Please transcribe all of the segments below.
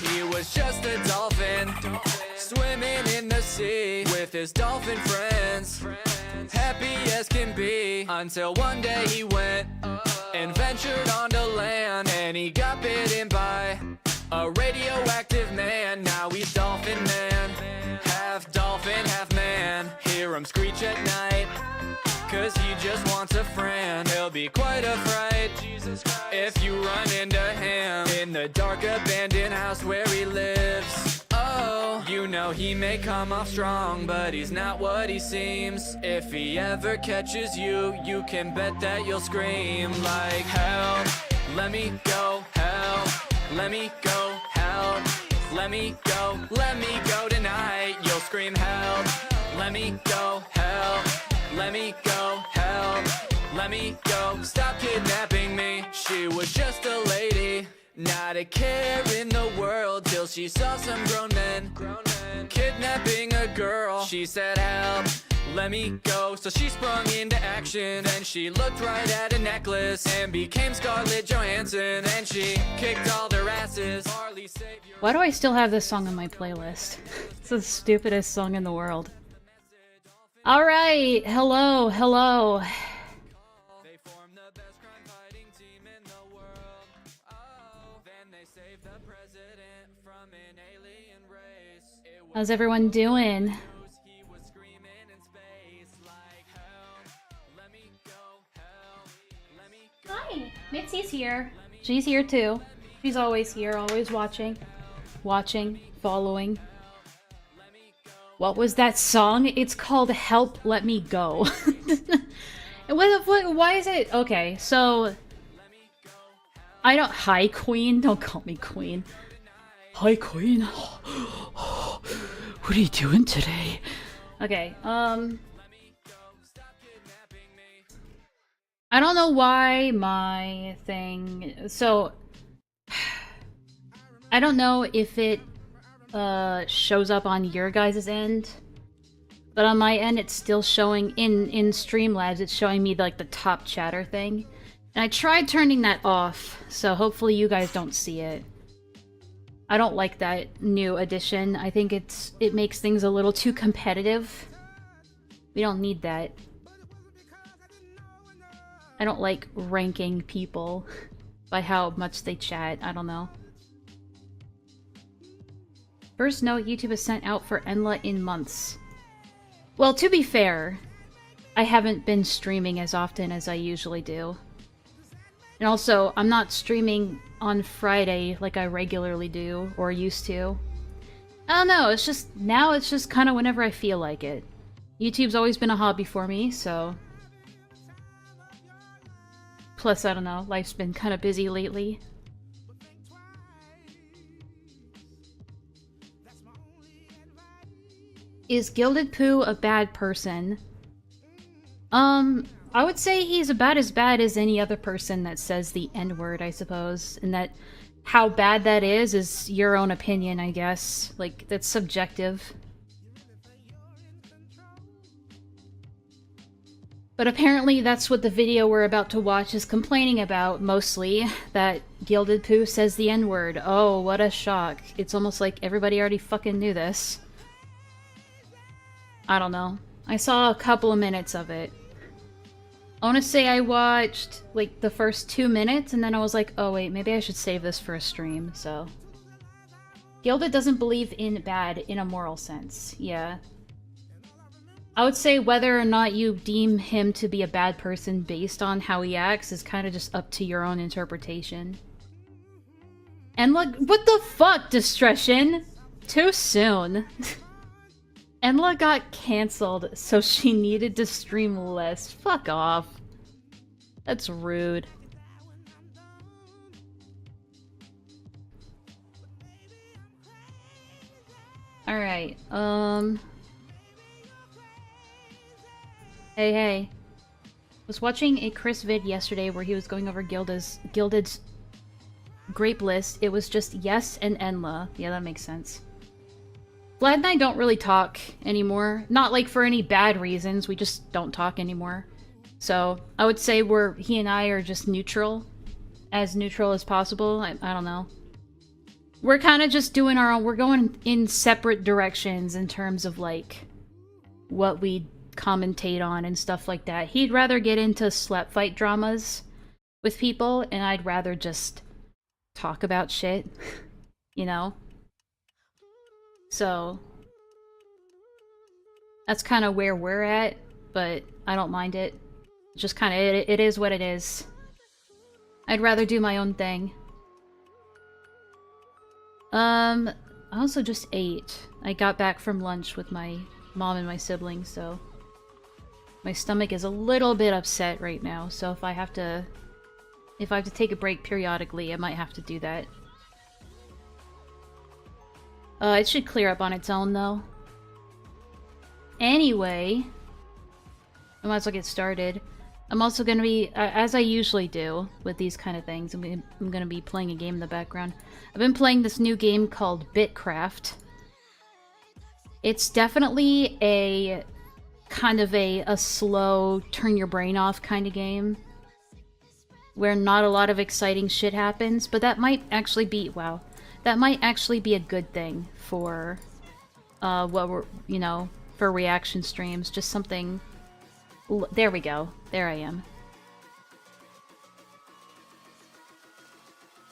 He was just a dolphin, swimming in the sea with his dolphin friends, happy as can be, until one day he went and ventured onto land, and he got bitten by a radioactive man. Now he's Dolphin Man, half dolphin, half man. Hear him screech at night, cause he just wants a friend. He'll be quite a fright if you run into him in the dark abandoned house where he lives. Oh, you know he may come off strong, but he's not what he seems. If he ever catches you, you can bet that you'll scream like, help, let me go, help, let me go, help, let me go tonight. You'll scream, help, let me go, help, let me go, help, let me go, stop kidnapping me. She was just a lady, not a care in the world, till she saw some grown men kidnapping a girl. She said, help, let me go, so she sprung into action. Then she looked right at a necklace and became Scarlett Johansson, and she kicked all their asses. Why do I still have this song on my playlist? It's the stupidest song in the world. Alright, hello, hello. How's everyone doing? Hi, Mitzi's here. She's here too. She's always here, always watching, following. What was that song? It's called Help, Let Me Go. Why is it? Okay, so... I don't... Hi, Queen. Don't call me Queen. Hi, Queen. What are you doing today? Okay, I don't know why my thing... So... I don't know if it shows up on your guys' end, but on my end it's still showing in Streamlabs, it's showing me like the top chatter thing. And I tried turning that off, so hopefully you guys don't see it. I don't like that new addition. I think it makes things a little too competitive. We don't need that. I don't like ranking people by how much they chat. I don't know. First note YouTube has sent out for Enlaa in months. Well, to be fair, I haven't been streaming as often as I usually do. And also, I'm not streaming on Friday like I regularly do, or used to. I don't know, it's just, now it's just kind of whenever I feel like it. YouTube's always been a hobby for me, so... Plus, I don't know, life's been kind of busy lately. Is Gilded Poo a bad person? I would say he's about as bad as any other person that says the N-word, I suppose. And that how bad that is your own opinion, I guess. Like, that's subjective. But apparently that's what the video we're about to watch is complaining about, mostly. That Gilded Poo says the N-word. Oh, what a shock. It's almost like everybody already fucking knew this. I don't know. I saw a couple of minutes of it. I want to say I watched, like, the first 2 minutes, and then I was like, oh wait, maybe I should save this for a stream, so... Gilded doesn't believe in bad in a moral sense, yeah. I would say whether or not you deem him to be a bad person based on how he acts is kind of just up to your own interpretation. And look, what the fuck, Discretion? Too soon. Enlaa got cancelled, so she needed to stream less. Fuck off. That's rude. Alright, Hey. Was watching a Chris vid yesterday where he was going over Gilded's grape list. It was just Yes and Enlaa. Yeah, that makes sense. Vlad and I don't really talk anymore. Not like for any bad reasons, we just don't talk anymore. So, I would say he and I are just neutral. As neutral as possible, I don't know. We're kind of just doing our own, we're going in separate directions in terms of like, what we commentate on and stuff like that. He'd rather get into slap fight dramas with people, and I'd rather just talk about shit, you know? So, that's kind of where we're at, but I don't mind it. Just kind of, it is what it is. I'd rather do my own thing. I also just ate. I got back from lunch with my mom and my siblings, so my stomach is a little bit upset right now, so if I have to take a break periodically, I might have to do that. It should clear up on its own, though. Anyway, I might as well get started. I'm also gonna be, as I usually do with these kind of things, I'm gonna be playing a game in the background. I've been playing this new game called Bitcraft. It's definitely a kind of a slow, turn your brain off kind of game. Where not a lot of exciting shit happens, but that might actually be, wow. That might actually be a good thing for, what we're, you know, for reaction streams. Just something... There we go. There I am.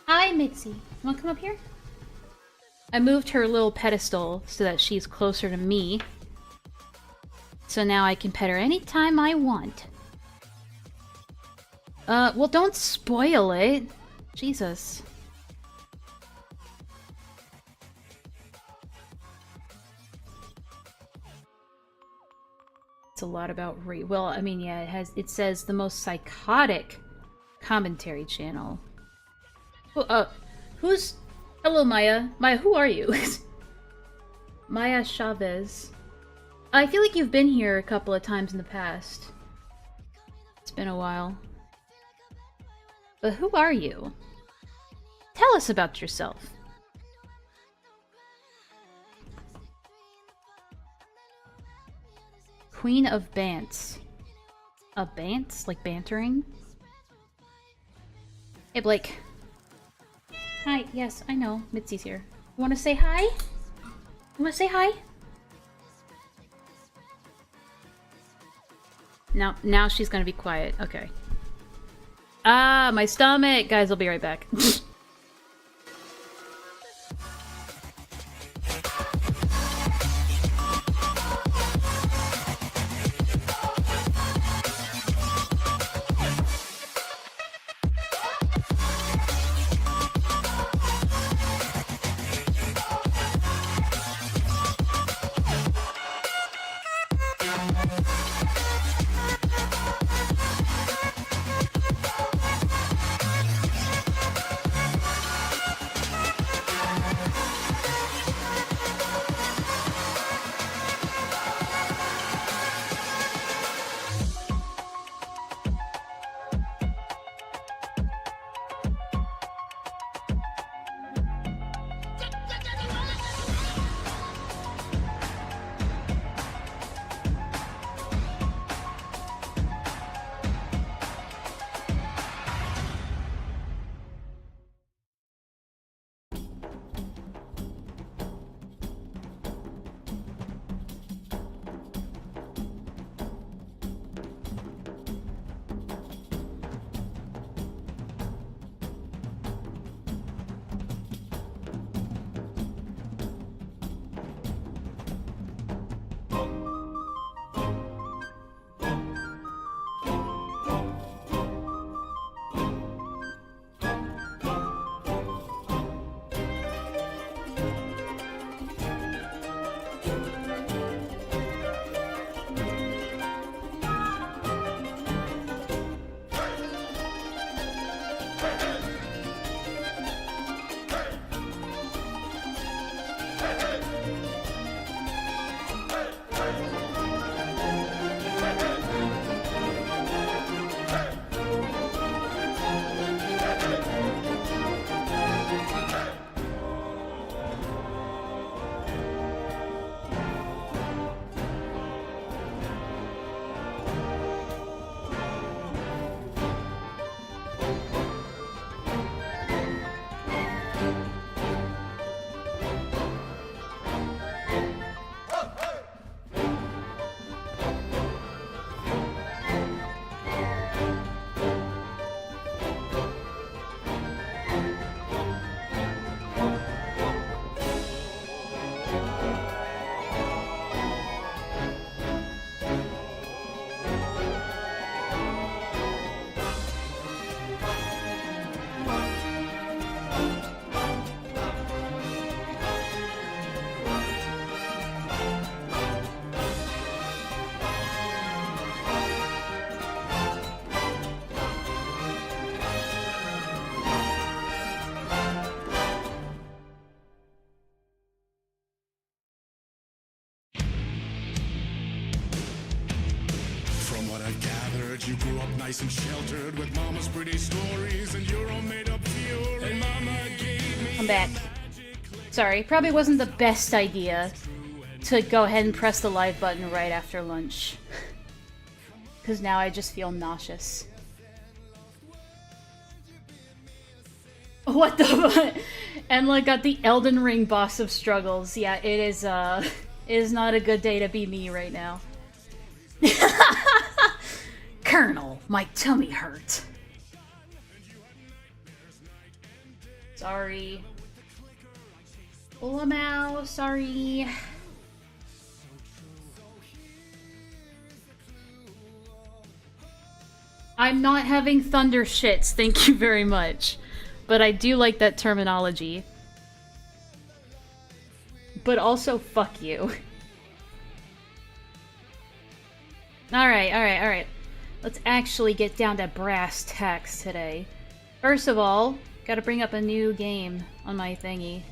Hi, Mitzi. You wanna come up here? I moved her little pedestal so that she's closer to me. So now I can pet her anytime I want. Well, don't spoil it. Jesus. It's a lot about well, I mean, yeah, it says the most psychotic commentary channel. Who's... Hello, Maya. Maya, who are you? Maya Chavez. I feel like you've been here a couple of times in the past. It's been a while. But who are you? Tell us about yourself. Queen of Bants. A bants? Like bantering? Hey, Blake. Hi, yes, I know. Mitzi's here. You wanna say hi? You wanna say hi? Now she's gonna be quiet. Okay. Ah, my stomach! Guys, I'll be right back. You grew up nice and sheltered with mama's pretty stories and your own made-up fury. And mama gave me I'm back. Sorry, probably wasn't the best idea to go ahead and press the live button right after lunch. Because now I just feel nauseous. What the Enlaa got the Elden Ring boss of struggles. Yeah, it is not a good day to be me right now. Colonel, my tummy hurt. Sorry. Ulamau, sorry. I'm not having thunder shits, thank you very much. But I do like that terminology. But also, fuck you. Alright. Let's actually get down to brass tacks today. First of all, gotta bring up a new game on my thingy.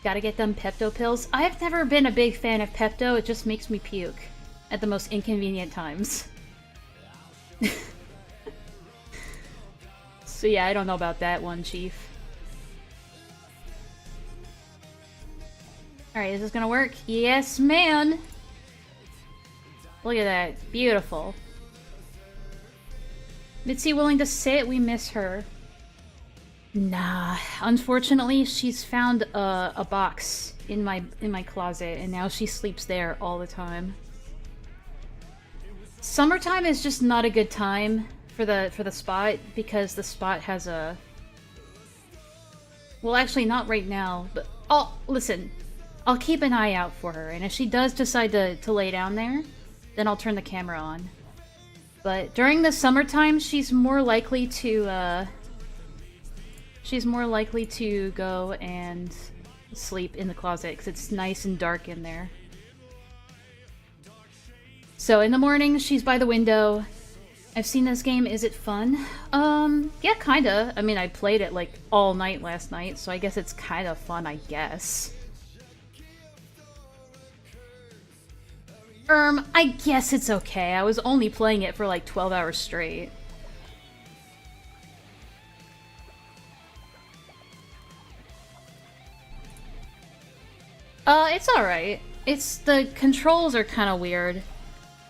Gotta get them Pepto pills. I've never been a big fan of Pepto, it just makes me puke at the most inconvenient times. So yeah, I don't know about that one, Chief. Alright, is this gonna work? Yes, man! Look at that. Beautiful. Mitzi willing to sit? We miss her. Nah. Unfortunately, she's found a box in my closet, and now she sleeps there all the time. Summertime is just not a good time for the spot, because the spot has a... Well, actually, not right now, but... listen. I'll keep an eye out for her, and if she does decide to lay down there, then I'll turn the camera on. But during the summertime, she's more likely to go and sleep in the closet, because it's nice and dark in there. So in the morning, she's by the window. I've seen this game. Is it fun? Yeah, kinda. I mean, I played it like all night last night, so I guess it's kind of fun, I guess. I guess it's okay. I was only playing it for like 12 hours straight. It's alright. The controls are kind of weird.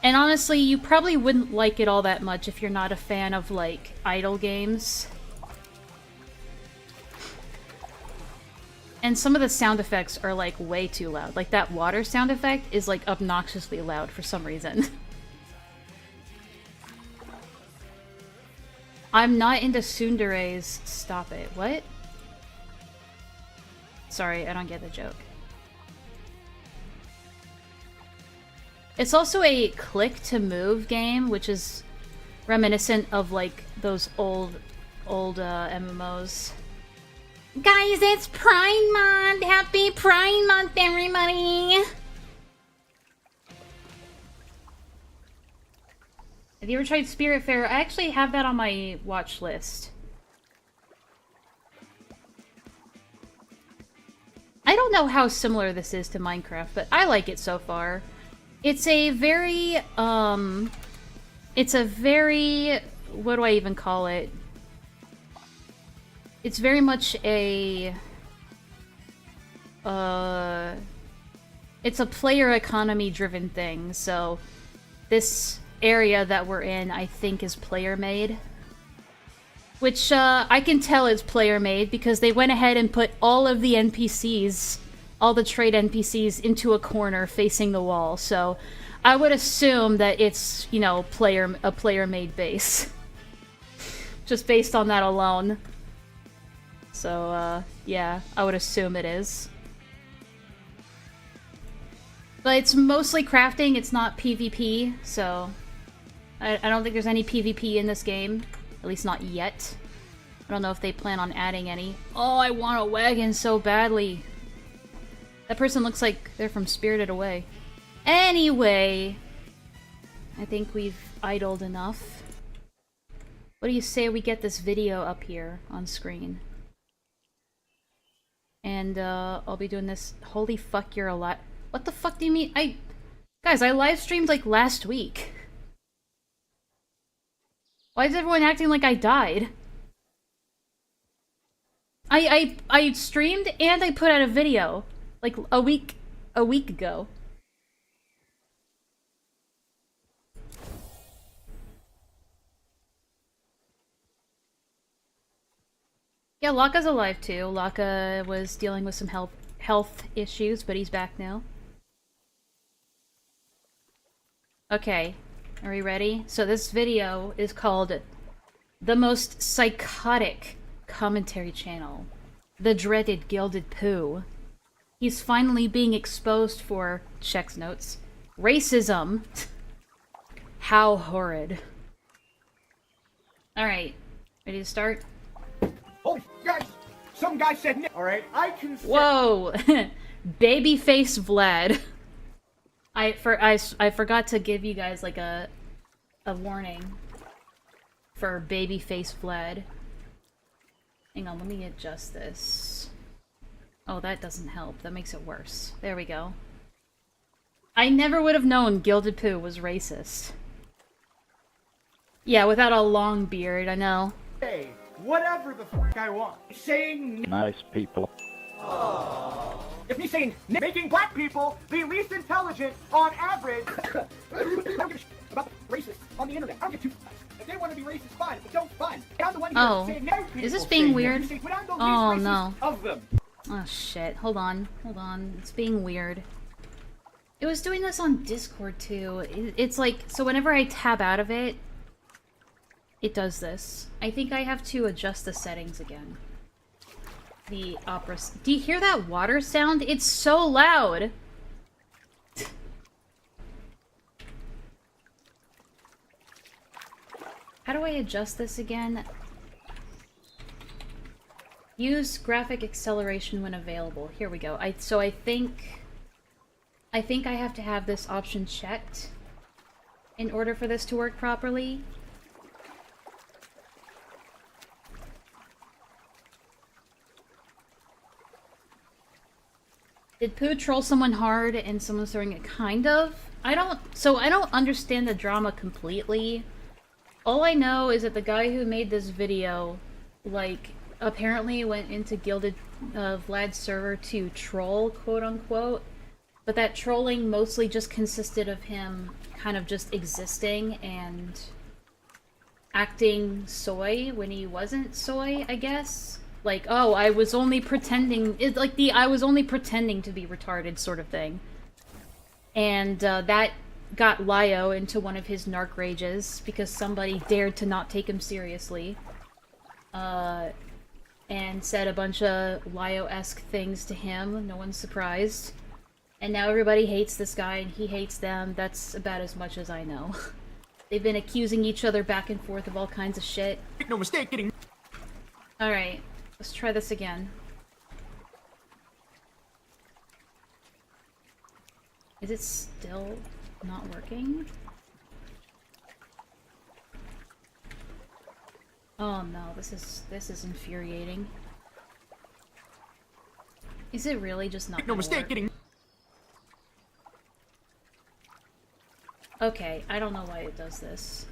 And honestly, you probably wouldn't like it all that much if you're not a fan of, like, idle games. And some of the sound effects are, like, way too loud. Like, that water sound effect is, like, obnoxiously loud for some reason. I'm not into tsunderes. Stop it. What? Sorry, I don't get the joke. It's also a click-to-move game, which is reminiscent of, like, those old MMOs. Guys, it's Pride Month! Happy Pride Month, everybody! Have you ever tried Spiritfarer? I actually have that on my watch list. I don't know how similar this is to Minecraft, but I like it so far. It's a very, what do I even call it? It's very much a, it's a player economy driven thing, so this area that we're in, I think, is player made. Which, I can tell is player made because they went ahead and put all of the NPCs, all the trade NPCs, into a corner facing the wall, so I would assume that it's, you know, a player made base. Just based on that alone. So, yeah, I would assume it is. But it's mostly crafting, it's not PvP, so I don't think there's any PvP in this game. At least not yet. I don't know if they plan on adding any. Oh, I want a wagon so badly. That person looks like they're from Spirited Away. Anyway, I think we've idled enough. What do you say we get this video up here on screen? And, I'll be doing this. Holy fuck, you're alive. What the fuck do you mean? Guys, I live streamed, like, last week. Why is everyone acting like I died? I streamed and I put out a video. Like, a week ago. Yeah, Laka's alive too. Laka was dealing with some health issues, but he's back now. Okay, are we ready? So this video is called The Most Psychotic Commentary Channel. The Dreaded Gilded Poo. He's finally being exposed for, checks notes, racism. How horrid. Alright, ready to start? Oh, guys! Some guy said no. Alright, I can say... Whoa! Babyface Vlad. I forgot to give you guys, like, a warning for Babyface Vlad. Hang on, let me adjust this. Oh, that doesn't help. That makes it worse. There we go. I never would have known Gilded Poo was racist. Yeah, without a long beard, I know. Hey, whatever the fuck I want. Saying Nice people. if he's saying making black people the least intelligent on average. I don't give a shit about the racists on the internet. I don't give two fucks. If they want to be racist, fine. If they don't, fine. And I'm the one Oh. saying no people Is this being saying weird? it, but I'm the least Oh, racist no. of them. Oh shit, hold on. It's being weird. It was doing this on Discord too. It's like, so whenever I tab out of it, it does this. I think I have to adjust the settings again. The opera... Do you hear that water sound? It's so loud! How do I adjust this again? Use graphic acceleration when available. Here we go. So I think I have to have this option checked in order for this to work properly. Did Pooh troll someone hard and someone's throwing it? Kind of. I don't understand the drama completely. All I know is that the guy who made this video, like, apparently went into Gilded Vlad's server to troll, quote-unquote. But that trolling mostly just consisted of him kind of just existing and acting soy when he wasn't soy, I guess. Like, oh, I was only pretending... It's like the I was only pretending to be retarded sort of thing. And that got Lio into one of his narc rages because somebody dared to not take him seriously. And said a bunch of Lio-esque things to him. No one's surprised. And now everybody hates this guy and he hates them. That's about as much as I know. They've been accusing each other back and forth of all kinds of shit. Make no mistake, getting Alright, let's try this again. Is it still not working? Oh no, this is infuriating. Is it really just not make no gonna mistake, work? getting Okay, I don't know why it does this.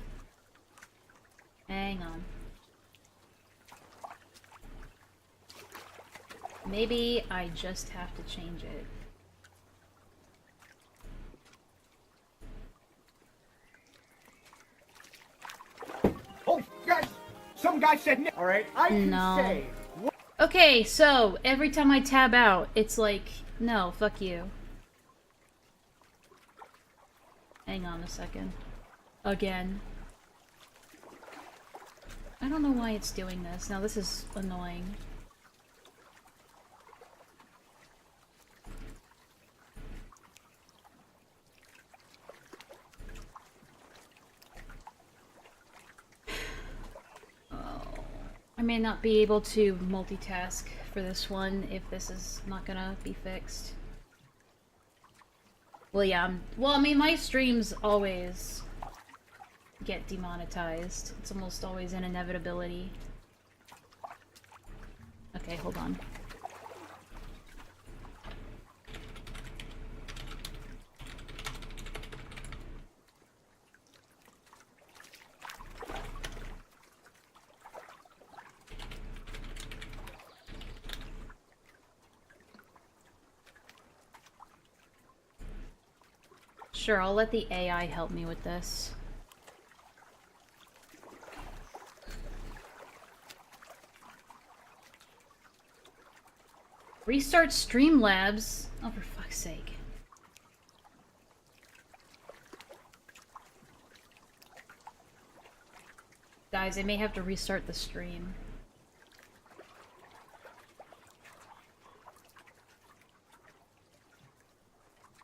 Hang on. Maybe I just have to change it. Oh, guys, some guy said all right, I can No. say Okay, so every time I tab out, it's like, no, fuck you. Hang on a second. Again. I don't know why it's doing this. Now this is annoying. I may not be able to multitask for this one if this is not gonna be fixed. Well, yeah, well, I mean, my streams always get demonetized. It's almost always an inevitability. Okay, hold on. Sure, I'll let the AI help me with this. Restart Streamlabs? Oh, for fuck's sake. Guys, I may have to restart the stream.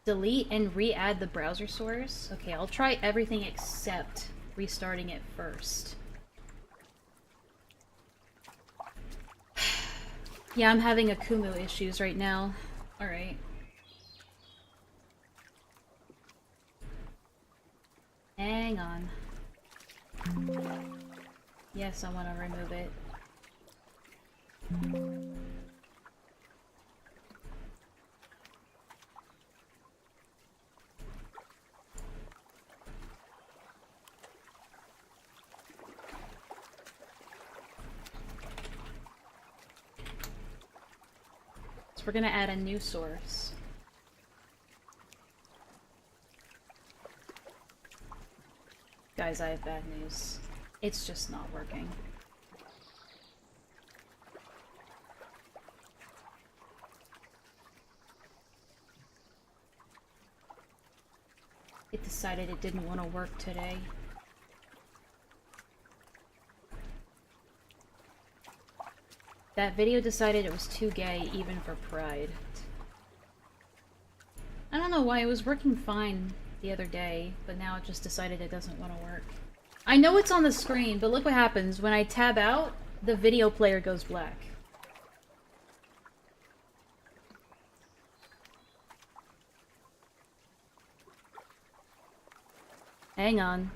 Delete and re-add the browser source? Okay, I'll try everything except restarting it first. Yeah, I'm having Akumu issues right now. Alright. Hang on. Yes, I want to remove it. We're gonna add a new source. Guys, I have bad news. It's just not working. It decided it didn't want to work today. That video decided it was too gay even for Pride. I don't know why, it was working fine the other day, but now it just decided it doesn't want to work. I know it's on the screen, but look what happens. When I tab out, the video player goes black. Hang on.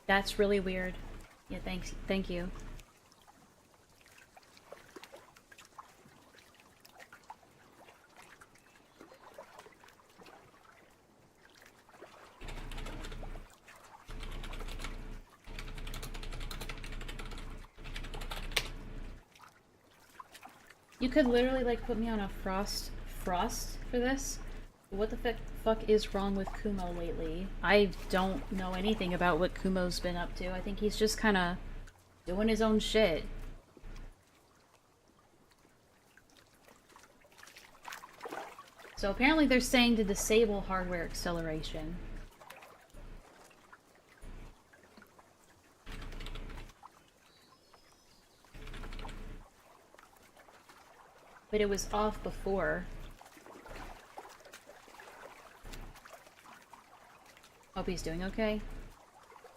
That's really weird. Yeah, thank you. You could literally, like, put me on a frost for this? What the fuck is wrong with Kumo lately? I don't know anything about what Kumo's been up to. I think he's just kinda doing his own shit. So apparently they're saying to disable hardware acceleration. But it was off before. Hope he's doing okay.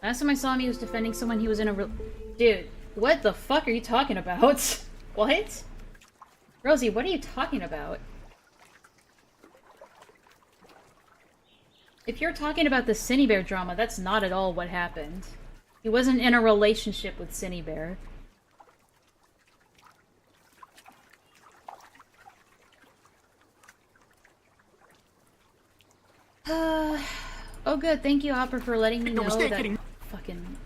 Last time I saw him, he was defending someone he was in a Dude, what the fuck are you talking about? What? Rosie, what are you talking about? If you're talking about the Cinnabear drama, that's not at all what happened. He wasn't in a relationship with Cinnabear. Oh good, thank you, Hopper, for letting me know that fucking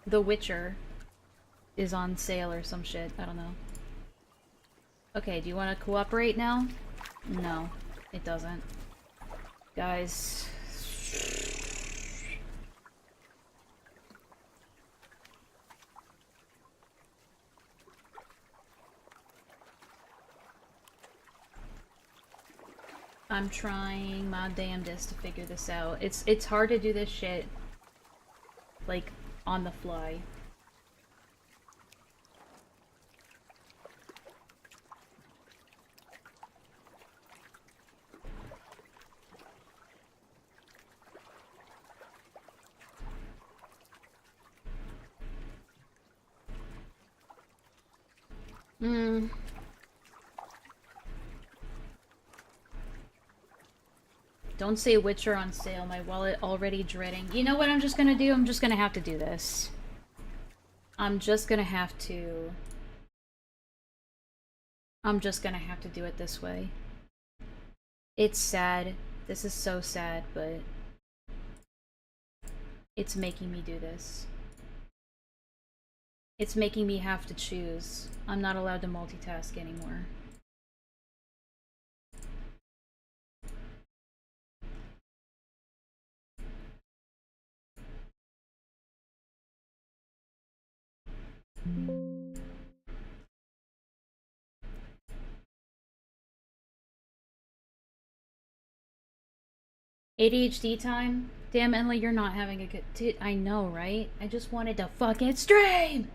The Witcher is on sale or some shit. I don't know. Okay, do you want to cooperate now? No, it doesn't. Guys... I'm trying my damnedest to figure this out. It's hard to do this shit, like, on the fly. Don't say Witcher on sale, my wallet already dreading. You know what I'm just gonna do? I'm just gonna have to do this. I'm just gonna have to do it this way. It's sad. This is so sad, but it's making me do this. It's making me have to choose. I'm not allowed to multitask anymore. ADHD time? Damn, Enlaa, you're not having a good... Dude, I know, right? I just wanted to fucking stream!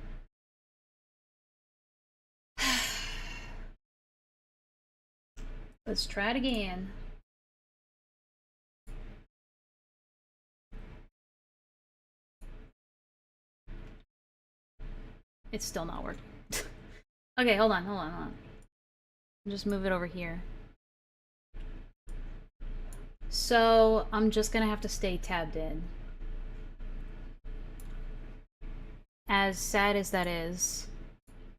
Let's try it again. It's still not working. Okay, hold on. Just move it over here. So, I'm just gonna have to stay tabbed in. As sad as that is,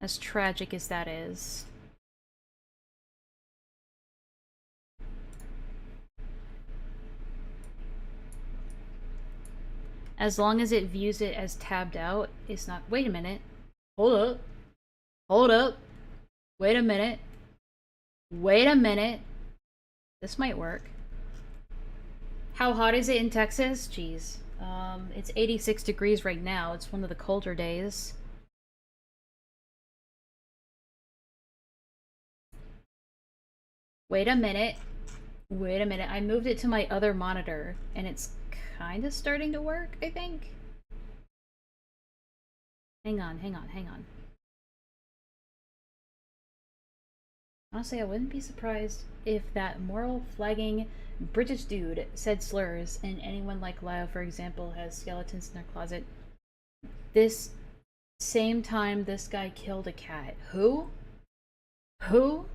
as tragic as that is, As long as it views it as tabbed out, it's not... Wait a minute. Hold up. Hold up. Wait a minute. Wait a minute. This might work. How hot is it in Texas? Jeez. It's 86 degrees right now. It's one of the colder days. Wait a minute. Wait a minute. I moved it to my other monitor, and it's kind of starting to work, I think. Hang on, hang on, hang on. Honestly, I wouldn't be surprised if that moral flagging British dude said slurs and anyone like Lao, for example, has skeletons in their closet. This same time this guy killed a cat. Who? Who?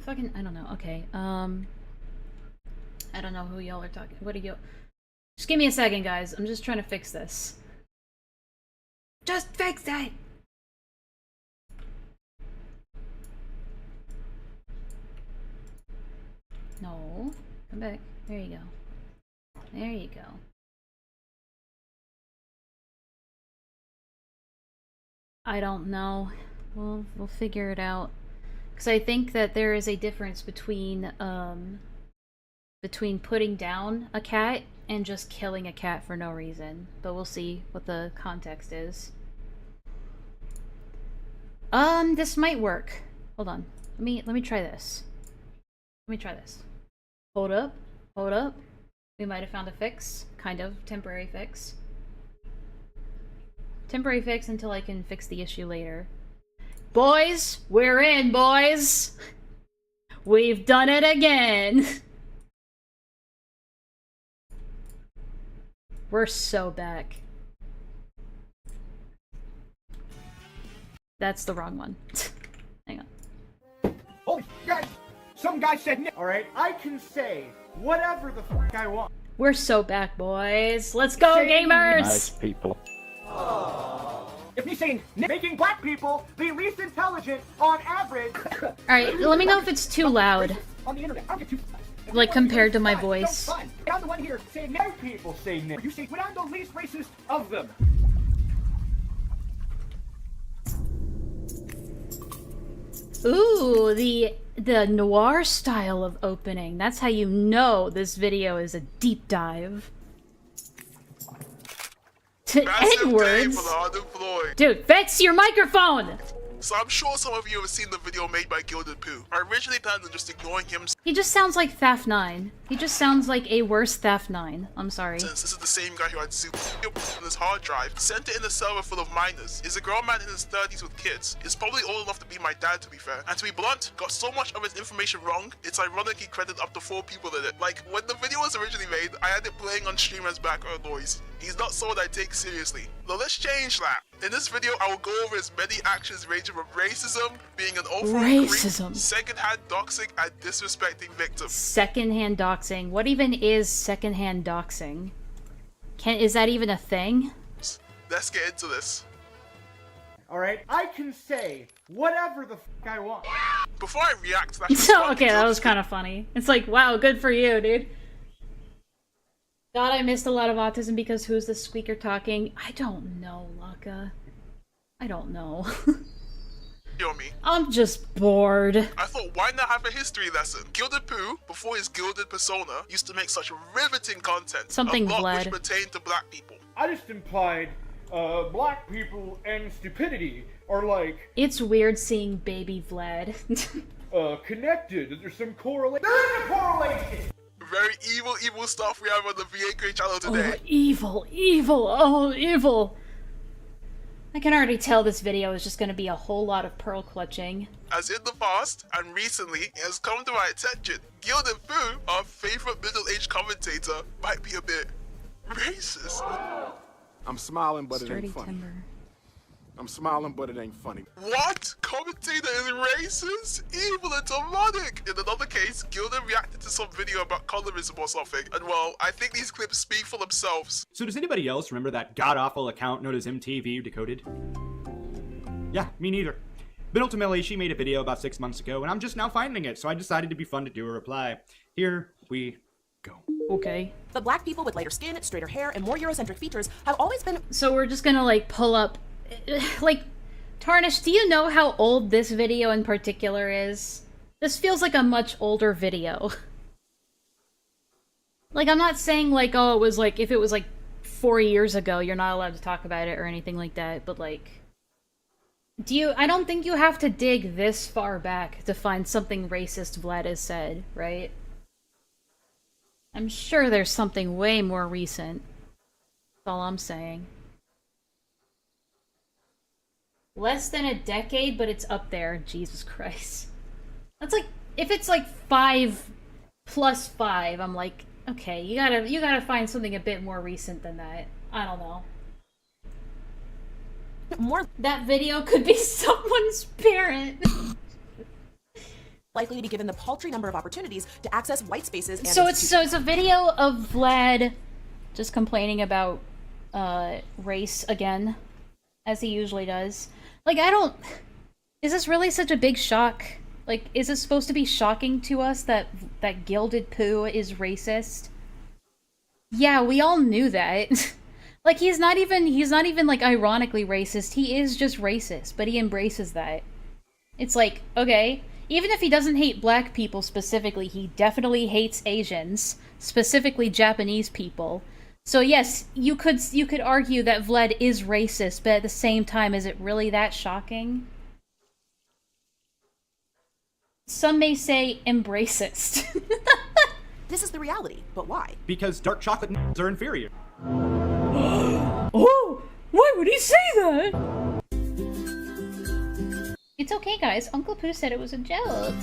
Fucking, I don't know. Okay, I don't know who y'all are talking. What are you? Just give me a second, guys. I'm just trying to fix this. Just fix it! No. Come back. There you go. There you go. I don't know. We'll figure it out. Because I think that there is a difference between putting down a cat and just killing a cat for no reason. But we'll see what the context is. This might work. Hold on. Let me try this. Let me try this. Hold up. Hold up. We might have found a fix. Kind of. Temporary fix. Temporary fix until I can fix the issue later. Boys! We're in, boys! We've done it again! We're so back. That's the wrong one. Hang on. Holy guys! Some guy said alright, I can say whatever the fuck I want. We're so back, boys. Let's go, gamers! Nice people. If he's saying making black people the least intelligent on average. Alright, let me know if it's too loud. On the internet, I don't get too. Like, compared to my voice. I'm the one here saying no people say no. You say, when I'm the least racist of them. Ooh, the noir style of opening. That's how you know this video is a deep dive. To Edwards. Dude, fix your microphone! So I'm sure some of you have seen the video made by Gilded Poo. I originally planned on just ignoring him He just sounds like Thaf 9. He just sounds like a worse Thaf 9. I'm sorry. since this is the same guy who had super on his hard drive, sent it in a server full of minors. Is a grown man in his 30s with kids. Is probably old enough to be my dad, to be fair. And to be blunt, got so much of his information wrong, it's ironic he credited up to 4 people in it. Like, when the video was originally made, I had it playing on stream as background noise. He's not someone I take seriously. Now let's change that. In this video, I will go over his many actions ranging from racism, being an overall Racism. creep, secondhand doxing, and disrespecting victims. Secondhand doxing. What even is secondhand doxing? Is that even a thing? Let's get into this. Alright, I can say whatever the fuck I want. Before I react to that, So, okay, that was kind of funny. It's like, wow, good for you, dude. God, I missed a lot of autism because who's the squeaker talking? I don't know, Laka. I don't know. me. I'm just bored. I thought, why not have a history lesson? Gilded Poo, before his gilded persona, used to make such riveting content. Something a lot bled. which pertained to black people. I just implied, black people and stupidity are like, It's weird seeing baby Vlad. connected. There's some correlation. There is a correlation! Very evil stuff we have on the VA channel today. Oh, evil, evil, oh, evil. I can already tell this video is just gonna be a whole lot of pearl clutching. As in the past, and recently, it has come to my attention, Gilded Poo, our favorite middle-aged commentator, might be a bit racist. I'm smiling, but it Sturdy ain't funny. timber. I'm smiling, but it ain't funny. What? Commentator is racist? Evil and demonic! In another case, Gilded reacted to some video about colorism or something, and well, I think these clips speak for themselves. So does anybody else remember that god-awful account known as MTV Decoded? Yeah, me neither. But ultimately, she made a video about 6 months ago, and I'm just now finding it, so I decided it'd be fun to do a reply. Here we Go. Okay. But black people with lighter skin, straighter hair, and more Eurocentric features have always been. So we're just gonna, like, pull up... Like, Tarnish, do you know how old this video in particular is? This feels like a much older video. Like, I'm not saying, like, oh, it was, like, if it was, like, 4 years ago, you're not allowed to talk about it or anything like that, but, like... I don't think you have to dig this far back to find something racist Vlad has said, right? I'm sure there's something way more recent. That's all I'm saying. Less than a decade, but it's up there. Jesus Christ. That's like, if it's like 5 plus 5, I'm like, okay, you gotta find something a bit more recent than that. I don't know. That video could be someone's parent. Likely to be given the paltry number of opportunities to access white spaces and So it's a video of Vlad just complaining about race again, as he usually does. Like, is this really such a big shock? Like, is it supposed to be shocking to us that Gilded Poo is racist? Yeah, we all knew that. Like, he's not even like ironically racist. He is just racist, but he embraces that. It's like, okay, even if he doesn't hate black people specifically, he definitely hates Asians, specifically Japanese people. So yes, you could argue that Vlad is racist, but at the same time, is it really that shocking? Some may say embracist. This is the reality, but why? Because dark chocolate are inferior. Oh, why would he say that? It's okay, guys. Uncle Pooh said it was a joke.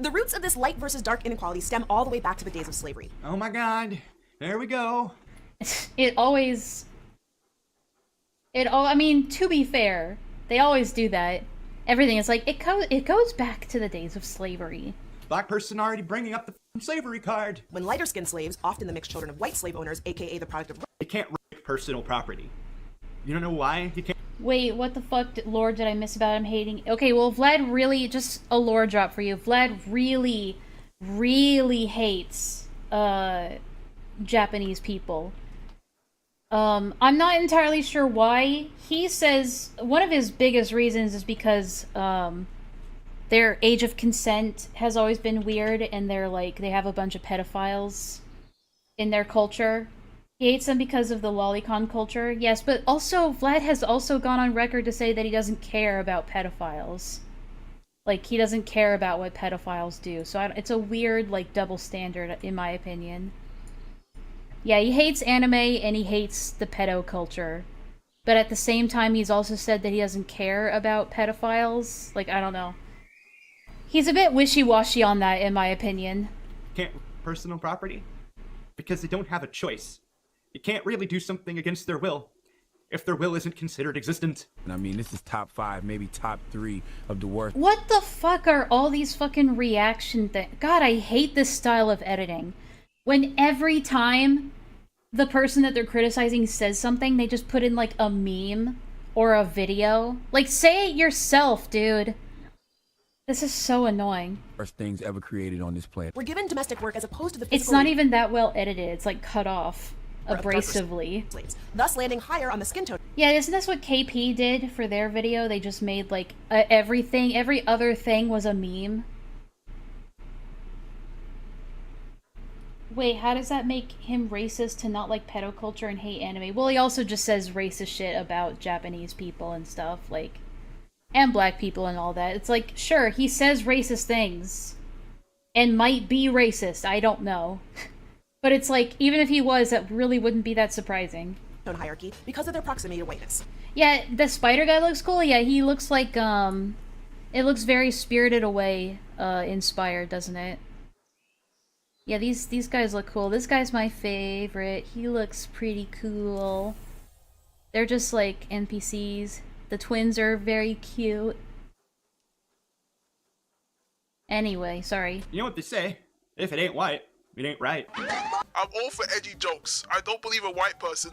The roots of this light versus dark inequality stem all the way back to the days of slavery. Oh my god. There we go. I mean, to be fair, they always do that. Everything is like, it goes back to the days of slavery. Black person already bringing up the slavery card. When lighter-skinned slaves, often the mixed children of white slave owners, aka the product of... They can't rape personal property. You don't know why? He can't... Wait, what the fuck, lore did I miss about him hating? Okay, well, Vlad really, just a lore drop for you. Vlad really, really hates, Japanese people. I'm not entirely sure why. He says one of his biggest reasons is because, their age of consent has always been weird, and they have a bunch of pedophiles in their culture. He hates them because of the lolicon culture, yes, but also, Vlad has also gone on record to say that he doesn't care about pedophiles. Like, he doesn't care about what pedophiles do, so it's a weird, like, double standard, in my opinion. Yeah, he hates anime, and he hates the pedo culture. But at the same time, he's also said that he doesn't care about pedophiles. Like, I don't know. He's a bit wishy-washy on that, in my opinion. Can't rape personal property? Because they don't have a choice. You can't really do something against their will, if their will isn't considered existent. I mean, this is top 5, maybe top 3 of the worst. What the fuck are all these fucking reaction things? God, I hate this style of editing. When every time the person that they're criticizing says something, they just put in, like, a meme or a video. Like, say it yourself, dude. This is so annoying. Worst things ever created on this planet. We're given domestic work as opposed to the physical... It's not even that well edited. It's, like, cut off abrasively. Slaves, thus landing higher on the skin tone. Yeah, isn't this what KP did for their video? They just made, like, every other thing was a meme. Wait, how does that make him racist to not like pedo culture and hate anime? Well, he also just says racist shit about Japanese people and stuff, like, and black people and all that. It's like, sure, he says racist things, and might be racist, I don't know. But it's like, even if he was, that really wouldn't be that surprising. Hierarchy because of their proximity to whiteness. Yeah, the spider guy looks cool. Yeah, he looks like, it looks very Spirited Away, inspired, doesn't it? Yeah, these guys look cool. This guy's my favorite. He looks pretty cool. They're just like NPCs. The twins are very cute. Anyway, sorry. You know what they say? If it ain't white, it ain't right. I'm all for edgy jokes. I don't believe a white person...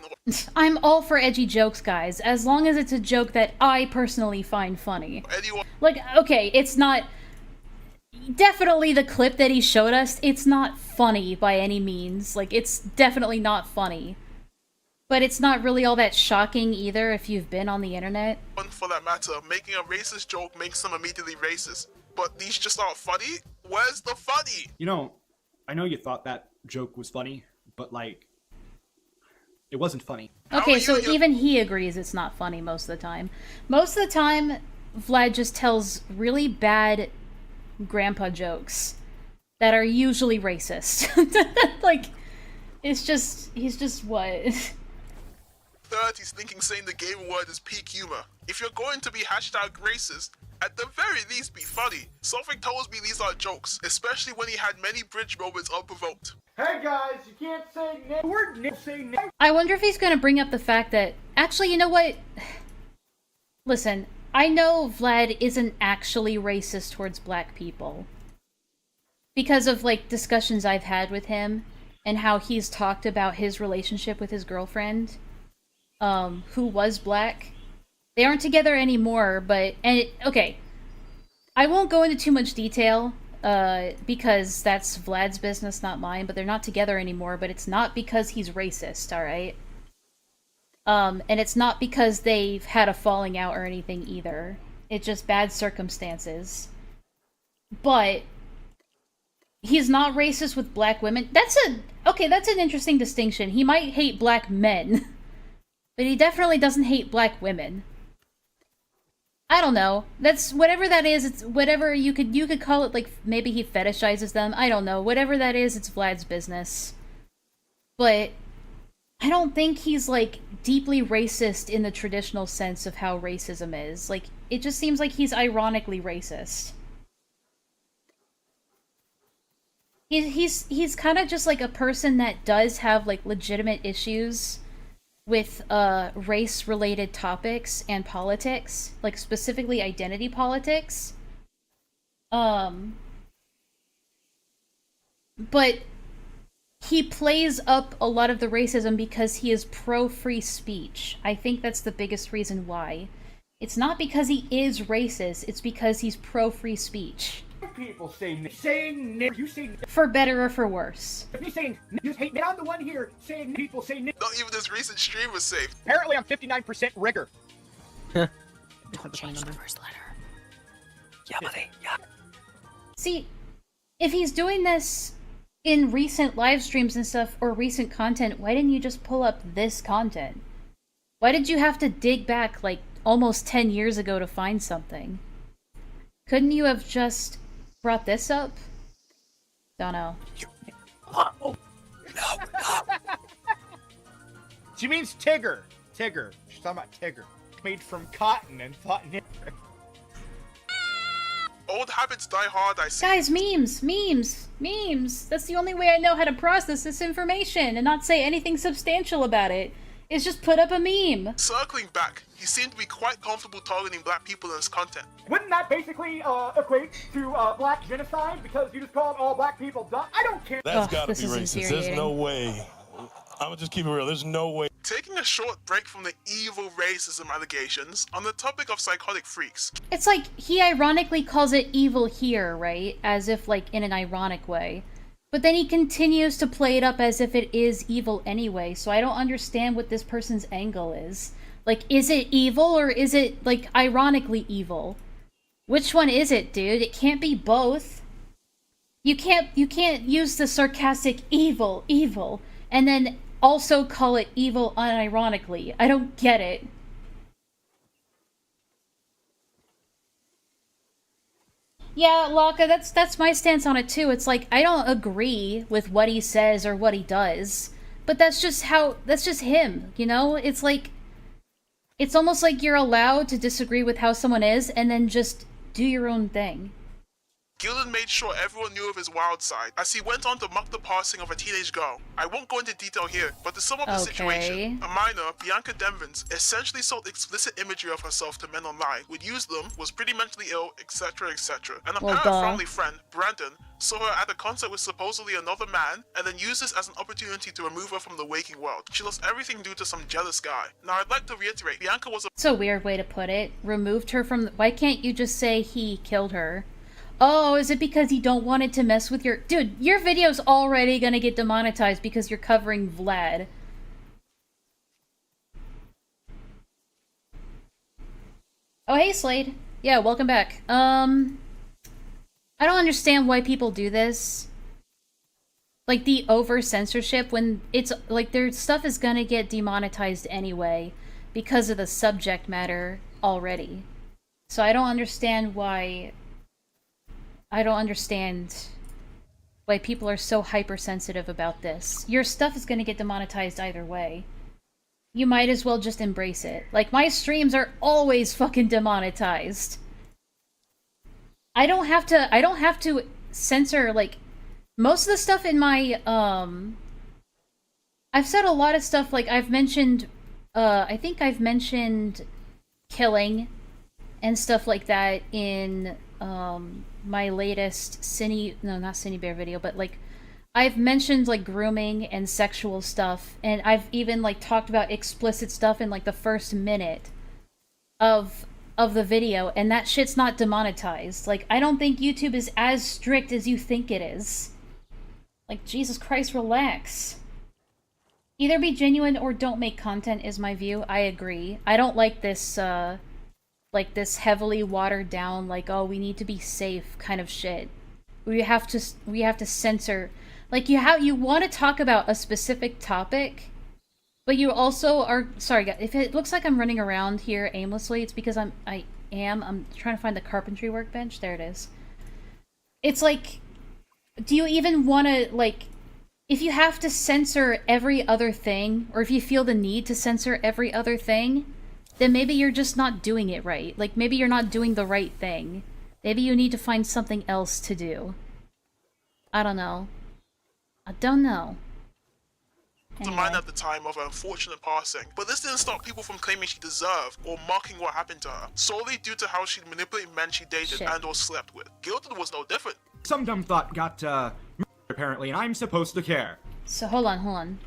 I'm all for edgy jokes, guys, as long as it's a joke that I personally find funny. Anyone... Like, okay, it's not... definitely the clip that he showed us, it's not funny by any means. Like, it's definitely not funny. But it's not really all that shocking either if you've been on the internet. For that matter, making a racist joke makes them immediately racist. But these just aren't funny? Where's the funny? You know, I know you thought that joke was funny, but like, it wasn't funny. Okay, so even he agrees it's not funny most of the time. Most of the time, Vlad just tells really bad grandpa jokes that are usually racist. Like, he's just what? 30s thinking saying the gay word is peak humor. If you're going to be hashtag racist, at the very least be funny. Something tells me these are jokes, especially when he had many bridge moments unprovoked. Hey guys, you can't say the word say I wonder if he's gonna bring up the fact that, actually, you know what? Listen, I know Vlad isn't actually racist towards black people. Because of, like, discussions I've had with him, and how he's talked about his relationship with his girlfriend, who was black. They aren't together anymore, but, okay. I won't go into too much detail, because that's Vlad's business, not mine, but they're not together anymore, but it's not because he's racist, alright? And it's not because they've had a falling out or anything either. It's just bad circumstances. But he's not racist with black women. That's an interesting distinction. He might hate black men, but he definitely doesn't hate black women. I don't know. That's whatever that is. It's whatever you could call it. Like, maybe he fetishizes them. I don't know. Whatever that is, it's Vlad's business. But I don't think he's, like, deeply racist in the traditional sense of how racism is. Like, it just seems like he's ironically racist. He's kind of just like a person that does have, like, legitimate issues with race-related topics and politics, like specifically identity politics. But he plays up a lot of the racism because he is pro-free speech. I think that's the biggest reason why. It's not because he is racist, it's because he's pro-free speech. people saying you say for better or for worse. if you saying you hate me, I'm the one here saying people say Not even this recent stream was safe. Apparently I'm 59% rigor. Change the first letter. See, if he's doing this in recent live streams and stuff, or recent content, why didn't you just pull up this content? Why did you have to dig back, like, almost 10 years ago to find something? Couldn't you have just brought this up? Don't know. She means Tigger. Tigger. She's talking about Tigger. Made from cotton and thought Old habits die hard, I see. Guys, memes! That's the only way I know how to process this information and not say anything substantial about it. Is just put up a meme. Circling back, he seemed to be quite comfortable targeting black people in his content. Wouldn't that basically equate to black genocide? Because you just called all black people dumb? I don't care. That's gotta be racist. There's no way. I'm gonna just keep it real. There's no way. Taking a short break from the evil racism allegations, on the topic of psychotic freaks. It's like, he ironically calls it evil here, right? As if, like, in an ironic way. But then he continues to play it up as if it is evil anyway, so I don't understand what this person's angle is. Like, is it evil, or is it, like, ironically evil? Which one is it, dude? It can't be both. You can't use the sarcastic evil, and then also call it evil unironically. I don't get it. Yeah, Laka, that's my stance on it too. It's like, I don't agree with what he says or what he does, but that's just him, you know? It's like, it's almost like you're allowed to disagree with how someone is and then just do your own thing. Gilded made sure everyone knew of his wild side, as he went on to mock the passing of a teenage girl. I won't go into detail here, but to sum up the situation, a minor, Bianca Denvins, essentially sold explicit imagery of herself to men online, would use them, was pretty mentally ill, etc, etc. An apparent family friend, Brandon, saw her at a concert with supposedly another man, and then used this as an opportunity to remove her from the waking world. She lost everything due to some jealous guy. Now I'd like to reiterate, Bianca was It's a weird way to put it. Removed her from why can't you just say he killed her? Oh, is it because you don't want it to mess with your... Dude, your video's already gonna get demonetized because you're covering Vlad. Oh, hey, Slade. Yeah, welcome back. I don't understand why people do this. Like, the over-censorship when it's... Like, their stuff is gonna get demonetized anyway because of the subject matter already. So I don't understand why... I don't understand why people are so hypersensitive about this. Your stuff is gonna get demonetized either way. You might as well just embrace it. Like, my streams are always fucking demonetized. I don't have to censor, like, most of the stuff in my, I've said a lot of stuff, like, I've mentioned, I think I've mentioned killing and stuff like that in, my latest not Cine Bear video, but, like, I've mentioned, like, grooming and sexual stuff, and I've even, like, talked about explicit stuff in, like, the first minute of the video, and that shit's not demonetized. Like, I don't think YouTube is as strict as you think it is. Like, Jesus Christ, relax. Either be genuine or don't make content is my view. I agree. I don't like this, like, this heavily watered down, like, oh, we need to be safe kind of shit. We have to censor. Like, you want to talk about a specific topic, but you also are... Sorry, guys, if it looks like I'm running around here aimlessly, it's because I'm trying to find the carpentry workbench. There it is. It's like, do you even want to, like... If you have to censor every other thing, or if you feel the need to censor every other thing, then maybe you're just not doing it right. Like, maybe you're not doing the right thing. Maybe you need to find something else to do. I don't know. I don't know. The mind at the time of her unfortunate passing, but this didn't stop people from claiming she deserved or mocking what happened to her, solely due to how she manipulated men she dated and or slept with. Gilded was no different. Some dumb thought got, murdered apparently, and I'm supposed to care. So, hold on.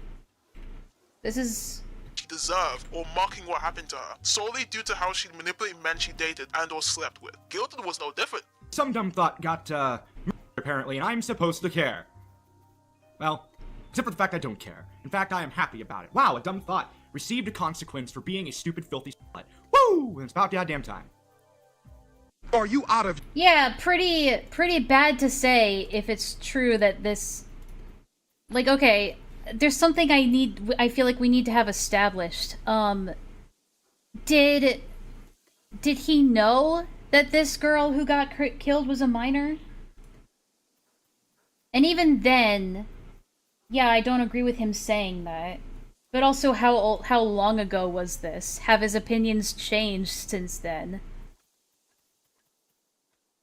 This is... She deserved or mocking what happened to her, solely due to how she manipulated men she dated and or slept with. Gilded was no different. Some dumb thought got, murdered apparently, and I'm supposed to care. Well, except for the fact I don't care. In fact, I am happy about it. Wow, a dumb thought received a consequence for being a stupid, filthy slut. Woo! It's about goddamn time. Are you out of... Yeah, pretty bad to say if it's true that this... Like, okay, there's something I feel like we need to have established. Did he know that this girl who got killed was a minor? And even then... Yeah, I don't agree with him saying that. But also, how long ago was this? Have his opinions changed since then?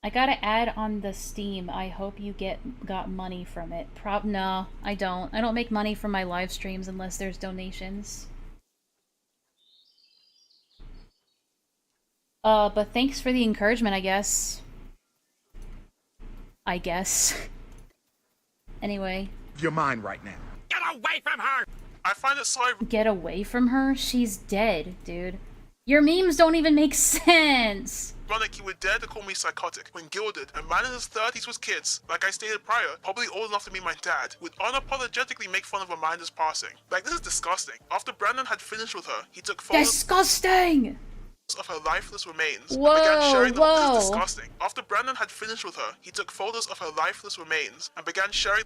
I gotta add on the Steam. I hope you got money from it. No, I don't. I don't make money from my live streams unless there's donations. But thanks for the encouragement, I guess. Anyway. Your mind right now. Get away from her! I find it sorry. Get away from her? She's dead, dude. Your memes don't even make sense. Ironic, you would dare to call me psychotic when Gilded, a man in his 30s with kids, like I stated prior, probably old enough to be my dad, would unapologetically make fun of Amanda's passing. Like, this is disgusting. After Brandon had finished with her, he took photos Disgusting! Of her lifeless remains Whoa, and began sharing them. whoa. This is disgusting. After Brandon had finished with her, he took photos of her lifeless remains and began sharing.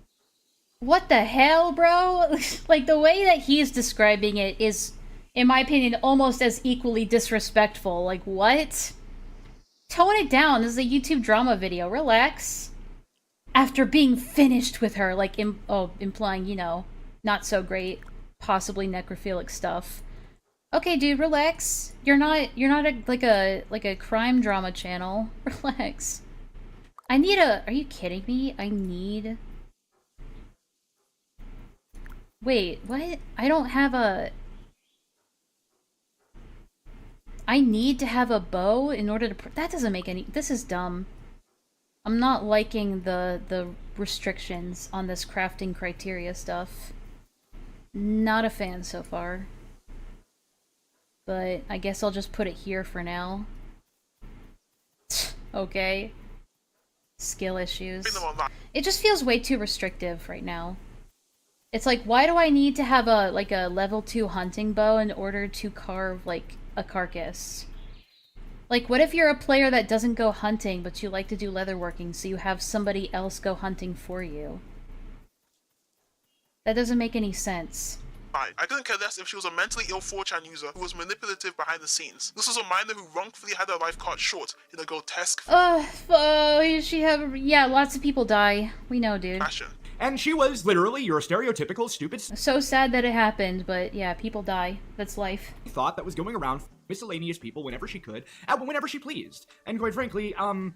What the hell, bro? Like, the way that he's describing it is, in my opinion, almost as equally disrespectful. Like, what? Tone it down. This is a YouTube drama video. Relax. After being finished with her, like, implying, you know, not so great, possibly necrophilic stuff. Okay, dude, relax. You're not like a crime drama channel. Relax. Are you kidding me? Wait, what? I need to have a bow in order to... That doesn't make any... This is dumb. I'm not liking the restrictions on this crafting criteria stuff. Not a fan so far. But I guess I'll just put it here for now. Okay. skill issues. Them online. It just feels way too restrictive right now. It's like, why do I need to have a level 2 hunting bow in order to carve, like, a carcass? Like, what if you're a player that doesn't go hunting, but you like to do leatherworking, so you have somebody else go hunting for you? That doesn't make any sense. I couldn't care less if she was a mentally ill 4chan user who was manipulative behind the scenes. This was a minor who wrongfully had her life cut short in a grotesque Yeah, lots of people die. We know, dude. fashion. And she was literally your stereotypical stupid So sad that it happened, but yeah, people die. That's life. thought that was going around miscellaneous people whenever she could, whenever she pleased. And quite frankly, I'm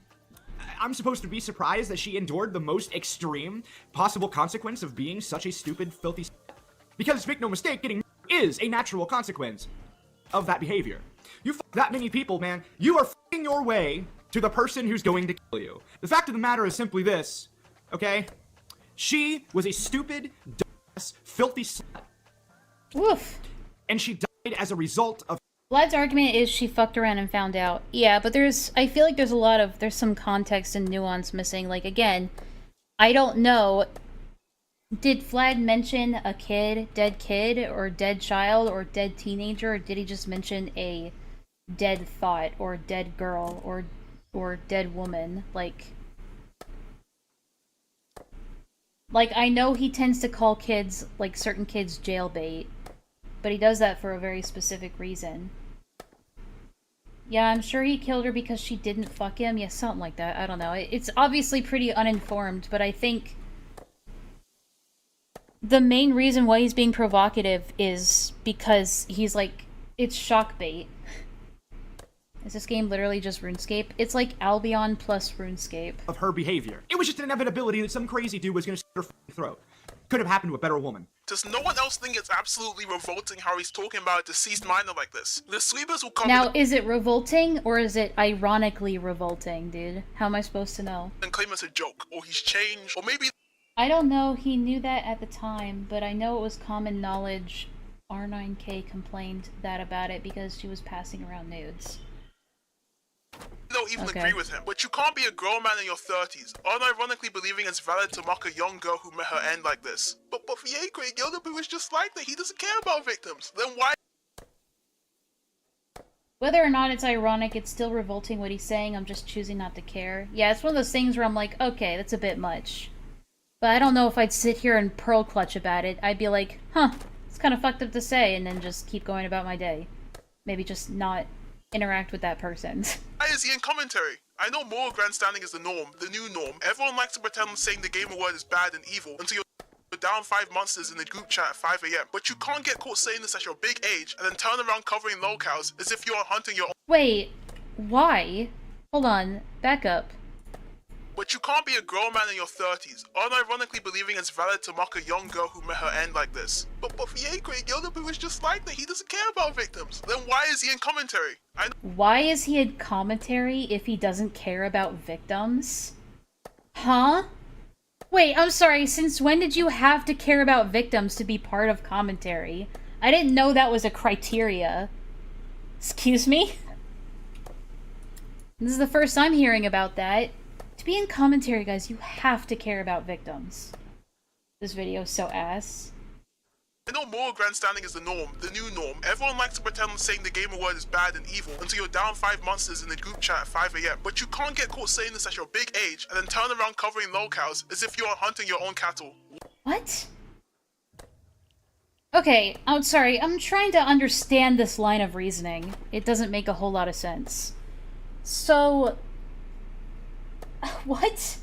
supposed to be surprised that she endured the most extreme possible consequence of being such a stupid, filthy because, make no mistake, getting is a natural consequence of that behavior. You f that many people, man, you are f***ing your way to the person who's going to kill you. The fact of the matter is simply this, okay? She was a stupid, dumbass, filthy slut. Woof. And she died as a result of Vlad's argument is she fucked around and found out. Yeah, but I feel like there's some context and nuance missing. Like, again, I don't know. Did Vlad mention a dead kid, or dead child, or dead teenager, or did he just mention a dead thought, or dead girl, or dead woman? Like, I know he tends to call kids, like, certain kids jailbait, but he does that for a very specific reason. Yeah, I'm sure he killed her because she didn't fuck him. Yeah, something like that. I don't know. It's obviously pretty uninformed, but I think the main reason why he's being provocative is because he's like, it's shock bait. Is this game literally just RuneScape? It's like Albion plus RuneScape. Of her behavior. It was just an inevitability that some crazy dude was gonna slit her f***ing throat. Could have happened to a better woman. Does no one else think it's absolutely revolting how he's talking about a deceased minor like this? The sweepers will come Now, is it revolting, or is it ironically revolting, dude? How am I supposed to know? and claim it's a joke, or he's changed, or maybe I don't know, he knew that at the time, but I know it was common knowledge. R9K complained that about it because she was passing around nudes. they don't even agree with him. But you can't be a grown man in your 30s, unironically believing it's valid to mock a young girl who met her end like this. But for Ye, Gilded Poo is just like that. He doesn't care about victims. Then why? Whether or not it's ironic, it's still revolting what he's saying. I'm just choosing not to care. Yeah, it's one of those things where I'm like, okay, that's a bit much. But I don't know if I'd sit here and pearl clutch about it. I'd be like, huh, it's kind of fucked up to say, and then just keep going about my day. Maybe just not interact with that person. Why is he in commentary? I know moral grandstanding is the norm, the new norm. Everyone likes to pretend saying the gamer word is bad and evil until you're down 5 monsters in the group chat at 5 AM. But you can't get caught saying this at your big age and then turn around covering lolcows as if you're hunting your own. Wait, why? Hold on, back up. But you can't be a grown man in your 30s, unironically believing it's valid to mock a young girl who met her end like this. But for Ye, Gilded Poo is just like that. He doesn't care about victims. Then why is he in commentary? Why is he in commentary if he doesn't care about victims? Huh? Wait, I'm sorry, since when did you have to care about victims to be part of commentary? I didn't know that was a criteria. Excuse me? This is the first I'm hearing about that. To be in commentary, guys, you have to care about victims. This video is so ass. I know moral grandstanding is the norm, the new norm. Everyone likes to pretend saying the gamer word is bad and evil until you're down 5 monsters in the group chat at 5 AM. But you can't get caught saying this at your big age and then turn around covering lolcows as if you're hunting your own cattle. What? Okay, I'm sorry, I'm trying to understand this line of reasoning. It doesn't make a whole lot of sense. So... what?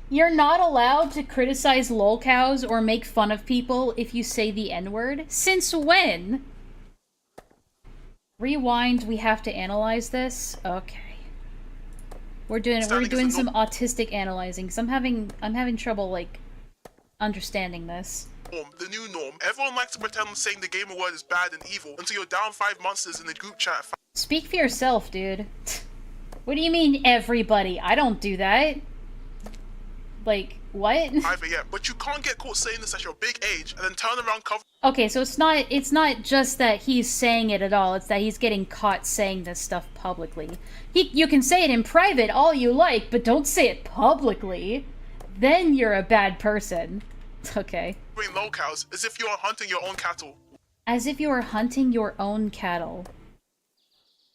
You're not allowed to criticize lolcows or make fun of people if you say the N-word? Since when? Rewind, we have to analyze this? Okay. We're doing some autistic analyzing, because I'm having trouble, like, understanding this. The new norm. Everyone likes to pretend saying the gamer word is bad and evil until you're down 5 monsters in the group chat at 5. Speak for yourself, dude. What do you mean, everybody? I don't do that. Like, What? either yet, but you can't get caught saying this at your big age and then turn around cover. Okay, so it's not just that he's saying it at all, it's that he's getting caught saying this stuff publicly. You can say it in private all you like, but don't say it publicly. Then you're a bad person. Okay. Locales as if you are hunting your own cattle. As if you were hunting your own cattle.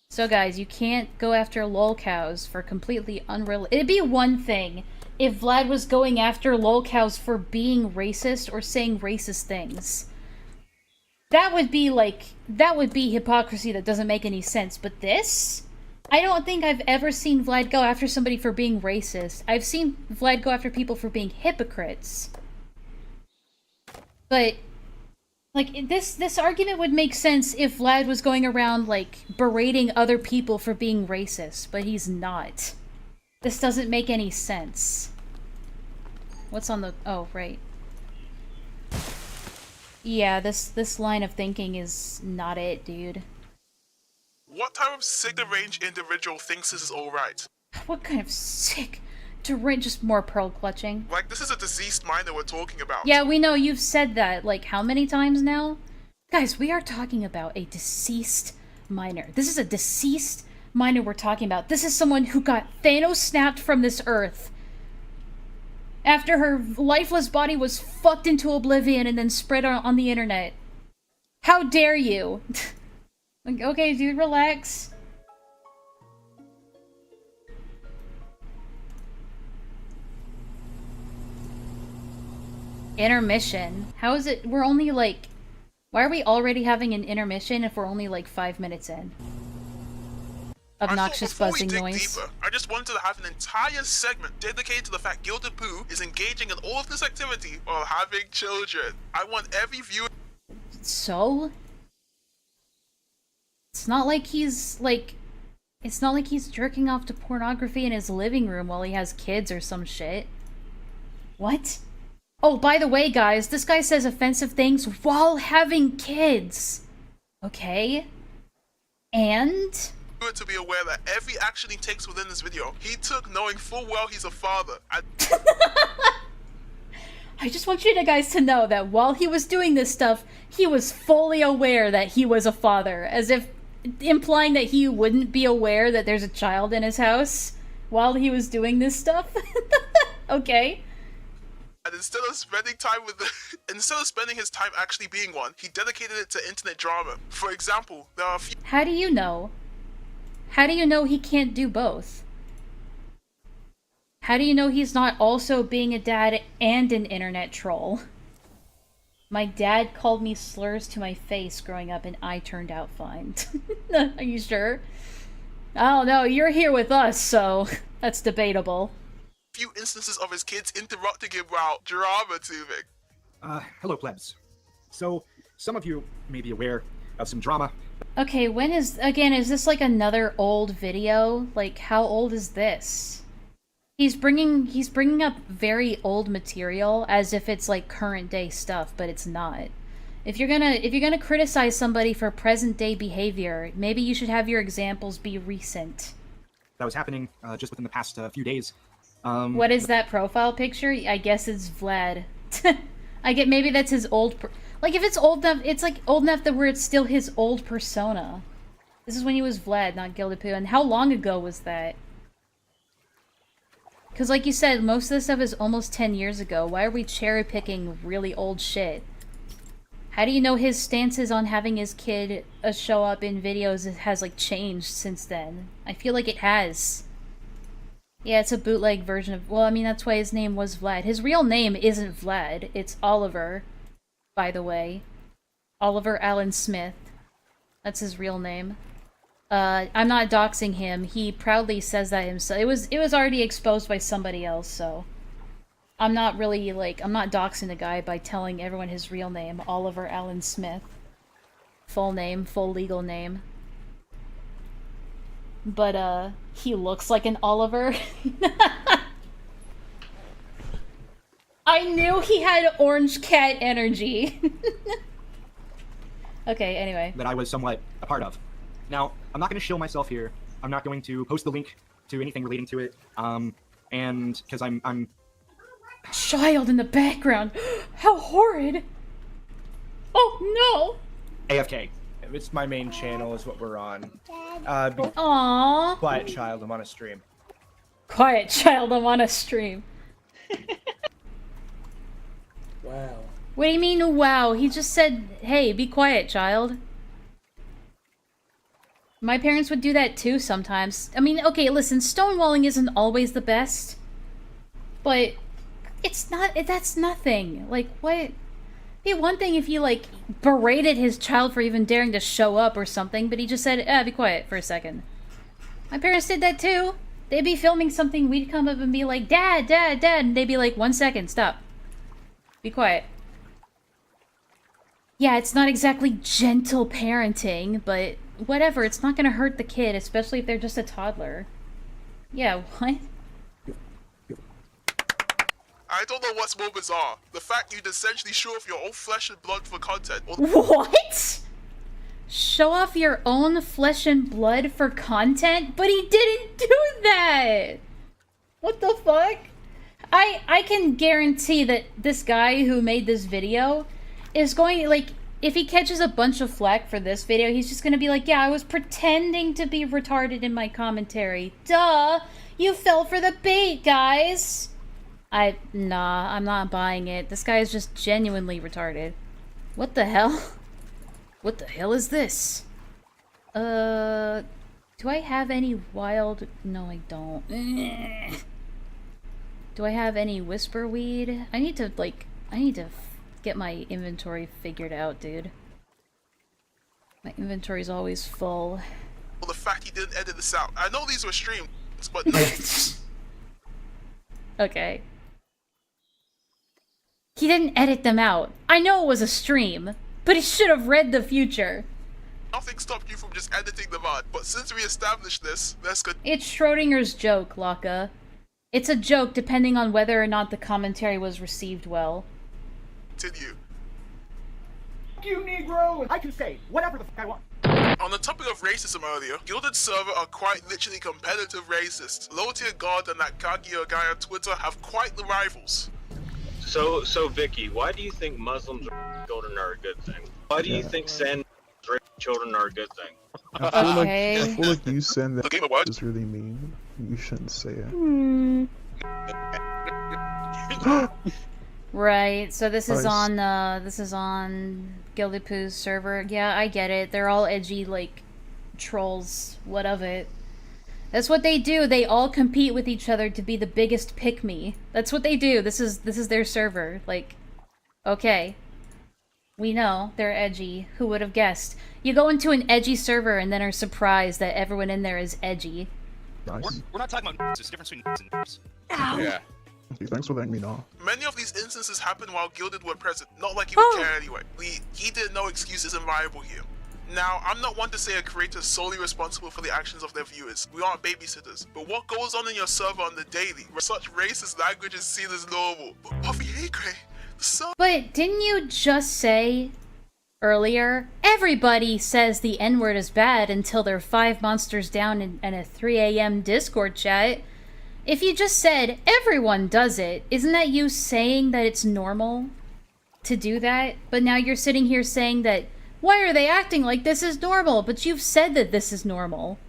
So guys, you can't go after lolcows for completely unreal. It'd be one thing if Vlad was going after lolcows for being racist or saying racist things. That would be hypocrisy that doesn't make any sense. But this? I don't think I've ever seen Vlad go after somebody for being racist. I've seen Vlad go after people for being hypocrites. But, like, this argument would make sense if Vlad was going around, like, berating other people for being racist, but he's not. This doesn't make any sense. What's on the... oh, right. Yeah, this line of thinking is not it, dude. What type of sick deranged individual thinks this is alright? What kind of sick... just more pearl clutching. Like, this is a deceased minor we're talking about. Yeah, we know, you've said that, like, how many times now? Guys, we are talking about a deceased minor. This is a deceased minor we're talking about. This is someone who got Thanos snapped from this earth after her lifeless body was fucked into oblivion and then spread on the internet. How dare you? Like, okay, dude, relax. Intermission? How is it? We're only like... why are we already having an intermission if we're only like 5 minutes in? Obnoxious buzzing noise. Deeper, I just wanted to have an entire segment dedicated to the fact Gilded Poo is engaging in all of this activity while having children. I want every viewer... So? It's not like he's, like... it's not like he's jerking off to pornography in his living room while he has kids or some shit. What? Oh, by the way, guys, this guy says offensive things while having kids. Okay. And? To be aware that every action he takes within this video, he took knowing full well he's a father. I just want you guys to know that while he was doing this stuff, he was fully aware that he was a father, as if implying that he wouldn't be aware that there's a child in his house while he was doing this stuff. Okay. And instead of spending his time actually being one, he dedicated it to internet drama. For example, there are a few... How do you know? How do you know he can't do both? How do you know he's not also being a dad and an internet troll? My dad called me slurs to my face growing up and I turned out fine. Are you sure? I don't know, you're here with us, so that's debatable. Few instances of his kids interrupting him while drama tubing. Hello, plebs. So, some of you may be aware of some drama. Okay, is this like another old video? Like, how old is this? He's bringing up very old material as if it's like current day stuff, but it's not. If you're gonna criticize somebody for present day behavior, maybe you should have your examples be recent. That was happening just within the past few days. What is that profile picture? I guess it's Vlad. I get maybe that's his old... like, if it's old enough, it's like old enough that where it's still his old persona. This is when he was Vlad, not Gilded Poo. And how long ago was that? Because like you said, most of this stuff is almost 10 years ago. Why are we cherry-picking really old shit? How do you know his stances on having his kid show up in videos has, like, changed since then? I feel like it has. Yeah, it's a bootleg version of... well, I mean, that's why his name was Vlad. His real name isn't Vlad. It's Oliver, by the way. Oliver Allen Smith. That's his real name. I'm not doxing him. He proudly says that himself. It was already exposed by somebody else, so... I'm not really, like... I'm not doxing the guy by telling everyone his real name. Oliver Allen Smith. Full name, full legal name. But, he looks like an Oliver. I knew he had orange cat energy. Okay, anyway. That I was somewhat a part of. Now, I'm not going to shill myself here. I'm not going to post the link to anything relating to it. And, because I'm Child in the background. How horrid. Oh no. AFK. It's my main channel is what we're on. Aww. Quiet child, I'm on a stream. Quiet child, I'm on a stream. Wow. What do you mean, wow? He just said, hey, be quiet, child. My parents would do that too sometimes. I mean, okay, listen, stonewalling isn't always the best. But it's not, that's nothing. Like, what? It'd be one thing if you, like, berated his child for even daring to show up or something, but he just said, be quiet for a second. My parents did that too. They'd be filming something, we'd come up and be like, Dad, Dad, Dad, and they'd be like, 1 second, stop. Be quiet. Yeah, it's not exactly gentle parenting, but whatever, it's not gonna hurt the kid, especially if they're just a toddler. Yeah, what? I don't know what's more bizarre. The fact you'd essentially show off your own flesh and blood for content. Or What? Show off your own flesh and blood for content? But he didn't do that! What the fuck? I can guarantee that this guy who made this video is going, like, if he catches a bunch of flack for this video, he's just gonna be like, yeah, I was pretending to be retarded in my commentary. Duh! You fell for the bait, guys! Nah, I'm not buying it. This guy is just genuinely retarded. What the hell? What the hell is this? Do I have any wild... No, I don't. Do I have any whisper weed? I need to, like... I need to get my inventory figured out, dude. My inventory's always full. well, the fact he didn't edit this out. I know these were streams, but no. Okay. He didn't edit them out. I know it was a stream, but he should have read the future. Nothing stopped you from just editing them out, but since we established this, let's It's Schrodinger's joke, Laka. It's a joke depending on whether or not the commentary was received well. continue. You Negro! I can say whatever the fuck I want. On the topic of racism earlier, Gilded server are quite literally competitive racists. Low tier God and that Kaguya guy on Twitter have quite the rivals. So Vicky, why do you think Muslims children are a good thing? Why do you think Sand children are a good thing? I feel like you saying that is really mean. You shouldn't say it. Right, so this is on Gilded Poo's server. Yeah, I get it. They're all edgy, like, trolls. What of it? That's what they do. They all compete with each other to be the biggest pick-me. That's what they do. This is their server. Like, okay. We know they're edgy. Who would have guessed? You go into an edgy server and then are surprised that everyone in there is edgy. Nice. We're not talking about there's a difference between and Yeah. Okay, thanks for letting me know. Many of these instances happen while Gilded were present, not like he would care anyway. He did no excuse isn't viable here. Now, I'm not one to say a creator is solely responsible for the actions of their viewers. We aren't babysitters. But what goes on in your server on the daily, where such racist language is seen as normal? But Puffy, hey Gray, But didn't you just say earlier, everybody says the N-word is bad until they're 5 monsters down in a 3 a.m. Discord chat? If you just said everyone does it, isn't that you saying that it's normal to do that? But now you're sitting here saying that, why are they acting like this is normal? But you've said that this is normal.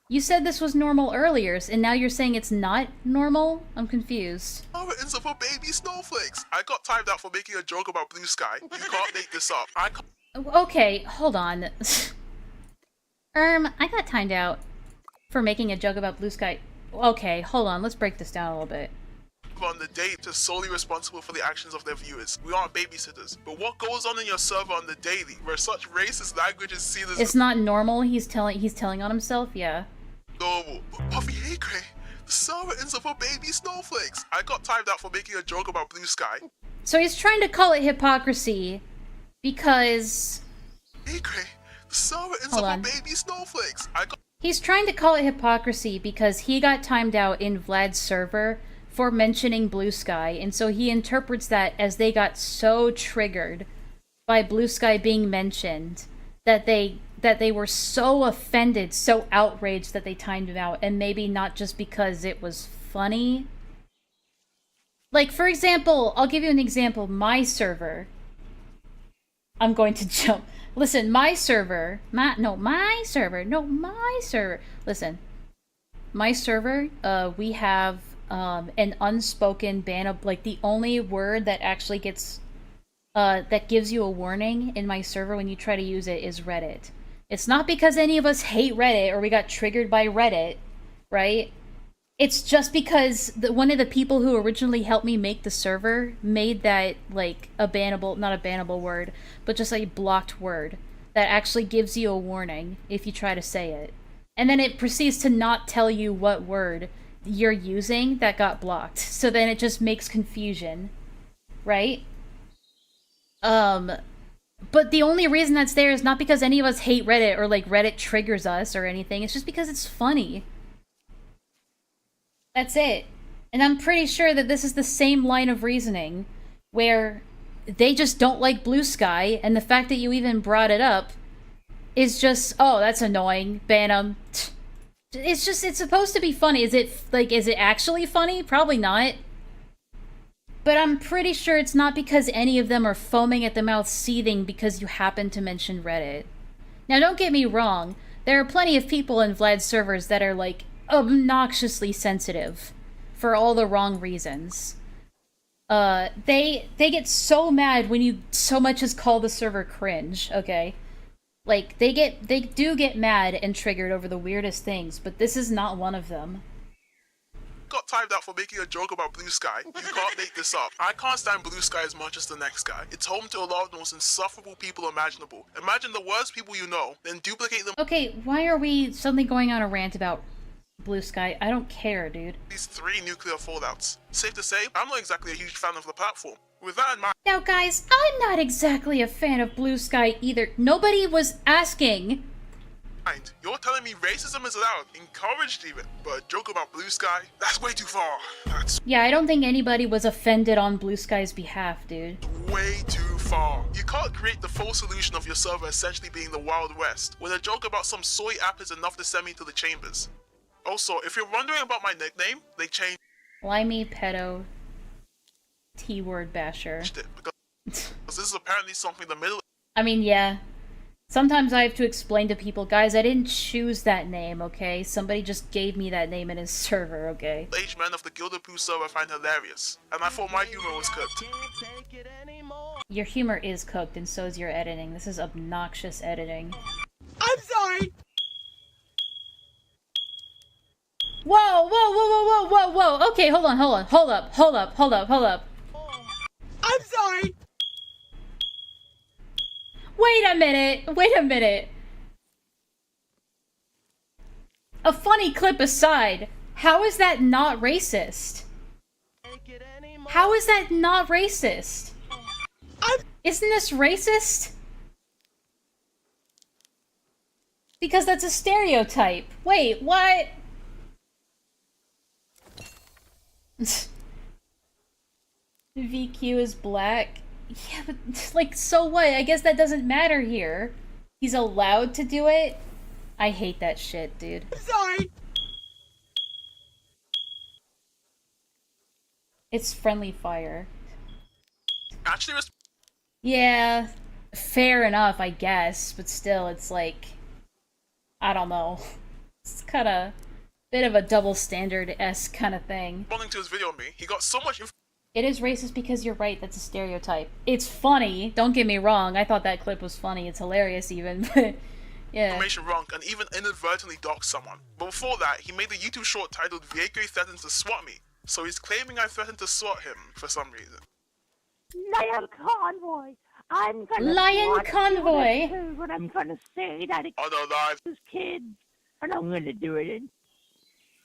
You said this was normal earlier, and now you're saying it's not normal? I'm confused. Oh, it ends up for baby snowflakes. I got timed out for making a joke about blue sky. You can't make this up. Okay, hold on. I got timed out for making a joke about blue sky. Okay, hold on, let's break this down a little bit. On the date is solely responsible for the actions of their viewers. We aren't babysitters. But what goes on in your server on the daily, where such racist language is seen as It's not normal, he's telling on himself, yeah. normal. But Puffy, hey Gray, the server ends up for baby snowflakes. I got timed out for making a joke about blue sky. So he's trying to call it hypocrisy because... Hey Gray, the server ends up for baby snowflakes. He's trying to call it hypocrisy because he got timed out in Vlad's server for mentioning Blue Sky, and so he interprets that as they got so triggered by Blue Sky being mentioned that they were so offended, so outraged that they timed him out, and maybe not just because it was funny. Like, for example, I'll give you an example. My server. I'm going to jump. Listen, my server. My server. Listen. My server, we have an unspoken ban of, like, the only word that actually gets, that gives you a warning in my server when you try to use it is Reddit. It's not because any of us hate Reddit or we got triggered by Reddit, right? It's just because one of the people who originally helped me make the server made that, like, a bannable, not a bannable word, but just a blocked word that actually gives you a warning if you try to say it. And then it proceeds to not tell you what word you're using that got blocked. So then it just makes confusion, right? But the only reason that's there is not because any of us hate Reddit or, like, Reddit triggers us or anything. It's just because it's funny. That's it. And I'm pretty sure that this is the same line of reasoning where they just don't like Blue Sky, and the fact that you even brought it up is just, oh, that's annoying, ban them. It's just, it's supposed to be funny. Is it actually funny? Probably not. But I'm pretty sure it's not because any of them are foaming at the mouth seething because you happen to mention Reddit. Now, don't get me wrong. There are plenty of people in Vlad's servers that are, like, obnoxiously sensitive for all the wrong reasons. They get so mad when you so much as call the server cringe, okay? Like, they do get mad and triggered over the weirdest things, but this is not one of them. Got timed out for making a joke about Blue Sky. You can't make this up. I can't stand Blue Sky as much as the next guy. It's home to a lot of the most insufferable people imaginable. Imagine the worst people you know, then duplicate them. Okay, why are we suddenly going on a rant about Blue Sky? I don't care, dude. These 3 nuclear fallouts. Safe to say, I'm not exactly a huge fan of the platform. With that in mind, Now, guys, I'm not exactly a fan of Blue Sky either. Nobody was asking. you're telling me racism is allowed, encouraged even, but a joke about Blue Sky? That's way too far. That's Yeah, I don't think anybody was offended on Blue Sky's behalf, dude. way too far. You can't create the full solution of your server essentially being the Wild West, when a joke about some soy app is enough to send me to the chambers. Also, if you're wondering about my nickname, they changed Limey pedo T-word basher. it because this is apparently something the Middle I mean, yeah. Sometimes I have to explain to people, guys, I didn't choose that name, okay? Somebody just gave me that name in his server, okay? Age men of the Gilded Poo server find hilarious, and I thought my humor was cooked. Your humor is cooked, and so is your editing. This is obnoxious editing. I'm sorry! Whoa, whoa, whoa, whoa, whoa, whoa, whoa! Okay, hold on, hold up. I'm sorry! Wait a minute! A funny clip aside, how is that not racist? How is that not racist? Isn't this racist? Because that's a stereotype. Wait, what? VQ is black. Yeah, but, like, so what? I guess that doesn't matter here. He's allowed to do it? I hate that shit, dude. I'm sorry! It's friendly fire. Actually, Yeah, fair enough, I guess, but still, it's like, I don't know. It's kind of bit of a double standard-esque kind of thing. responding to his video on me, he got so much It is racist because you're right, that's a stereotype. It's funny, don't get me wrong, I thought that clip was funny, it's hilarious even, but yeah. information wrong and even inadvertently doxed someone. But before that, he made a YouTube short titled Viego threatens to swat me, so he's claiming I threatened to swat him for some reason. Lion Convoy, I'm gonna Lion swat Convoy. you, but I'm gonna say that it Other lives. kids, and I'm gonna do it in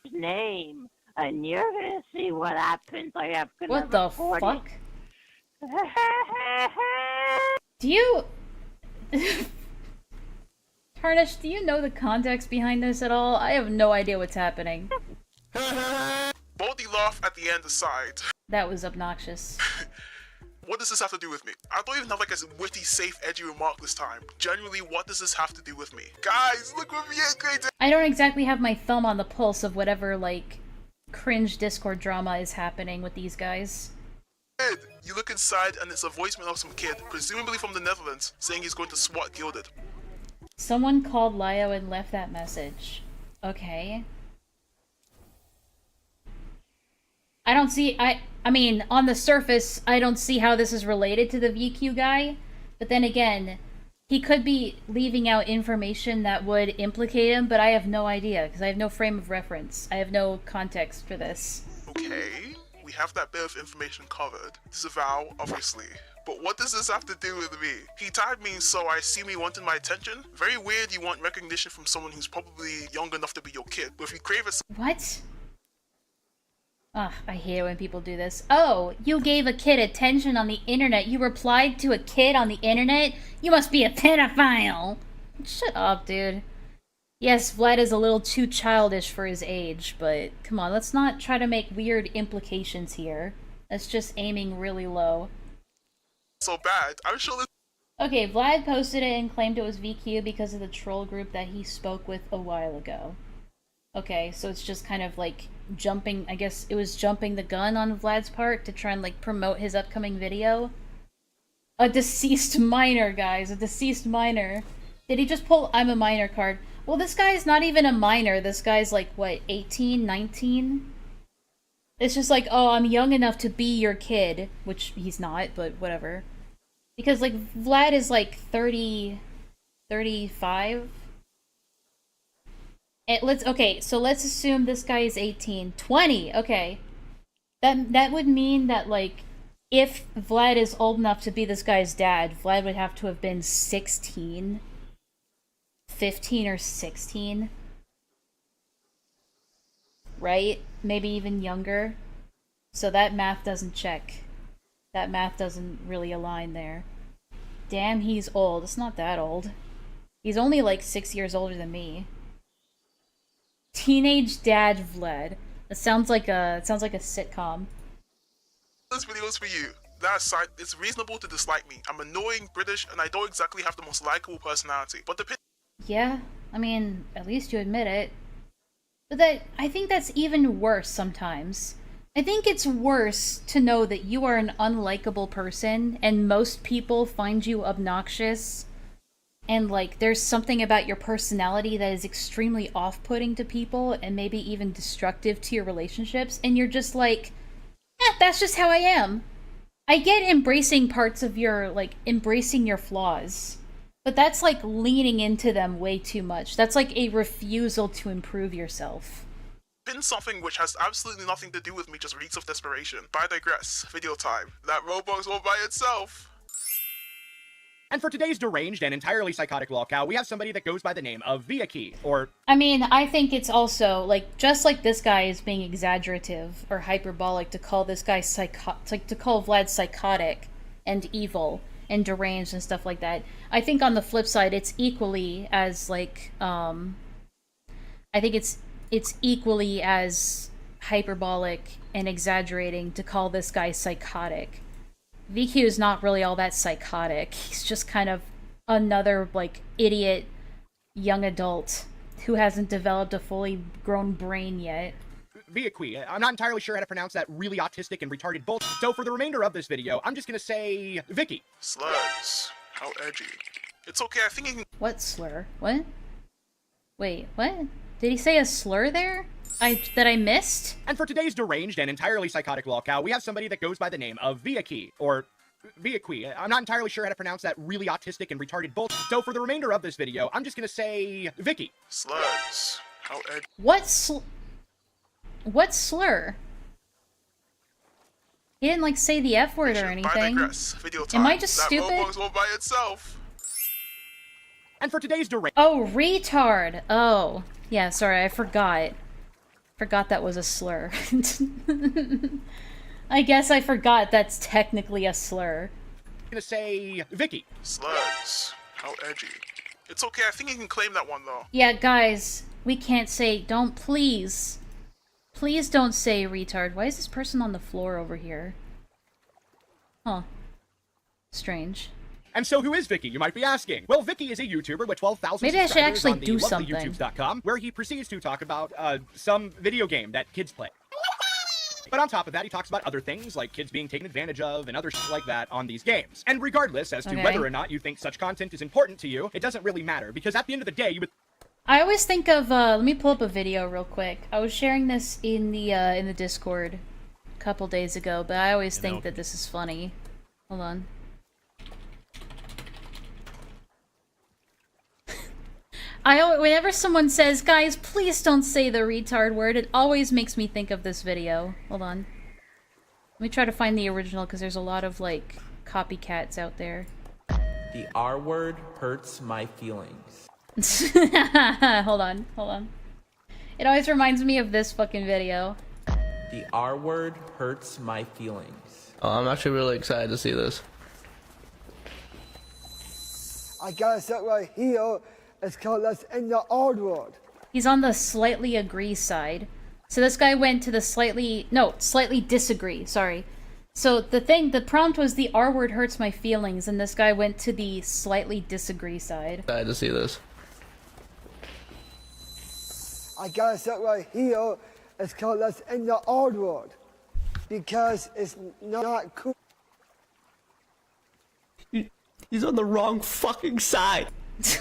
his name, and you're gonna see what happens. I have gonna What the record fuck? it. Do you... Tarnish, do you know the context behind this at all? I have no idea what's happening. Baldy laugh at the end aside. That was obnoxious. What does this have to do with me? I don't even have like a witty, safe, edgy remark this time. Genuinely, what does this have to do with me? Guys, look what Viego did! I don't exactly have my thumb on the pulse of whatever, like, cringe Discord drama is happening with these guys. kid! You look inside and it's a voicemail of some kid, presumably from the Netherlands, saying he's going to SWAT Gilded. Someone called Lio and left that message. Okay. I don't see, I mean, on the surface, I don't see how this is related to the VQ guy, but then again, he could be leaving out information that would implicate him, but I have no idea, because I have no frame of reference. I have no context for this. Okay, we have that bit of information covered. Disavow, obviously. But what does this have to do with me? He tagged me, so I assume he wanted my attention? Very weird you want recognition from someone who's probably young enough to be your kid, but if you crave it— What? Ugh, I hate it when people do this. Oh, you gave a kid attention on the internet. You replied to a kid on the internet? You must be a pedophile! Shut up, dude. Yes, Vlad is a little too childish for his age, but come on, let's not try to make weird implications here. That's just aiming really low. so bad. I'm sure this— Okay, Vlad posted it and claimed it was VQ because of the troll group that he spoke with a while ago. Okay, so it's just kind of like jumping, I guess it was jumping the gun on Vlad's part to try and like promote his upcoming video. A deceased minor, guys, a deceased minor. Did he just pull I'm a minor card? Well, this guy's not even a minor. This guy's like, what, 18, 19? It's just like, oh, I'm young enough to be your kid, which he's not, but whatever. Because like Vlad is like 30, 35. And okay, so let's assume this guy is 18. 20, okay. That would mean that, like, if Vlad is old enough to be this guy's dad, Vlad would have to have been 16. 15 or 16. Right? Maybe even younger. So that math doesn't check. That math doesn't really align there. Damn, he's old. It's not that old. He's only like 6 years older than me. Teenage dad Vlad. It sounds like a sitcom. This video is for you. That aside, it's reasonable to dislike me. I'm annoying, British, and I don't exactly have the most likable personality. But the Yeah, I mean, at least you admit it. But I think that's even worse sometimes. I think it's worse to know that you are an unlikable person and most people find you obnoxious and like there's something about your personality that is extremely off-putting to people and maybe even destructive to your relationships, and you're just like, that's just how I am. I get embracing parts of your, like, embracing your flaws, but that's like leaning into them way too much. That's like a refusal to improve yourself. Pin something which has absolutely nothing to do with me just reeks of desperation. But I digress. Video time. That Roblox all by itself. And for today's deranged and entirely psychotic lolcow, we have somebody that goes by the name of Viaki, or... I mean, I think it's also, like, just like this guy is being exaggerative or hyperbolic to call this guy to call Vlad psychotic and evil and deranged and stuff like that. I think on the flip side, it's equally as, like, I think it's equally as hyperbolic and exaggerating to call this guy psychotic. VQ is not really all that psychotic. He's just kind of another, like, idiot young adult who hasn't developed a fully grown brain yet. Viaki. I'm not entirely sure how to pronounce that really autistic and retarded bullshit. So for the remainder of this video, I'm just gonna say Vicky. Slurs. How edgy. It's okay, I think you can— What slur? What? Wait, what? Did he say a slur there? That I missed? And for today's deranged and entirely psychotic lolcow, we have somebody that goes by the name of Viaki, or Viaki. I'm not entirely sure how to pronounce that really autistic and retarded bullshit. So for the remainder of this video, I'm just gonna say Vicky. Slurs. How edgy. What slur? He didn't, like, say the F word or anything. Am I just stupid? That Roblox all by itself. And for today's deranged— Oh, retard! Oh. Yeah, sorry, I forgot. Forgot that was a slur. I guess I forgot that's technically a slur. I'm gonna say Vicky. Slurs. How edgy. It's okay, I think you can claim that one though. Yeah, guys, we can't say, don't please. Please don't say retard. Why is this person on the floor over here? Huh. Strange. And so who is Vicky, you might be asking? Well, Vicky is a YouTuber with 12,000 Maybe I should actually on the do lovely something. YouTubes.com, where he proceeds to talk about some video game that kids play. But on top of that, he talks about other things like kids being taken advantage of and other shit like that on these games. And regardless as to whether or not you think such content is important to you, it doesn't really matter because at the end of the day, you would. I always think of, let me pull up a video real quick. I was sharing this in the Discord a couple days ago, but I always think that this is funny. Hold on. Whenever someone says, guys, please don't say the retard word, it always makes me think of this video. Hold on. Let me try to find the original, because there's a lot of, like, copycats out there. The R word hurts my feelings. Hold on. It always reminds me of this fucking video. The R word hurts my feelings. Oh, I'm actually really excited to see this. I got it right here. It's called Let's End the R Word. He's on the slightly agree side. So this guy went to the slightly disagree, sorry. So the prompt was the R word hurts my feelings, and this guy went to the slightly disagree side. Excited to see this. I got it right here. It's called Let's End the R Word. Because it's not cool. He's on the wrong fucking side. He's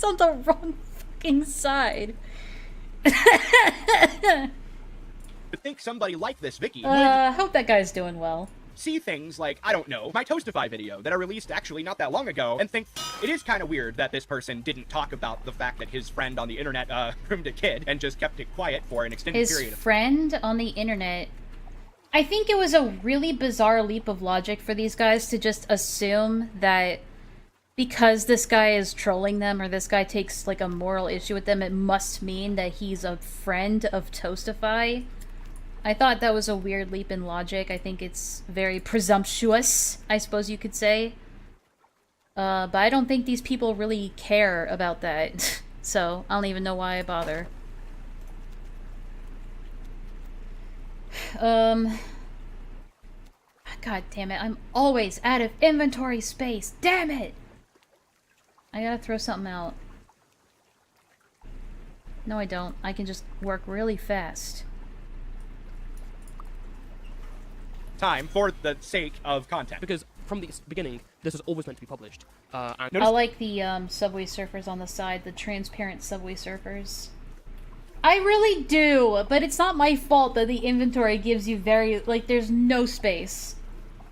on the wrong fucking side. I think somebody like this Vicky would hope that guy's doing well. see things like, I don't know, my Toastify video that I released actually not that long ago and think it is kind of weird that this person didn't talk about the fact that his friend on the internet groomed a kid and just kept it quiet for an extended period of time. His friend on the internet... I think it was a really bizarre leap of logic for these guys to just assume that because this guy is trolling them or this guy takes like a moral issue with them, it must mean that he's a friend of Toastify. I thought that was a weird leap in logic. I think it's very presumptuous, I suppose you could say. But I don't think these people really care about that. So, I don't even know why I bother. God damn it, I'm always out of inventory space. Damn it! I gotta throw something out. No, I don't. I can just work really fast. Time for the sake of content. Because from the beginning, this was always meant to be published. I like the Subway Surfers on the side, the transparent Subway Surfers. I really do, but it's not my fault that the inventory gives you there's no space.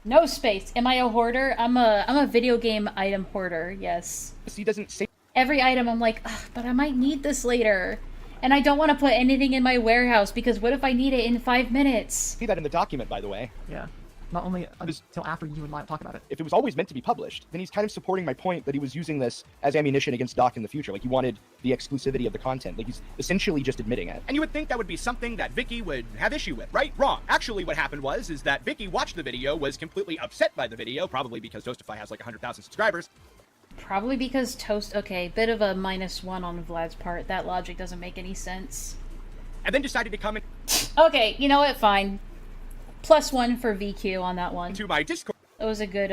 No space. Am I a hoarder? I'm a video game item hoarder, yes. He doesn't say every item I'm like, ugh, but I might need this later. And I don't want to put anything in my warehouse because what if I need it in 5 minutes? See that in the document, by the way. Yeah. Not only until after you and Lyle talk about it. If it was always meant to be published, then he's kind of supporting my point that he was using this as ammunition against Doc in the future. Like, he wanted the exclusivity of the content. Like, he's essentially just admitting it. And you would think that would be something that Vicky would have issue with, right? Wrong. Actually, what happened is that Vicky watched the video, was completely upset by the video, probably because Toastify has like 100,000 subscribers. Probably because okay, bit of a -1 on Vlad's part. That logic doesn't make any sense. And then decided to come in. Okay, you know what? Fine. +1 for VQ on that one. To my Discord. It was a good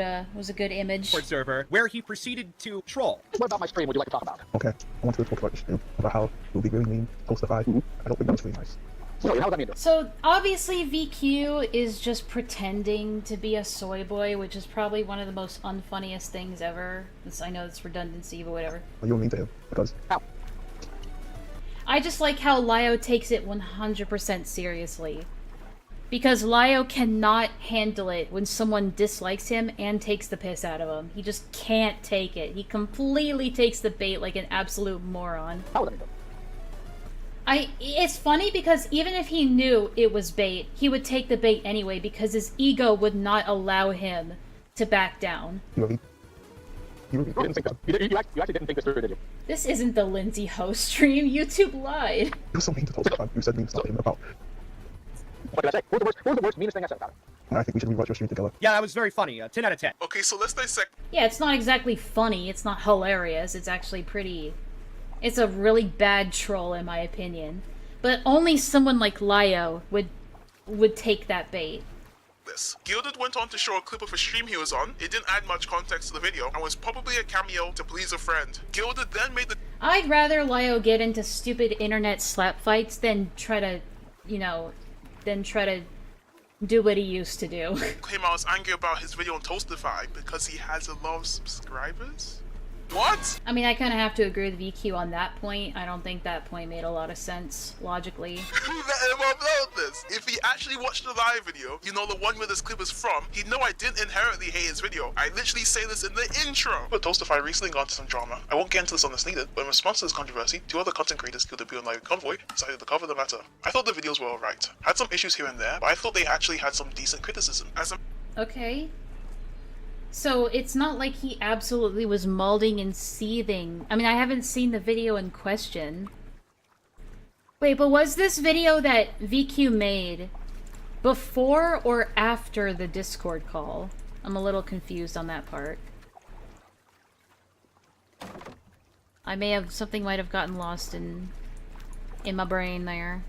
image. Server where he proceeded to troll. What about my stream would you like to talk about? Okay, I want to talk about your stream, about how it would be really mean, Toastify. I don't think that was really nice. So, obviously VQ is just pretending to be a soy boy, which is probably one of the most unfunniest things ever. I know it's redundancy, but whatever. Well, you don't mean to him, because... How? I just like how Lyo takes it 100% seriously. Because Lyo cannot handle it when someone dislikes him and takes the piss out of him. He just can't take it. He completely takes the bait like an absolute moron. It's funny because even if he knew it was bait, he would take the bait anyway because his ego would not allow him to back down. You didn't think that. You actually didn't think this through, did you? This isn't the Lindsay host stream. YouTube lied. You were so mean to Toastify. You said mean stuff to him about... What did I say? What was the worst, meanest thing I said about it? I think we should rewatch your stream together. Yeah, that was very funny. 10 out of 10. Okay, so let's dissect. Yeah, it's not exactly funny. It's not hilarious. It's actually pretty... It's a really bad troll, in my opinion. But only someone like Lyo would take that bait. This. Gilded went on to show a clip of a stream he was on. It didn't add much context to the video and was probably a cameo to please a friend. Gilded then made the... I'd rather Lyo get into stupid internet slap fights than try to, you know, than try to do what he used to do. Claim I was angry about his video on Toastify because he has a lot of subscribers? What? I mean, I kind of have to agree with VQ on that point. I don't think that point made a lot of sense, logically. Let him upload this. If he actually watched the live video, you know, the one where this clip is from, he'd know I didn't inherently hate his video. I literally say this in the intro. But Toastify recently got into some drama. I won't get into this on this needed, but in response to this controversy, 2 other content creators, Gilded Poo I Convoy, decided to cover the matter. I thought the videos were alright. Had some issues here and there, but I thought they actually had some decent criticism. Okay. So it's not like he absolutely was molding and seething. I mean, I haven't seen the video in question. Wait, but was this video that VQ made before or after the Discord call? I'm a little confused on that part. Something might have gotten lost in my brain there.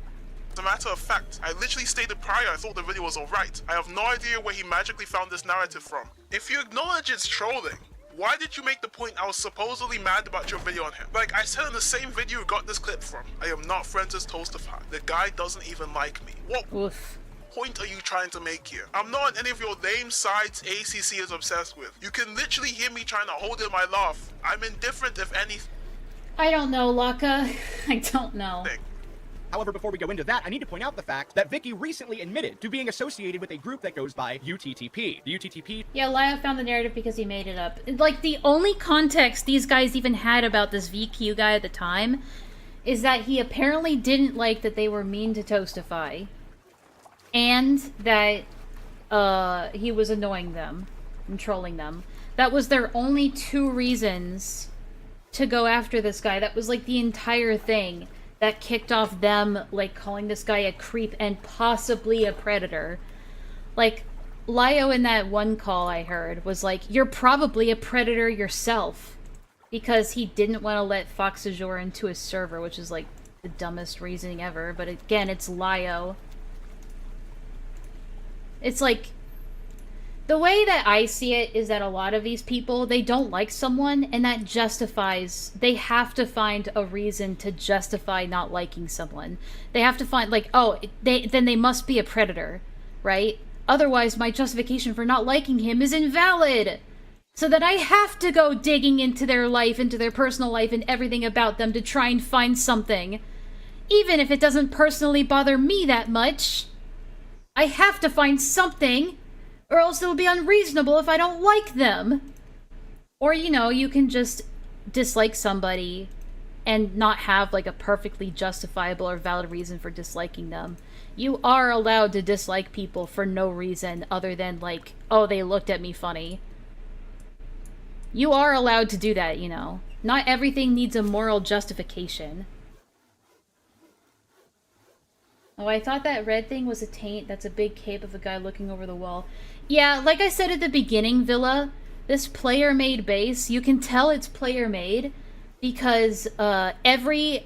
As a matter of fact, I literally stated prior I thought the video was alright. I have no idea where he magically found this narrative from. If you acknowledge it's trolling, why did you make the point I was supposedly mad about your video on him? Like I said in the same video you got this clip from, I am not friends with Toastify. The guy doesn't even like me. What point are you trying to make here? I'm not on any of your lame sides ACC is obsessed with. You can literally hear me trying to hold in my laugh. I'm indifferent if anything. I don't know, Laka. I don't know. However, before we go into that, I need to point out the fact that Vicky recently admitted to being associated with a group that goes by UTTP. The UTTP... Yeah, Lyle found the narrative because he made it up. Like, the only context these guys even had about this VQ guy at the time is that he apparently didn't like that they were mean to Toastify. And that, he was annoying them and trolling them. That was their only 2 reasons to go after this guy. That was, like, the entire thing that kicked off them, like, calling this guy a creep and possibly a predator. Like, Lyo in that one call I heard was like, you're probably a predator yourself. Because he didn't want to let Fox Azure into his server, which is, like, the dumbest reasoning ever. But again, it's Lyo. It's like, the way that I see it is that a lot of these people, they don't like someone, and that justifies... They have to find a reason to justify not liking someone. They have to find, like, oh, then they must be a predator, right? Otherwise, my justification for not liking him is invalid! So that I have to go digging into their life, into their personal life, and everything about them to try and find something. Even if it doesn't personally bother me that much. I have to find something! Or else it will be unreasonable if I don't like them. Or, you know, you can just dislike somebody and not have, like, a perfectly justifiable or valid reason for disliking them. You are allowed to dislike people for no reason other than, like, oh, they looked at me funny. You are allowed to do that, you know. Not everything needs a moral justification. Oh, I thought that red thing was a taint. That's a big cape of a guy looking over the wall. Yeah, like I said at the beginning, Villa, this player-made base, you can tell it's player-made because every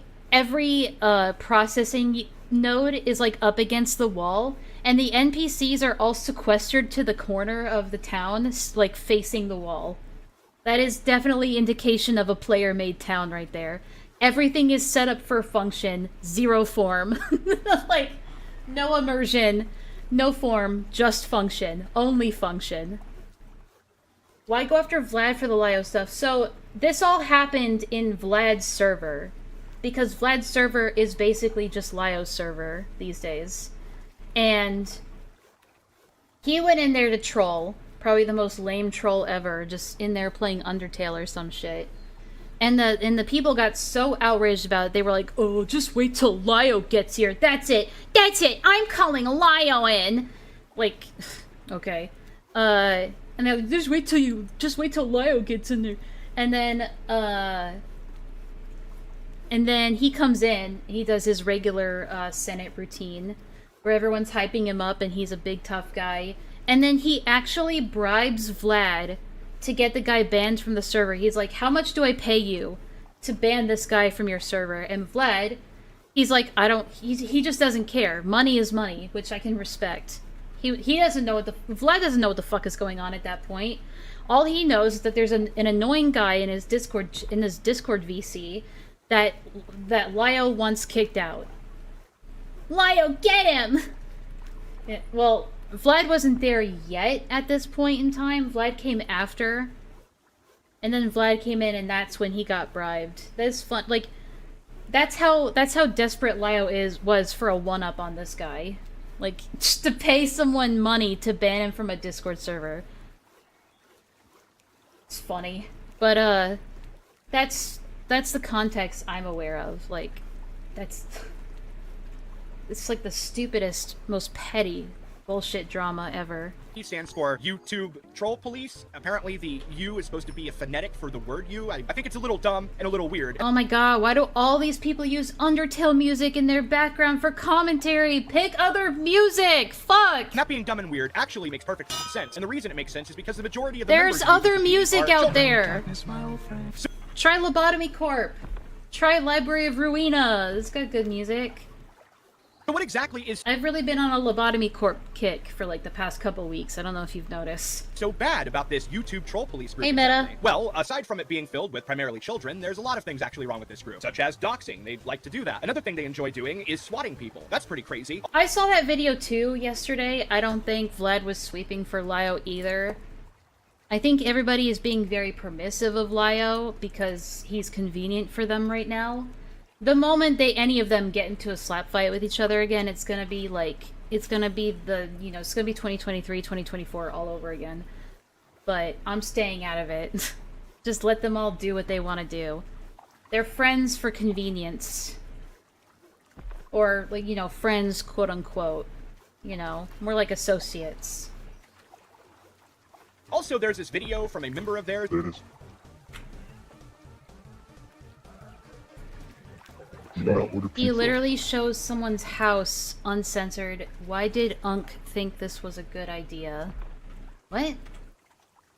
processing node is, like, up against the wall, and the NPCs are all sequestered to the corner of the town, like, facing the wall. That is definitely indication of a player-made town right there. Everything is set up for function, 0 form. Like, no immersion, no form, just function. Only function. Why go after Vlad for the Lyo stuff? So, this all happened in Vlad's server. Because Vlad's server is basically just Lyo's server these days. And he went in there to troll. Probably the most lame troll ever. Just in there playing Undertale or some shit. And the people got so outraged about it, they were like, oh, just wait till Lyo gets here. That's it. That's it. I'm calling Lyo in. Like, okay. And they're like, just wait till Lyo gets in there. And then he comes in, he does his regular Senate routine, where everyone's hyping him up and he's a big tough guy. And then he actually bribes Vlad to get the guy banned from the server. He's like, how much do I pay you to ban this guy from your server? And Vlad, he's like, he just doesn't care. Money is money, which I can respect. He doesn't know Vlad doesn't know what the fuck is going on at that point. All he knows is that there's an annoying guy in his Discord VC that Lyo once kicked out. Lyo, get him! Yeah, well, Vlad wasn't there yet at this point in time. Vlad came after. And then Vlad came in and that's when he got bribed. That's fun. Like, that's how desperate Lio was for a one-up on this guy. Like, just to pay someone money to ban him from a Discord server. It's funny. But, that's the context I'm aware of. Like, it's like the stupidest, most petty bullshit drama ever. He stands for YouTube Troll Police. Apparently the U is supposed to be a phonetic for the word you. I think it's a little dumb and a little weird. Oh my god, why do all these people use Undertale music in their background for commentary? Pick other music! Fuck! That being dumb and weird actually makes perfect sense. And the reason it makes sense is because the majority of the There's other music out there! So try Lobotomy Corp. Try Library of Ruina. It's got good music. So what exactly is... I've really been on a Lobotomy Corp kick for like the past couple weeks. I don't know if you've noticed. So bad about this YouTube Troll Police group? Hey, Meta. Well, aside from it being filled with primarily children, there's a lot of things actually wrong with this group, such as doxing. They like to do that. Another thing they enjoy doing is swatting people. That's pretty crazy. I saw that video too yesterday. I don't think Vlad was sweeping for Lio either. I think everybody is being very permissive of Lio because he's convenient for them right now. The moment any of them get into a slap fight with each other again, it's gonna be like, it's gonna be the, it's gonna be 2023, 2024 all over again. But I'm staying out of it. Just let them all do what they want to do. They're friends for convenience. Or, like, friends, quote unquote. More like associates. Also, there's this video from a member of theirs. He literally shows someone's house uncensored. Why did Unk think this was a good idea? What?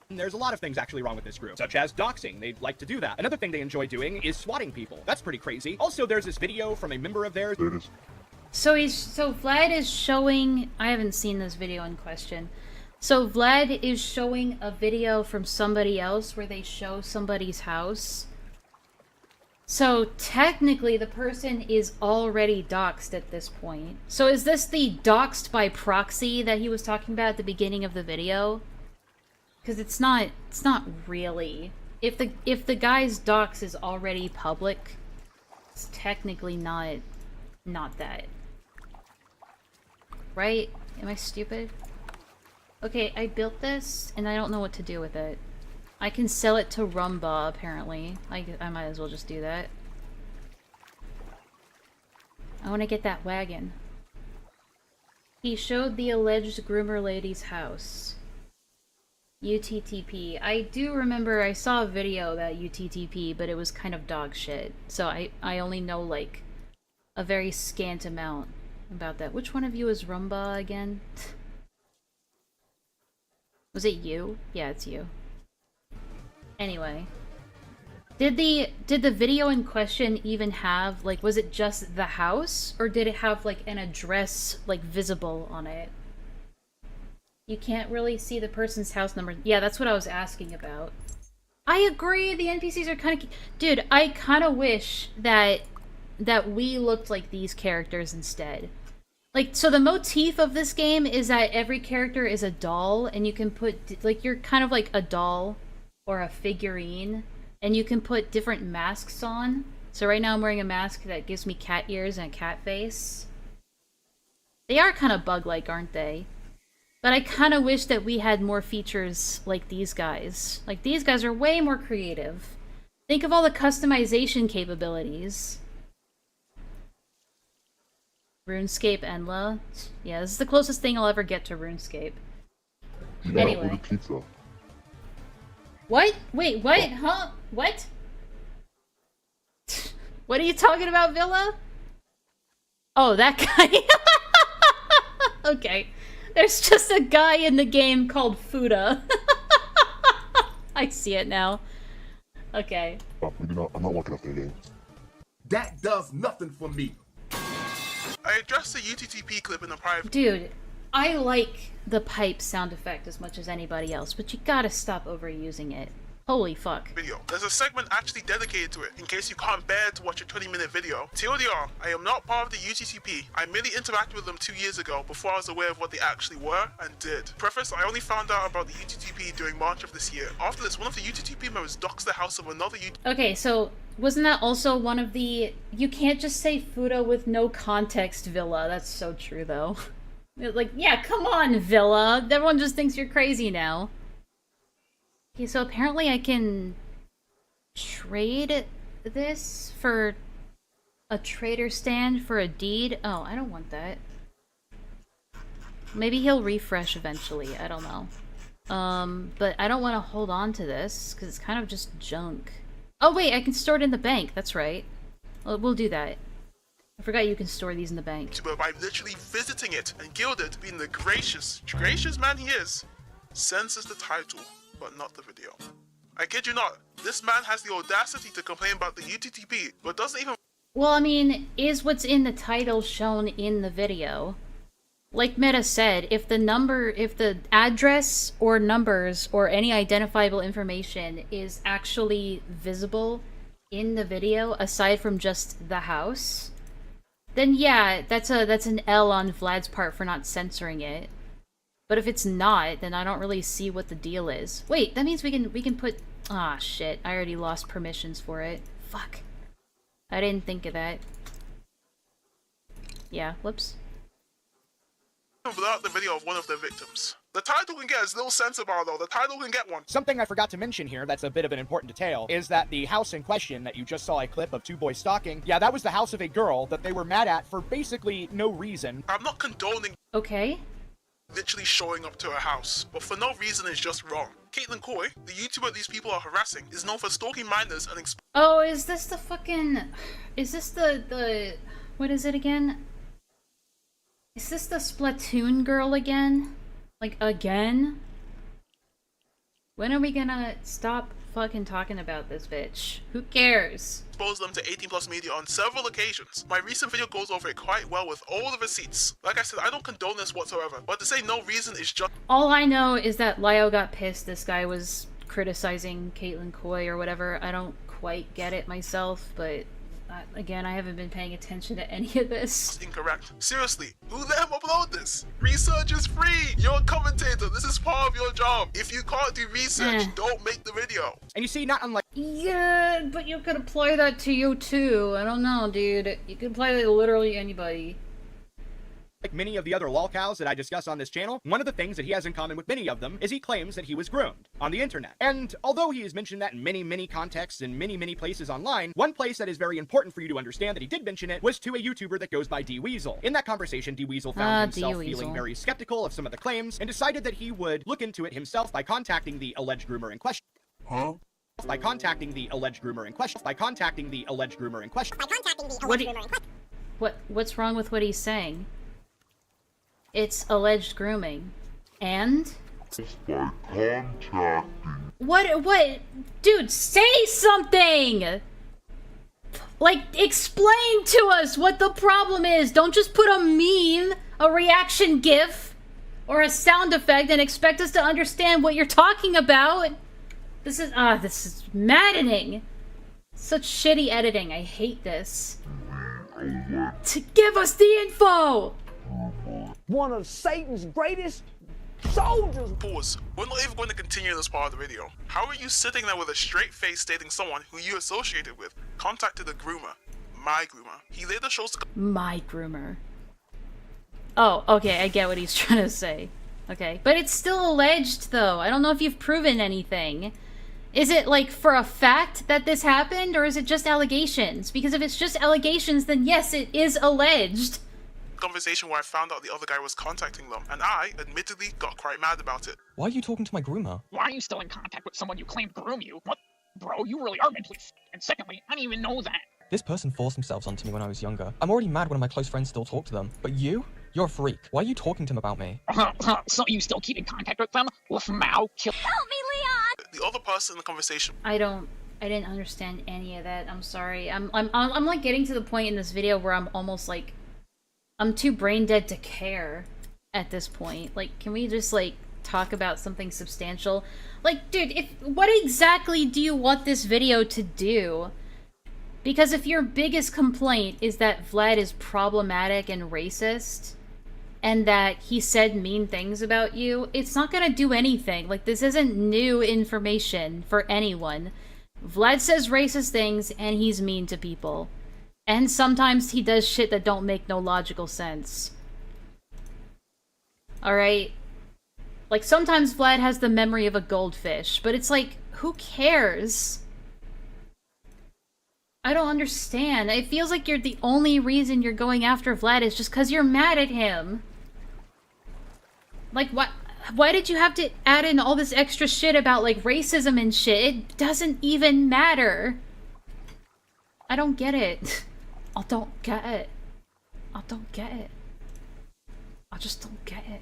There's a lot of things actually wrong with this group, such as doxing. They like to do that. Another thing they enjoy doing is swatting people. That's pretty crazy. Also, there's this video from a member of theirs. So Vlad is showing... I haven't seen this video in question. So Vlad is showing a video from somebody else where they show somebody's house. So technically the person is already doxed at this point. So is this the doxed by proxy that he was talking about at the beginning of the video? Because it's not really. If the guy's dox is already public, it's technically not that. Right? Am I stupid? Okay, I built this and I don't know what to do with it. I can sell it to Rumba, apparently. I might as well just do that. I want to get that wagon. He showed the alleged groomer lady's house. UTTP. I do remember I saw a video about UTTP, but it was kind of dog shit. So I only know, like, a very scant amount about that. Which one of you is Rumba again? Was it you? Yeah, it's you. Anyway, did the video in question even have, like, was it just the house, or did it have, like, an address, like, visible on it? You can't really see the person's house number. Yeah, that's what I was asking about. I agree, the NPCs are kind of... Dude, I kind of wish that we looked like these characters instead. Like, so the motif of this game is that every character is a doll, and you can put, like, you're kind of like a doll or a figurine, and you can put different masks on. So right now I'm wearing a mask that gives me cat ears and a cat face. They are kind of bug-like, aren't they? But I kind of wish that we had more features like these guys. Like, these guys are way more creative. Think of all the customization capabilities. RuneScape Enlaa. Yeah, this is the closest thing I'll ever get to RuneScape. Anyway. What? Wait, what? Huh? What? What are you talking about, Villa? Oh, that guy. Okay. There's just a guy in the game called Fuda. I see it now. Okay. I'm not walking off the game. That does nothing for me. I addressed the UTTP clip in the private. Dude, I like the pipe sound effect as much as anybody else, but you gotta stop overusing it. Holy fuck. video. There's a segment actually dedicated to it, in case you can't bear to watch a 20-minute video. TLDR, I am not part of the UTTP. I merely interacted with them 2 years ago before I was aware of what they actually were and did. Preface, I only found out about the UTTP during March of this year. After this, one of the UTTP members doxed the house of another UTTP. Okay, so wasn't that also one of the... You can't just say Fudo with no context, Villa. That's so true, though. Like, yeah, come on, Villa. Everyone just thinks you're crazy now. Okay, so apparently I can trade this for a trader stand for a deed. Oh, I don't want that. Maybe he'll refresh eventually. I don't know. But I don't want to hold on to this because it's kind of just junk. Oh wait, I can store it in the bank. That's right. Well, we'll do that. I forgot you can store these in the bank. By literally visiting it, and Gilded, being the gracious man he is, censors the title, but not the video. I kid you not, this man has the audacity to complain about the UTTP, but doesn't even... Well, I mean, is what's in the title shown in the video? Like Meta said, if the address or numbers or any identifiable information is actually visible in the video, aside from just the house, then yeah, that's an L on Vlad's part for not censoring it. But if it's not, then I don't really see what the deal is. Wait, that means we can put... Ah, shit. I already lost permissions for it. Fuck. I didn't think of that. Yeah, whoops. Without the video of one of their victims. The title can get as little censor bar though, the title can get one. Something I forgot to mention here that's a bit of an important detail is that the house in question that you just saw a clip of two boys stalking, yeah, that was the house of a girl that they were mad at for basically no reason. I'm not condoning okay. Literally showing up to her house, but for no reason is just wrong. Caitlin Coy, the YouTuber these people are harassing, is known for stalking minors and Oh, is this the fucking... Is this the... What is it again? Is this the Splatoon girl again? Like, again? When are we gonna stop fucking talking about this bitch? Who cares? Expose them to 18+ media on several occasions. My recent video goes over it quite well with all the receipts. Like I said, I don't condone this whatsoever, but to say no reason is just... All I know is that Lio got pissed this guy was criticizing Caitlin Coy or whatever. I don't quite get it myself, but... again, I haven't been paying attention to any of this. Incorrect. Seriously, who let him upload this? Research is free! You're a commentator, this is part of your job. If you can't do research, don't make the video. And you see, not unlike... Yeah, but you could apply that to you too. I don't know, dude. You could apply that to literally anybody. Like many of the other lolcows that I discuss on this channel, one of the things that he has in common with many of them is he claims that he was groomed on the internet. And although he has mentioned that in many contexts and many places online, one place that is very important for you to understand that he did mention it was to a YouTuber that goes by D-Weasel. In that conversation, D-Weasel found himself feeling very skeptical of some of the claims and decided that he would look into it himself by contacting the alleged groomer in question. By contacting the alleged groomer in question. What's wrong with what he's saying? It's alleged grooming. And? What? Dude, say something! Like, explain to us what the problem is! Don't just put a meme, a reaction gif, or a sound effect and expect us to understand what you're talking about! This is maddening! Such shitty editing, I hate this. To give us the info! One of Satan's greatest soldiers. Pause. We're not even going to continue this part of the video. How are you sitting there with a straight face stating someone who you associated with contacted a groomer? My groomer. He later shows the... My groomer. Oh, okay, I get what he's trying to say. Okay, but it's still alleged, though. I don't know if you've proven anything. Is it, like, for a fact that this happened, or is it just allegations? Because if it's just allegations, then yes, it is alleged. Conversation where I found out the other guy was contacting them, and I, admittedly, got quite mad about it. Why are you talking to my groomer? Why are you still in contact with someone you claimed groom you? What? Bro, you really are mentally And secondly, I didn't even know that. This person forced themselves onto me when I was younger. I'm already mad when my close friends still talk to them. But you? You're a freak. Why are you talking to them about me? So you still keep in contact with them? With Mao? Help me, Leon! The other person in the conversation... I didn't understand any of that. I'm sorry. I'm like getting to the point in this video where I'm almost like... I'm too brain dead to care at this point. Like, can we just, like, talk about something substantial. Like, dude, what exactly do you want this video to do? Because if your biggest complaint is that Vlad is problematic and racist, and that he said mean things about you, it's not gonna do anything. Like, this isn't new information for anyone. Vlad says racist things, and he's mean to people. And sometimes he does shit that don't make no logical sense. Alright? Like, sometimes Vlad has the memory of a goldfish, but it's like, who cares? I don't understand. It feels like you're the only reason you're going after Vlad is just because you're mad at him. Like, why did you have to add in all this extra shit about, like, racism and shit? It doesn't even matter. I don't get it. I don't get it. I don't get it. I just don't get it.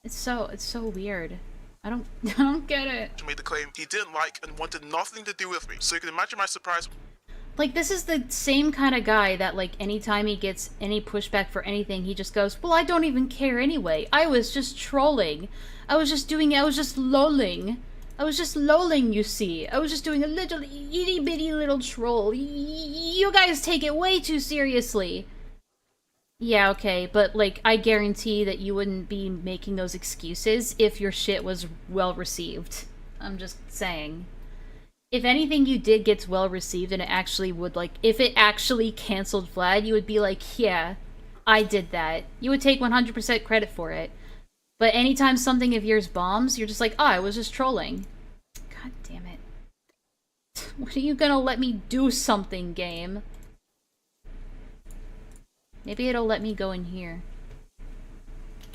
It's so weird. I don't get it. Made the claim he didn't like and wanted nothing to do with me, so you can imagine my surprise. Like, this is the same kind of guy that, like, anytime he gets any pushback for anything, he just goes, well, I don't even care anyway. I was just trolling. I was just lolling. I was just lolling, you see. I was just doing a little itty-bitty little troll. You guys take it way too seriously. Yeah, okay, but, like, I guarantee that you wouldn't be making those excuses if your shit was well-received. I'm just saying. If anything you did gets well-received and it actually would, like, if it actually canceled Vlad, you would be like, yeah, I did that. You would take 100% credit for it. But anytime something of yours bombs, you're just like, oh, I was just trolling. God damn it. When are you gonna let me do something, game? Maybe it'll let me go in here.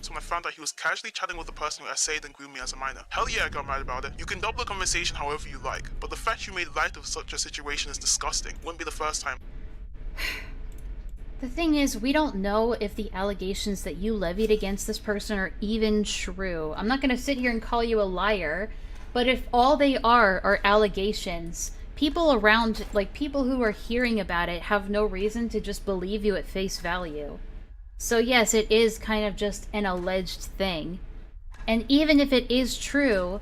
So I found out he was casually chatting with the person who essayed and groomed me as a minor. Hell yeah, I got mad about it. You can double the conversation however you like, but the fact you made light of such a situation is disgusting. Wouldn't be the first time. The thing is, we don't know if the allegations that you levied against this person are even true. I'm not gonna sit here and call you a liar, but if all they are allegations, people around, like, people who are hearing about it have no reason to just believe you at face value. So yes, it is kind of just an alleged thing. And even if it is true,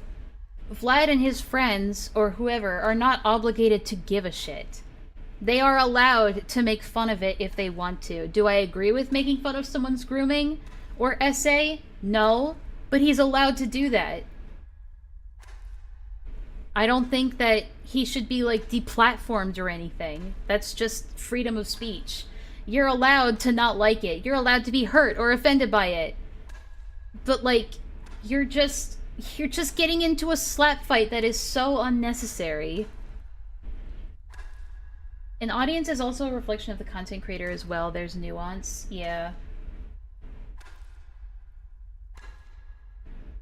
Vlad and his friends, or whoever, are not obligated to give a shit. They are allowed to make fun of it if they want to. Do I agree with making fun of someone's grooming or essay? No, but he's allowed to do that. I don't think that he should be, like, deplatformed or anything. That's just freedom of speech. You're allowed to not like it. You're allowed to be hurt or offended by it. But, like, you're just getting into a slap fight that is so unnecessary. An audience is also a reflection of the content creator as well. There's nuance. Yeah.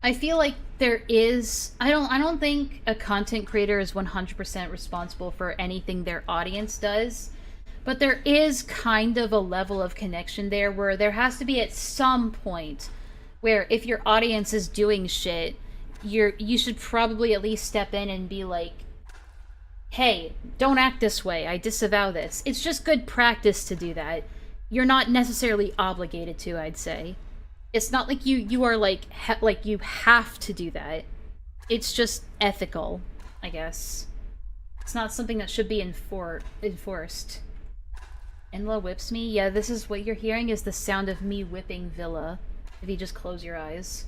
I feel like there is... I don't think a content creator is 100% responsible for anything their audience does. But there is kind of a level of connection there where there has to be at some point where if your audience is doing shit, you should probably at least step in and be like, hey, don't act this way, I disavow this. It's just good practice to do that. You're not necessarily obligated to, I'd say. It's not like you are like, you have to do that. It's just ethical, I guess. It's not something that should be enforced. Enlaa whips me? Yeah, this is what you're hearing is the sound of me whipping Villa. If you just close your eyes.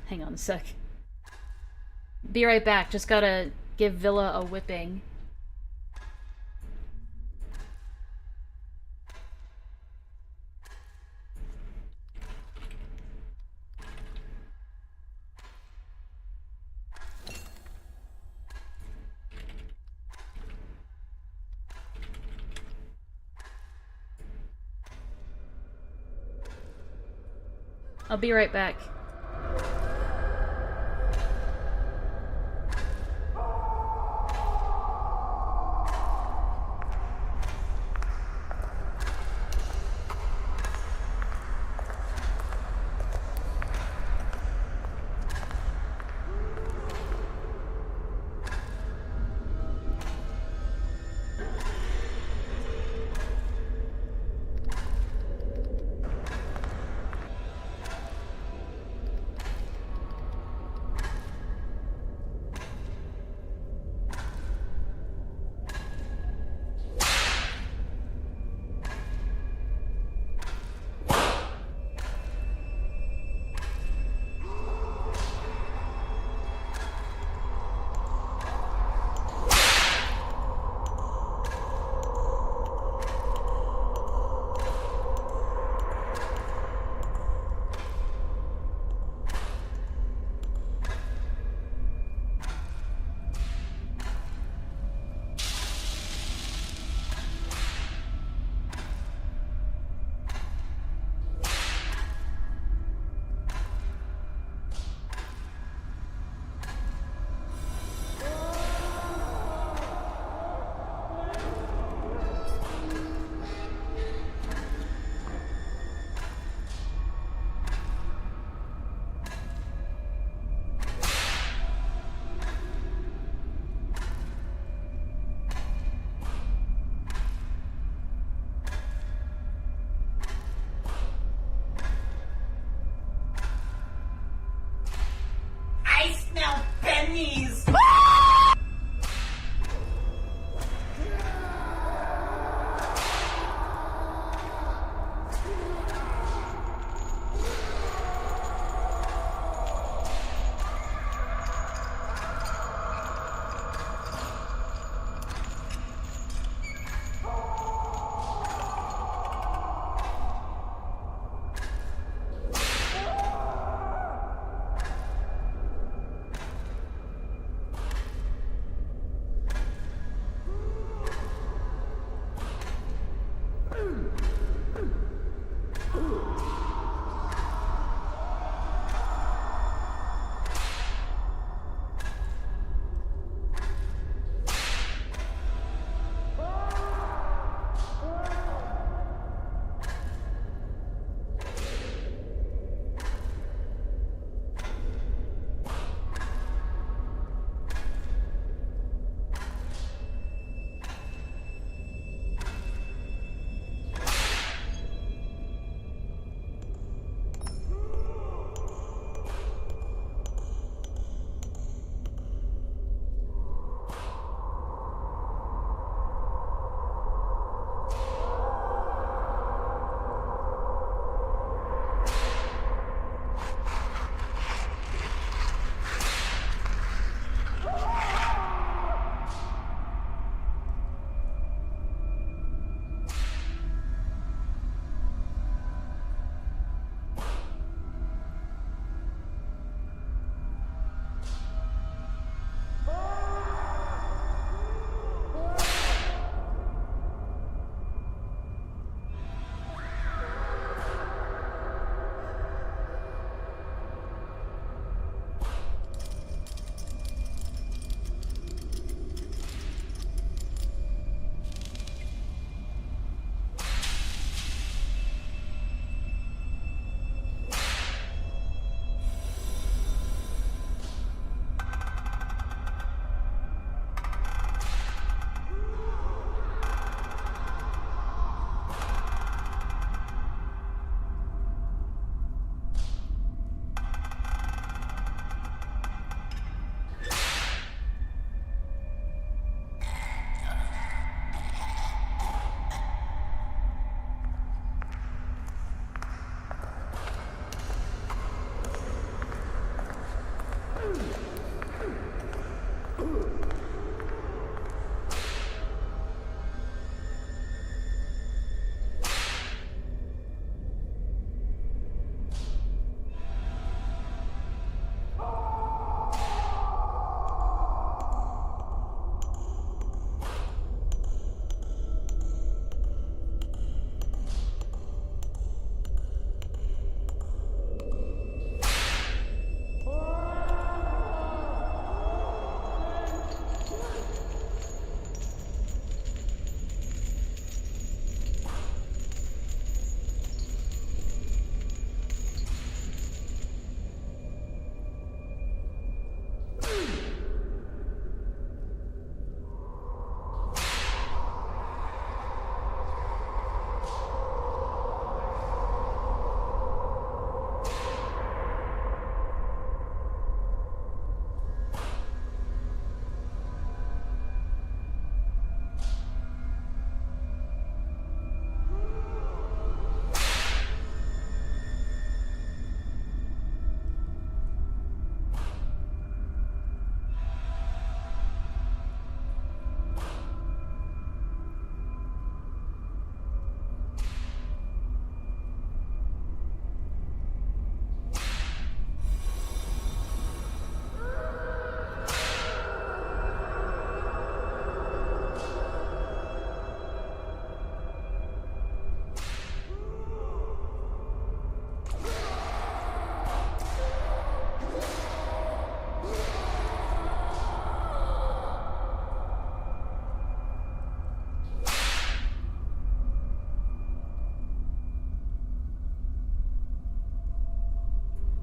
Hang on a sec. Be right back, just gotta give Villa a whipping. I'll be right back.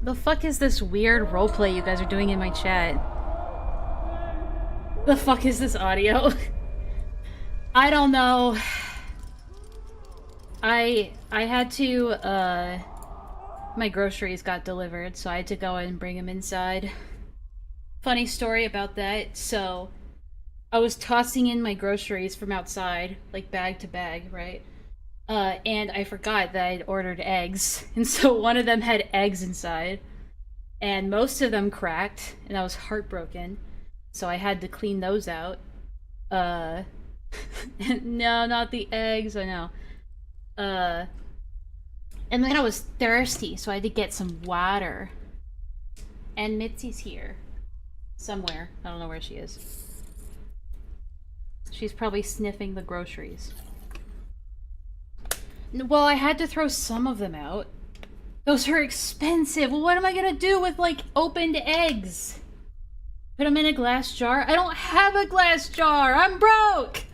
The fuck is this weird roleplay you guys are doing in my chat? The fuck is this audio? I don't know. I had to, my groceries got delivered, so I had to go and bring them inside. Funny story about that. So, I was tossing in my groceries from outside, like bag to bag, right? And I forgot that I'd ordered eggs, and so one of them had eggs inside, and most of them cracked, and I was heartbroken, so I had to clean those out. No, not the eggs, I know. And then I was thirsty, so I had to get some water. And Mitzi's here. Somewhere. I don't know where she is. She's probably sniffing the groceries. Well, I had to throw some of them out. Those are expensive. Well, what am I gonna do with, like, opened eggs? Put them in a glass jar? I don't have a glass jar! I'm broke!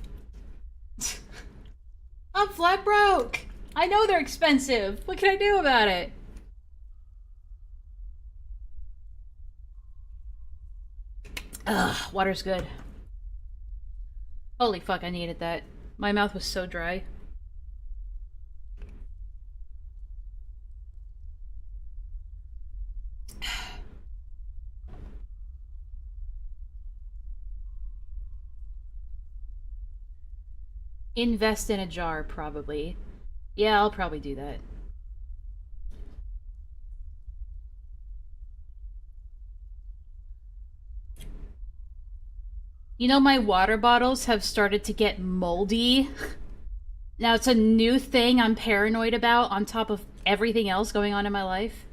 I'm flat broke! I know they're expensive. What can I do about it? Ugh, water's good. Holy fuck, I needed that. My mouth was so dry. Invest in a jar, probably. Yeah, I'll probably do that. You know, my water bottles have started to get moldy. Now, it's a new thing I'm paranoid about on top of everything else going on in my life.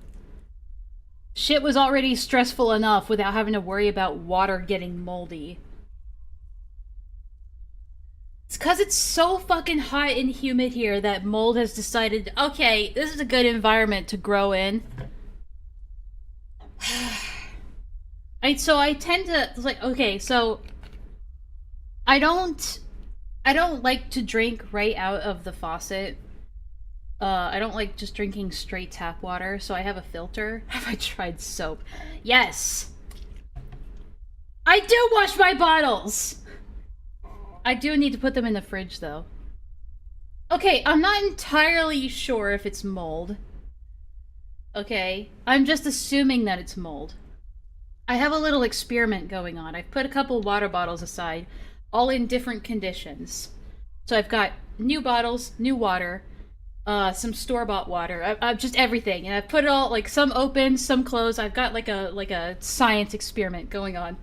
Shit was already stressful enough without having to worry about water getting moldy. It's because it's so fucking hot and humid here that mold has decided, okay, this is a good environment to grow in. So I tend to, like, okay, so I don't like to drink right out of the faucet. I don't like just drinking straight tap water, so I have a filter. Have I tried soap? Yes! I do wash my bottles! I do need to put them in the fridge, though. Okay, I'm not entirely sure if it's mold. Okay, I'm just assuming that it's mold. I have a little experiment going on. I've put a couple water bottles aside, all in different conditions. So I've got new bottles, new water, some store-bought water, just everything. And I've put it all, like, some open, some closed. I've got like a science experiment going on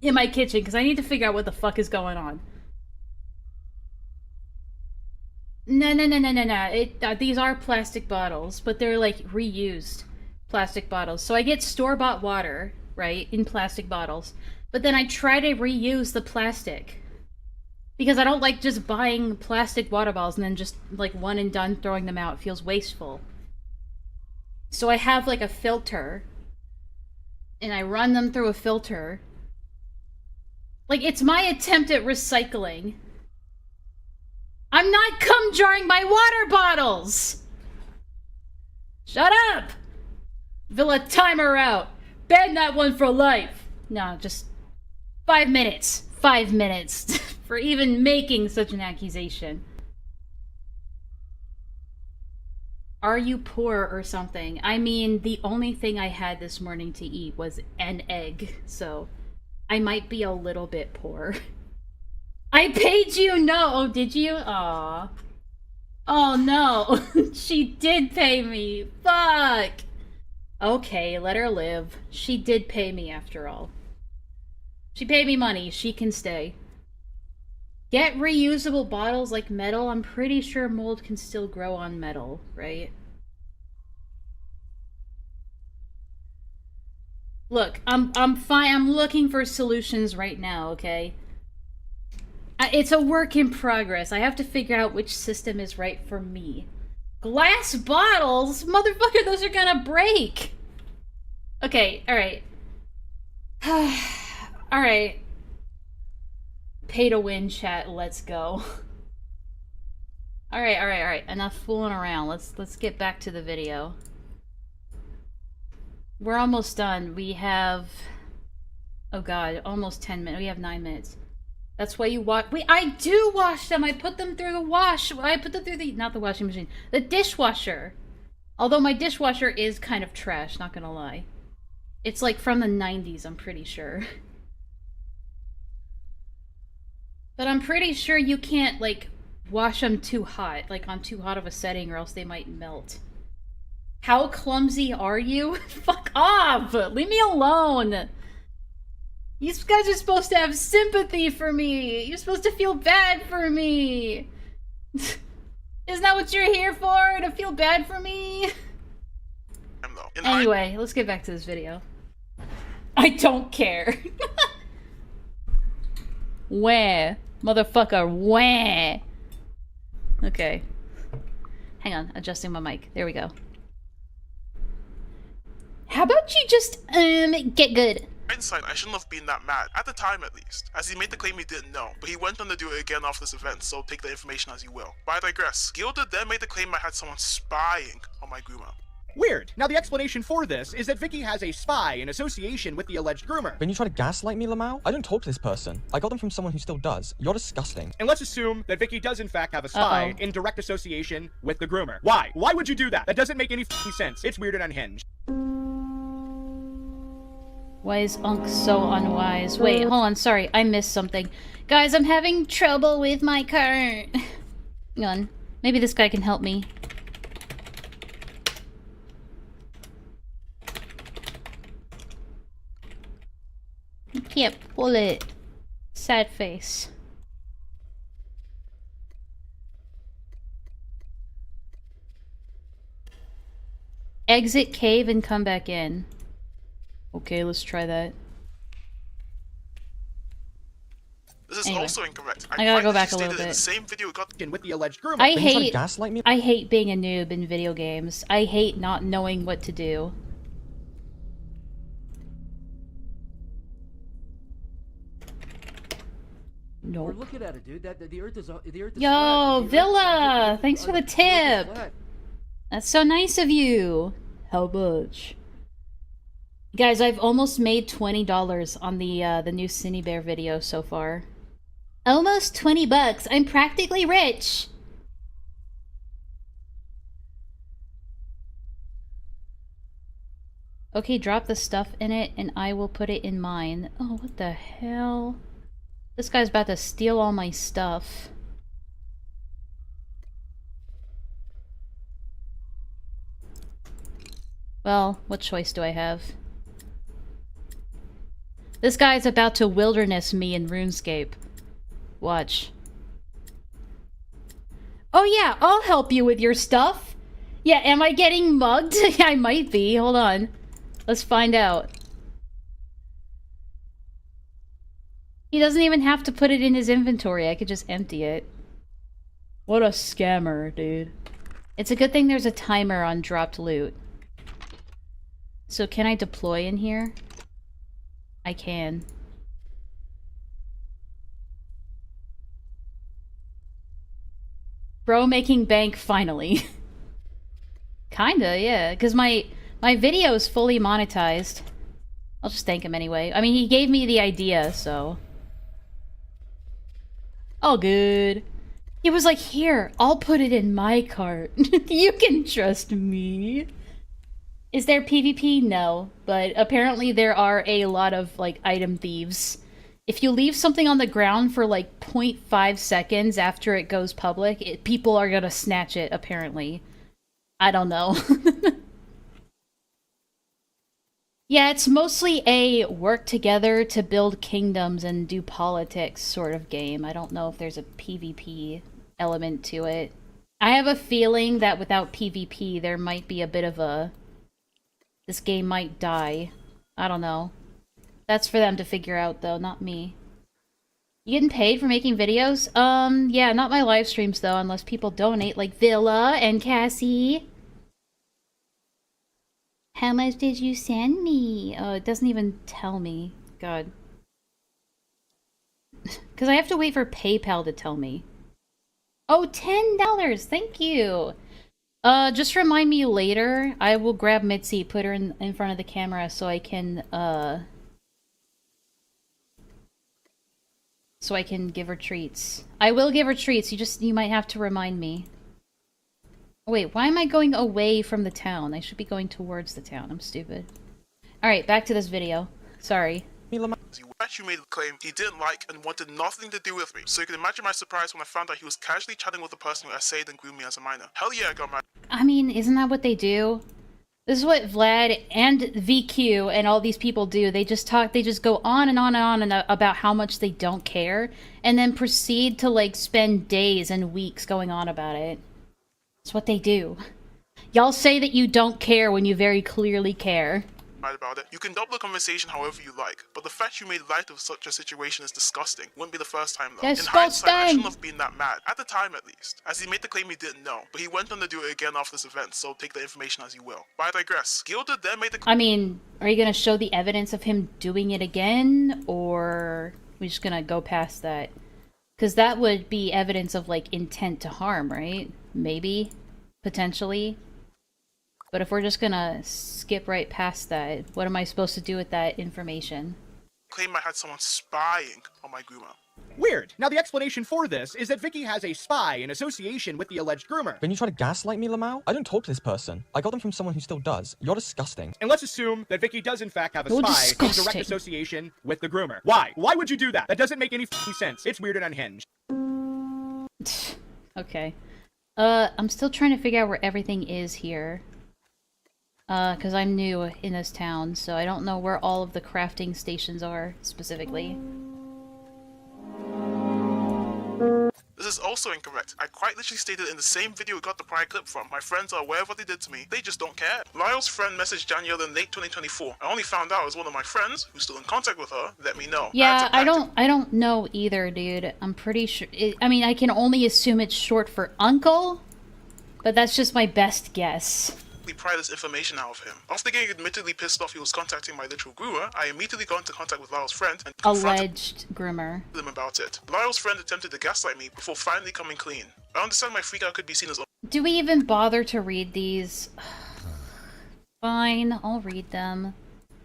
in my kitchen, because I need to figure out what the fuck is going on. No. These are plastic bottles, but they're, like, reused plastic bottles. So I get store-bought water, right, in plastic bottles, but then I try to reuse the plastic. Because I don't like just buying plastic water bottles and then just, like, one and done throwing them out. It feels wasteful. So I have, like, a filter, and I run them through a filter. Like, it's my attempt at recycling. I'm not cum jarring my water bottles! Shut up! Villa, timer out. Ban that one for life. No, just 5 minutes. 5 minutes for even making such an accusation. Are you poor or something? I mean, the only thing I had this morning to eat was an egg, so I might be a little bit poor. I paid you? No. Oh, did you? Aw. Oh, no. She did pay me. Fuck. Okay, let her live. She did pay me after all. She paid me money. She can stay. Get reusable bottles like metal. I'm pretty sure mold can still grow on metal, right? Look, I'm fine. I'm looking for solutions right now, okay? It's a work in progress. I have to figure out which system is right for me. Glass bottles? Motherfucker, those are gonna break! Okay, alright. Alright. Pay to win, chat. Let's go. Alright. Enough fooling around. Let's get back to the video. We're almost done. We have... Oh god, almost 10 minutes. We have 9 minutes. That's why you wash... Wait, I do wash them! I put them through the wash... I put them through the... Not the washing machine. The dishwasher! Although my dishwasher is kind of trash, not gonna lie. It's like from the 90s, I'm pretty sure. But I'm pretty sure you can't, like, wash them too hot. Like, on too hot of a setting, or else they might melt. How clumsy are you? Fuck off! Leave me alone! You guys are supposed to have sympathy for me! You're supposed to feel bad for me! Isn't that what you're here for? To feel bad for me? Anyway, let's get back to this video. I don't care. Where? Motherfucker, where? Okay. Hang on, adjusting my mic. There we go. How about you just, get good? Hindsight, I shouldn't have been that mad, at the time at least, as he made the claim he didn't know, but he went on to do it again after this event, so take the information as you will. But I digress. Gilded then made the claim I had someone spying on my groomer. Weird. Now the explanation for this is that Vicky has a spy in association with the alleged groomer. Then you try to gaslight me, Lamau? I don't talk to this person. I got them from someone who still does. You're disgusting. And let's assume that Vicky does in fact have a spy in direct association with the groomer. Why? Why would you do that? That doesn't make any f***ing sense. It's weird and unhinged. Why is Unk so unwise? Wait, hold on, sorry, I missed something. Guys, I'm having trouble with my car. Hang on. Maybe this guy can help me. You can't pull it. Sad face. Exit cave and come back in. Okay, let's try that. This is also incorrect. I gotta go back a little bit. The same video got with the alleged groomer. I hate being a noob in video games. I hate not knowing what to do. Nope. We're looking at it, dude. The Earth is Yo, Villa! Thanks for the tip! That's so nice of you! How much? Guys, I've almost made $20 on the new Cine Bear video so far. Almost 20 bucks! I'm practically rich! Okay, drop the stuff in it and I will put it in mine. Oh, what the hell? This guy's about to steal all my stuff. Well, what choice do I have? This guy's about to wilderness me in RuneScape. Watch. Oh yeah, I'll help you with your stuff. Yeah, am I getting mugged? I might be. Hold on. Let's find out. He doesn't even have to put it in his inventory. I could just empty it. What a scammer, dude. It's a good thing there's a timer on dropped loot. So can I deploy in here? I can. Bro making bank finally. Kinda, yeah. Because my video is fully monetized. I'll just thank him anyway. I mean, he gave me the idea, so... All good. He was like, here, I'll put it in my cart. You can trust me. Is there PvP? No, but apparently there are a lot of, like, item thieves. If you leave something on the ground for, like, 0.5 seconds after it goes public, people are gonna snatch it, apparently. I don't know. Yeah, it's mostly a work together to build kingdoms and do politics sort of game. I don't know if there's a PvP element to it. I have a feeling that without PvP, there might be a bit of a... This game might die. I don't know. That's for them to figure out, though, not me. You getting paid for making videos? Yeah, not my live streams, though, unless people donate, like Villa and Cassie. How much did you send me? Oh, it doesn't even tell me. God. Because I have to wait for PayPal to tell me. Oh, $10! Thank you! Just remind me later. I will grab Mitzi, put her in front of the camera so I can, so I can give her treats. I will give her treats, you might have to remind me. Wait, why am I going away from the town? I should be going towards the town. I'm stupid. Alright, back to this video. Sorry. He actually made a claim he didn't like and wanted nothing to do with me. So you can imagine my surprise when I found out he was casually chatting with the person who essayed and groomed me as a minor. Hell yeah, I got mad. I mean, isn't that what they do? This is what Vlad and VQ and all these people do. They just go on and on and on and about how much they don't care, and then proceed to, like, spend days and weeks going on about it. That's what they do. Y'all say that you don't care when you very clearly care. About it. You can double the conversation however you like, but the fact you made light of such a situation is disgusting. Wouldn't be the first time though. In hindsight, I shouldn't have been that mad. At the time at least. As he made the claim he didn't know, but he went on to do it again after this event, so take the information as you will. But I digress. Gilded then made the I mean, are you gonna show the evidence of him doing it again, or are we just gonna go past that? Because that would be evidence of, like, intent to harm, right? Maybe? Potentially? But if we're just gonna skip right past that, what am I supposed to do with that information? claim I had someone spying on my groomer. Weird. Now, the explanation for this is that Vicky has a spy in association with the alleged groomer. Then you try to gaslight me, Lamau? I don't talk to this person. I got them from someone who still does. You're disgusting. And let's assume that Vicky does in fact have a You're spy in direct disgusting. association with the groomer. Why? Why would you do that? That doesn't make any sense. It's weird and unhinged. Okay. I'm still trying to figure out where everything is here. Because I'm new in this town, so I don't know where all of the crafting stations are, specifically. This is also incorrect. I quite literally stated in the same video we got the prior clip from. My friends are aware of what they did to me. They just don't care. Lyle's friend messaged Danielle in late 2024. I only found out as one of my friends, who's still in contact with her, let me know. Yeah, I don't know either, dude. I'm pretty sure. I mean, I can only assume it's short for uncle, but that's just my best guess. Pry this information out of him. After getting admittedly pissed off he was contacting my literal groomer, I immediately got into contact with Lyle's friend and confronted Alleged groomer. him about it. Lyle's friend attempted to gaslight me before finally coming clean. I understand my freakout could be seen as Do we even bother to read these? Fine, I'll read them.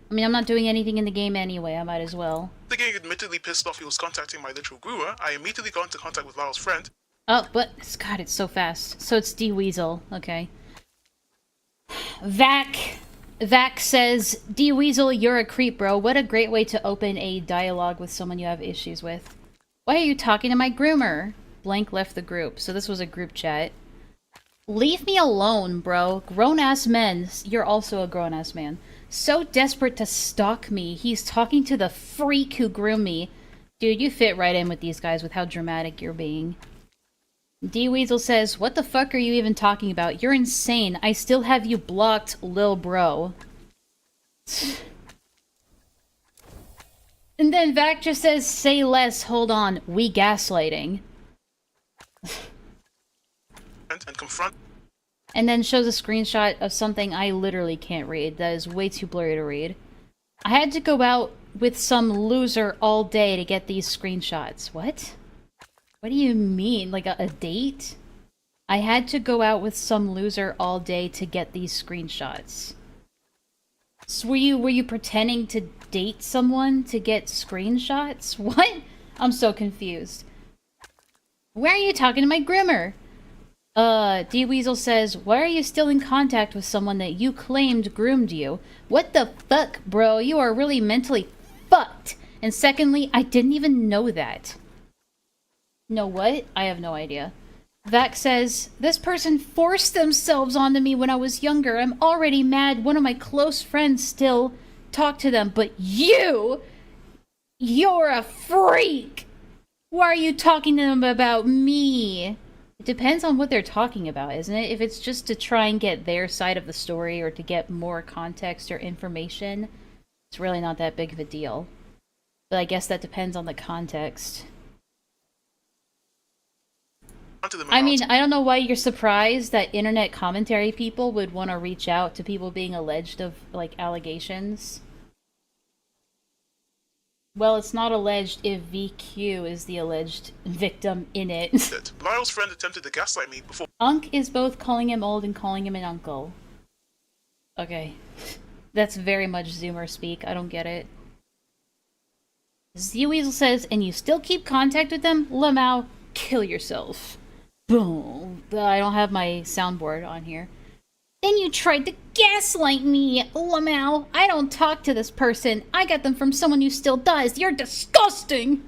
I mean, I'm not doing anything in the game anyway, I might as well. after getting admittedly pissed off he was contacting my literal groomer, I immediately got into contact with Lyle's friend. Oh, but God, it's so fast. So it's D-Weasel, okay. Vac says, D-Weasel, you're a creep, bro. What a great way to open a dialogue with someone you have issues with. Why are you talking to my groomer? Blank left the group, so this was a group chat. Leave me alone, bro. Grown-ass men. You're also a grown-ass man. So desperate to stalk me, he's talking to the freak who groomed me. Dude, you fit right in with these guys with how dramatic you're being. D-Weasel says, what the fuck are you even talking about? You're insane. I still have you blocked, lil bro. And then Vac just says, say less, hold on, we gaslighting. And confront And then shows a screenshot of something I literally can't read. That is way too blurry to read. I had to go out with some loser all day to get these screenshots. What? What do you mean? Like a date? I had to go out with some loser all day to get these screenshots. So were you pretending to date someone to get screenshots? What? I'm so confused. Where are you talking to my groomer? D-Weasel says, why are you still in contact with someone that you claimed groomed you? What the fuck, bro? You are really mentally fucked. And secondly, I didn't even know that. No, what? I have no idea. Vac says, this person forced themselves onto me when I was younger. I'm already mad. One of my close friends still talked to them, but you're a freak. Why are you talking to them about me? It depends on what they're talking about, isn't it? If it's just to try and get their side of the story or to get more context or information, it's really not that big of a deal. But I guess that depends on the context. I mean, I don't know why you're surprised that internet commentary people would want to reach out to people being alleged of, like, allegations. Well, it's not alleged if VQ is the alleged victim in it. Lyle's friend attempted to gaslight me before. Unk is both calling him old and calling him an uncle. Okay. That's very much Zoomer speak. I don't get it. Z-Weasel says, and you still keep contact with them? Lamau, kill yourself. Boom. I don't have my soundboard on here. Then you tried to gaslight me, Lamau. I don't talk to this person. I got them from someone who still does. You're disgusting.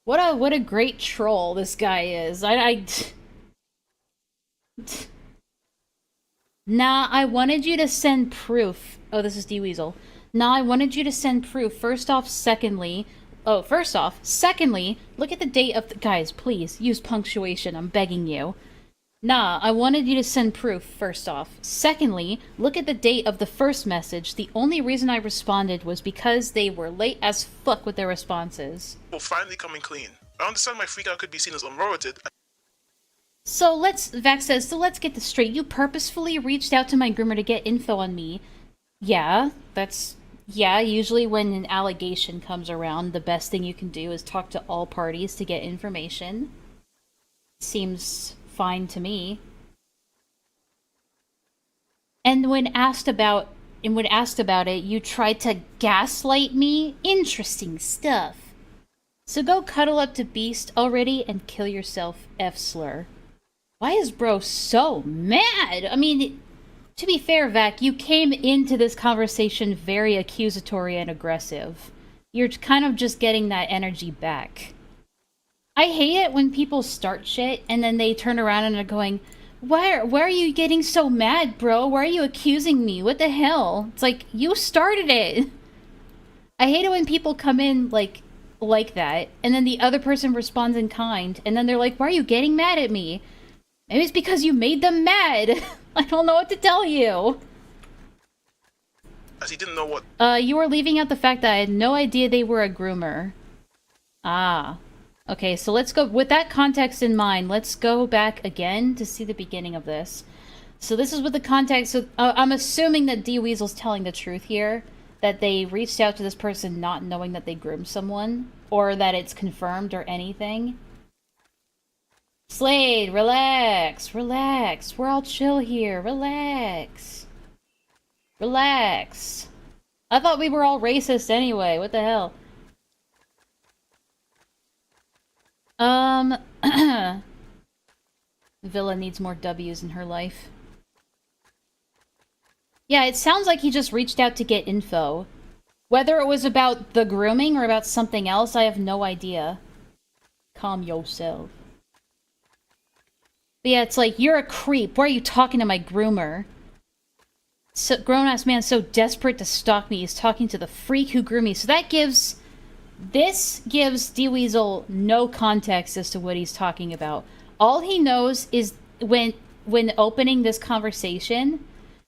What a great troll this guy is. Nah, I wanted you to send proof. Oh, this is D-Weasel. Nah, I wanted you to send proof. First off, secondly, look at the date of the... Guys, please, use punctuation. I'm begging you. Nah, I wanted you to send proof, first off. Secondly, look at the date of the first message. The only reason I responded was because they were late as fuck with their responses. Well, finally coming clean. I understand my freak out could be seen as unwarranted. So Vax says, so let's get this straight. You purposefully reached out to my groomer to get info on me. Yeah, usually when an allegation comes around, the best thing you can do is talk to all parties to get information. Seems fine to me. And when asked about it, you tried to gaslight me? Interesting stuff. So go cuddle up to Beast already and kill yourself, F-slur. Why is bro so mad? I mean, to be fair, Vac, you came into this conversation very accusatory and aggressive. You're kind of just getting that energy back. I hate it when people start shit and then they turn around and are going, why are you getting so mad, bro? Why are you accusing me? What the hell? It's like, you started it. I hate it when people come in like that, and then the other person responds in kind, and then they're like, why are you getting mad at me? Maybe it's because you made them mad. I don't know what to tell you. As he didn't know what... You were leaving out the fact that I had no idea they were a groomer. Ah. Okay, so let's go... With that context in mind, let's go back again to see the beginning of this. So this is with the context... So I'm assuming that D-Weasel's telling the truth here. That they reached out to this person not knowing that they groomed someone. Or that it's confirmed or anything. Slade, relax. Relax. We're all chill here. Relax. Relax. I thought we were all racist anyway. What the hell? Villa needs more W's in her life. Yeah, it sounds like he just reached out to get info. Whether it was about the grooming or about something else, I have no idea. Calm yourself. But yeah, it's like, you're a creep. Why are you talking to my groomer? So, grown-ass man so desperate to stalk me is talking to the freak who grew me. So that gives... This gives D-Weasel no context as to what he's talking about. All he knows is when opening this conversation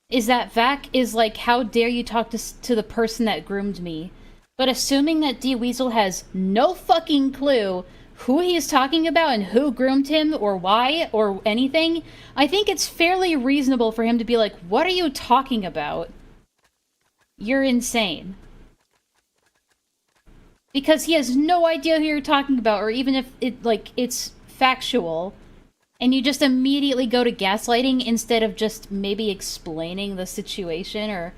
is that Vac is like, how dare you talk to the person that groomed me? But assuming that D-Weasel has no fucking clue who he is talking about and who groomed him or why or anything, I think it's fairly reasonable for him to be like, what are you talking about? You're insane. Because he has no idea who you're talking about, or even if it's factual, and you just immediately go to gaslighting instead of just maybe explaining the situation or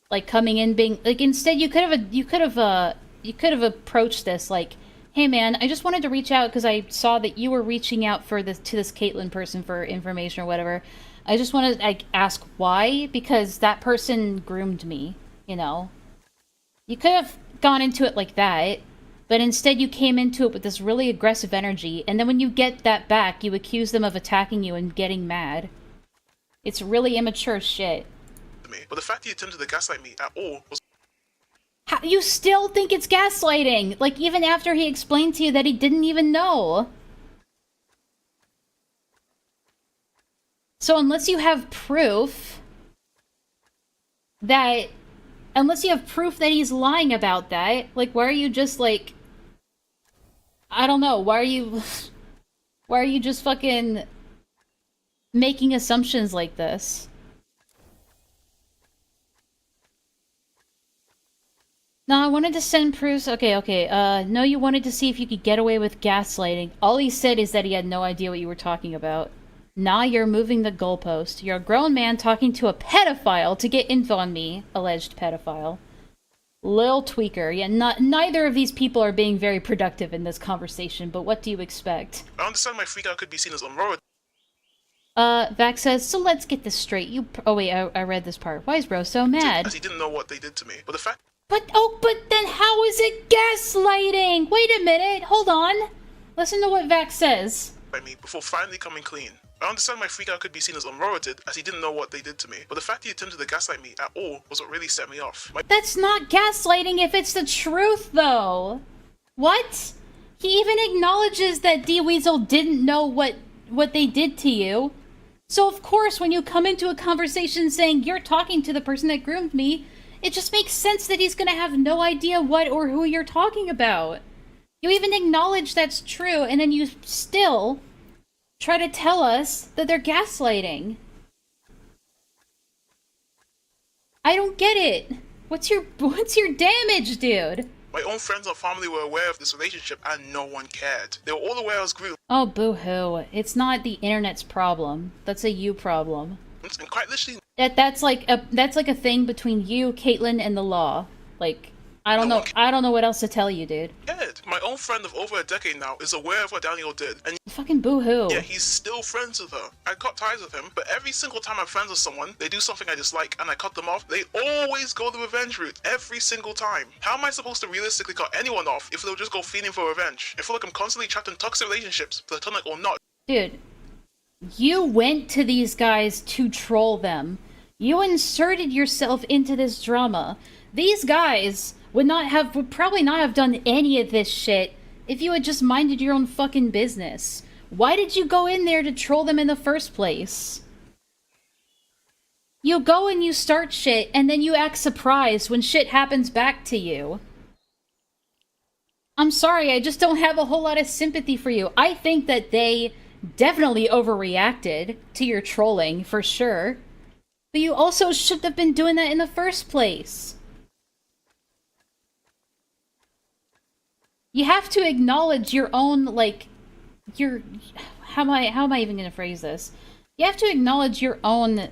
like coming in being like, instead you could have approached this like, hey man, I just wanted to reach out because I saw that you were reaching out to this Caitlyn person for information or whatever. I just wanted to ask why, because that person groomed me, you know. You could have gone into it like that, but instead you came into it with this really aggressive energy, and then when you get that back, you accuse them of attacking you and getting mad. It's really immature shit. But the fact he attempted to gaslight me at all was... How, you still think it's gaslighting? Like, even after he explained to you that he didn't even know. So unless you have proof that... Unless you have proof that he's lying about that, like, why are you just, like... I don't know, why are you just fucking making assumptions like this? No, I wanted to send proofs. Okay. No, you wanted to see if you could get away with gaslighting. All he said is that he had no idea what you were talking about. Nah, you're moving the goalpost. You're a grown man talking to a pedophile to get info on me. Alleged pedophile. Lil Tweaker. Yeah, neither of these people are being very productive in this conversation, but what do you expect? I understand my freak out could be seen as unwarranted. Vax says, so let's get this straight. Oh wait, I read this part. Why is bro so mad? As he didn't know what they did to me. But the fact... But then how is it gaslighting? Wait a minute, hold on. Listen to what Vax says. ...by me before finally coming clean. I understand my freak out could be seen as unwarranted, as he didn't know what they did to me. But the fact he attempted to gaslight me at all was what really set me off. That's not gaslighting if it's the truth, though. What? He even acknowledges that D-Weasel didn't know what they did to you. So of course, when you come into a conversation saying you're talking to the person that groomed me, it just makes sense that he's gonna have no idea what or who you're talking about. You even acknowledge that's true, and then you still try to tell us that they're gaslighting. I don't get it. What's your damage, dude? My own friends and family were aware of this relationship and no one cared. They were all aware I was groomed. Oh, boo-hoo. It's not the internet's problem. That's a you problem. And quite literally... That's like a thing between you, Caitlyn, and the law. Like, I don't know what else to tell you, dude. Cared. My own friend of over a decade now is aware of what Daniel did, and fucking boo-hoo. yeah, he's still friends with her. I cut ties with him, but every single time I'm friends with someone, they do something I dislike and I cut them off, they always go the revenge route, every single time. How am I supposed to realistically cut anyone off if they'll just go feeding for revenge? I feel like I'm constantly trapped in toxic relationships, platonic or not. Dude, you went to these guys to troll them. You inserted yourself into this drama. These guys would probably not have done any of this shit if you had just minded your own fucking business. Why did you go in there to troll them in the first place? You go and you start shit, and then you act surprised when shit happens back to you. I'm sorry, I just don't have a whole lot of sympathy for you. I think that they definitely overreacted to your trolling, for sure. But you also shouldn't have been doing that in the first place. You have to acknowledge your own, like, how am I even gonna phrase this? You have to acknowledge your own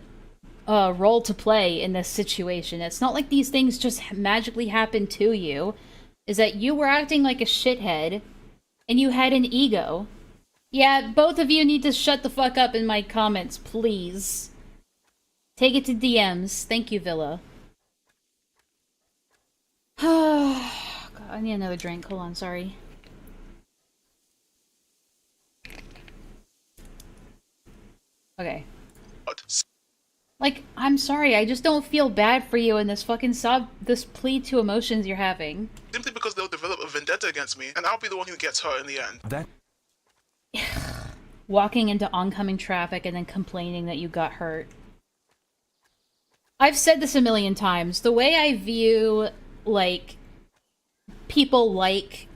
role to play in this situation. It's not like these things just magically happen to you. Is that you were acting like a shithead, and you had an ego. Yeah, both of you need to shut the fuck up in my comments, please. Take it to DMs. Thank you, Villa. God, I need another drink. Hold on, sorry. Okay. Like, I'm sorry, I just don't feel bad for you in this fucking this plea to emotions you're having. Simply because they'll develop a vendetta against me, and I'll be the one who gets hurt in the end. That... Walking into oncoming traffic and then complaining that you got hurt. I've said this a million times. The way I view, like, people like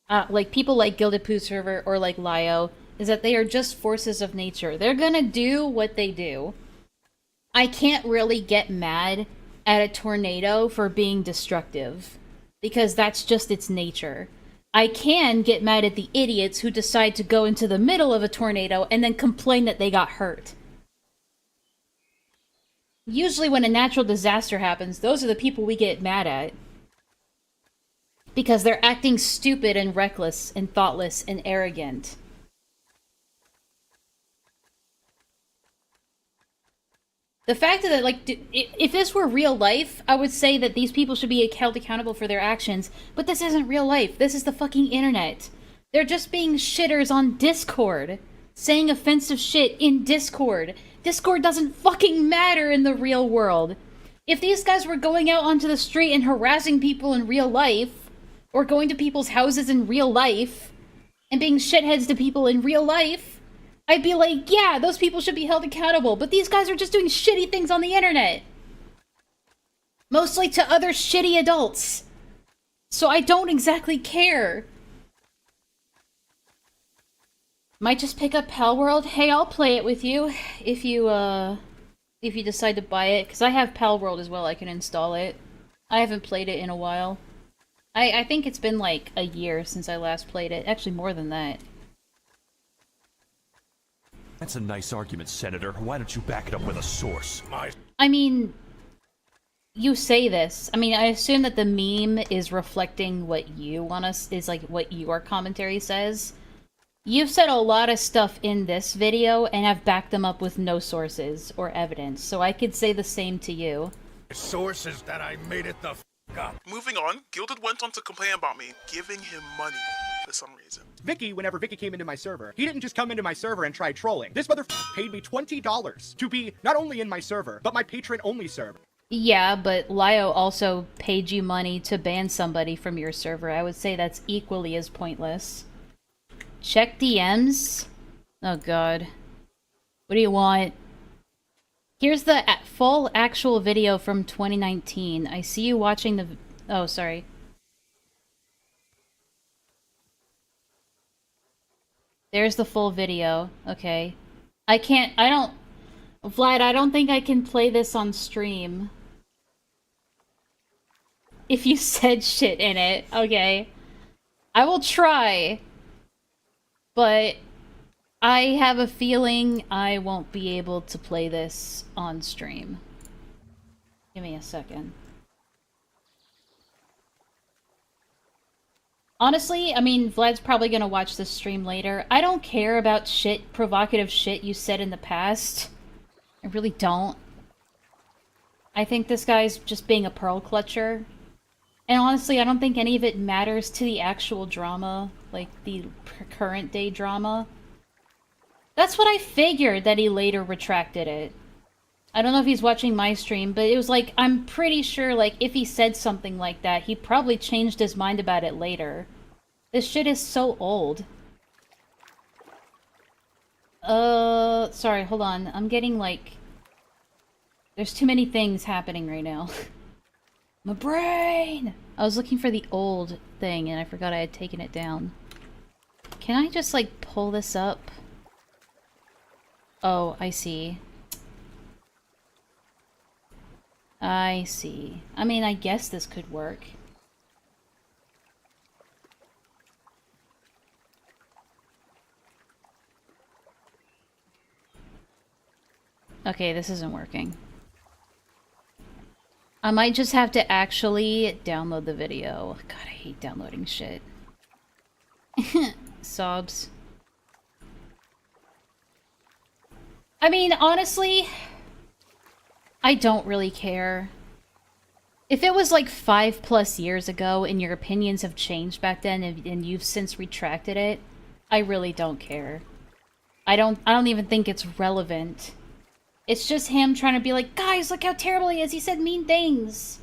Gilded Poo server or like Lio is that they are just forces of nature. They're gonna do what they do. I can't really get mad at a tornado for being destructive, because that's just its nature. I can get mad at the idiots who decide to go into the middle of a tornado and then complain that they got hurt. Usually when a natural disaster happens, those are the people we get mad at. Because they're acting stupid and reckless and thoughtless and arrogant. The fact that, like, if this were real life, I would say that these people should be held accountable for their actions, but this isn't real life. This is the fucking internet. They're just being shitters on Discord. Saying offensive shit in Discord. Discord doesn't fucking matter in the real world. If these guys were going out onto the street and harassing people in real life, or going to people's houses in real life, and being shitheads to people in real life, I'd be like, yeah, those people should be held accountable, but these guys are just doing shitty things on the internet. Mostly to other shitty adults. So I don't exactly care. Might just pick up Palworld. Hey, I'll play it with you if you decide to buy it, because I have Palworld as well. I can install it. I haven't played it in a while. I think it's been like a year since I last played it. Actually, more than that. That's a nice argument, Senator. Why don't you back it up with a source? I mean, you say this. I mean, I assume that the meme is reflecting what you want us, is like what your commentary says. You've said a lot of stuff in this video and have backed them up with no sources or evidence, so I could say the same to you. Sources that I made it the f up. Moving on, Gilded went on to complain about me giving him money for some reason. Vicky, whenever Vicky came into my server, he didn't just come into my server and try trolling. This motherfucker paid me $20 to be not only in my server, but my patron-only server. Yeah, but Lio also paid you money to ban somebody from your server. I would say that's equally as pointless. Check DMs? Oh god. What do you want? Here's the full actual video from 2019. I see you watching the... Oh, sorry. There's the full video. Okay. I don't... Vlad, I don't think I can play this on stream. If you said shit in it. Okay. I will try. But I have a feeling I won't be able to play this on stream. Give me a second. Honestly, I mean, Vlad's probably gonna watch this stream later. I don't care about provocative shit you said in the past. I really don't. I think this guy's just being a pearl clutcher. And honestly, I don't think any of it matters to the actual drama, like the current day drama. That's what I figured, that he later retracted it. I don't know if he's watching my stream, but it was like, I'm pretty sure, like, if he said something like that, he probably changed his mind about it later. This shit is so old. Sorry, hold on. I'm getting, like... There's too many things happening right now. My brain! I was looking for the old thing, and I forgot I had taken it down. Can I just, like, pull this up? Oh, I see. I see. I mean, I guess this could work. Okay, this isn't working. I might just have to actually download the video. God, I hate downloading shit. Sobs. I mean, honestly, I don't really care. If it was like 5+ years ago and your opinions have changed back then and you've since retracted it, I really don't care. I don't even think it's relevant. It's just him trying to be like, guys, look how terrible he is. He said mean things.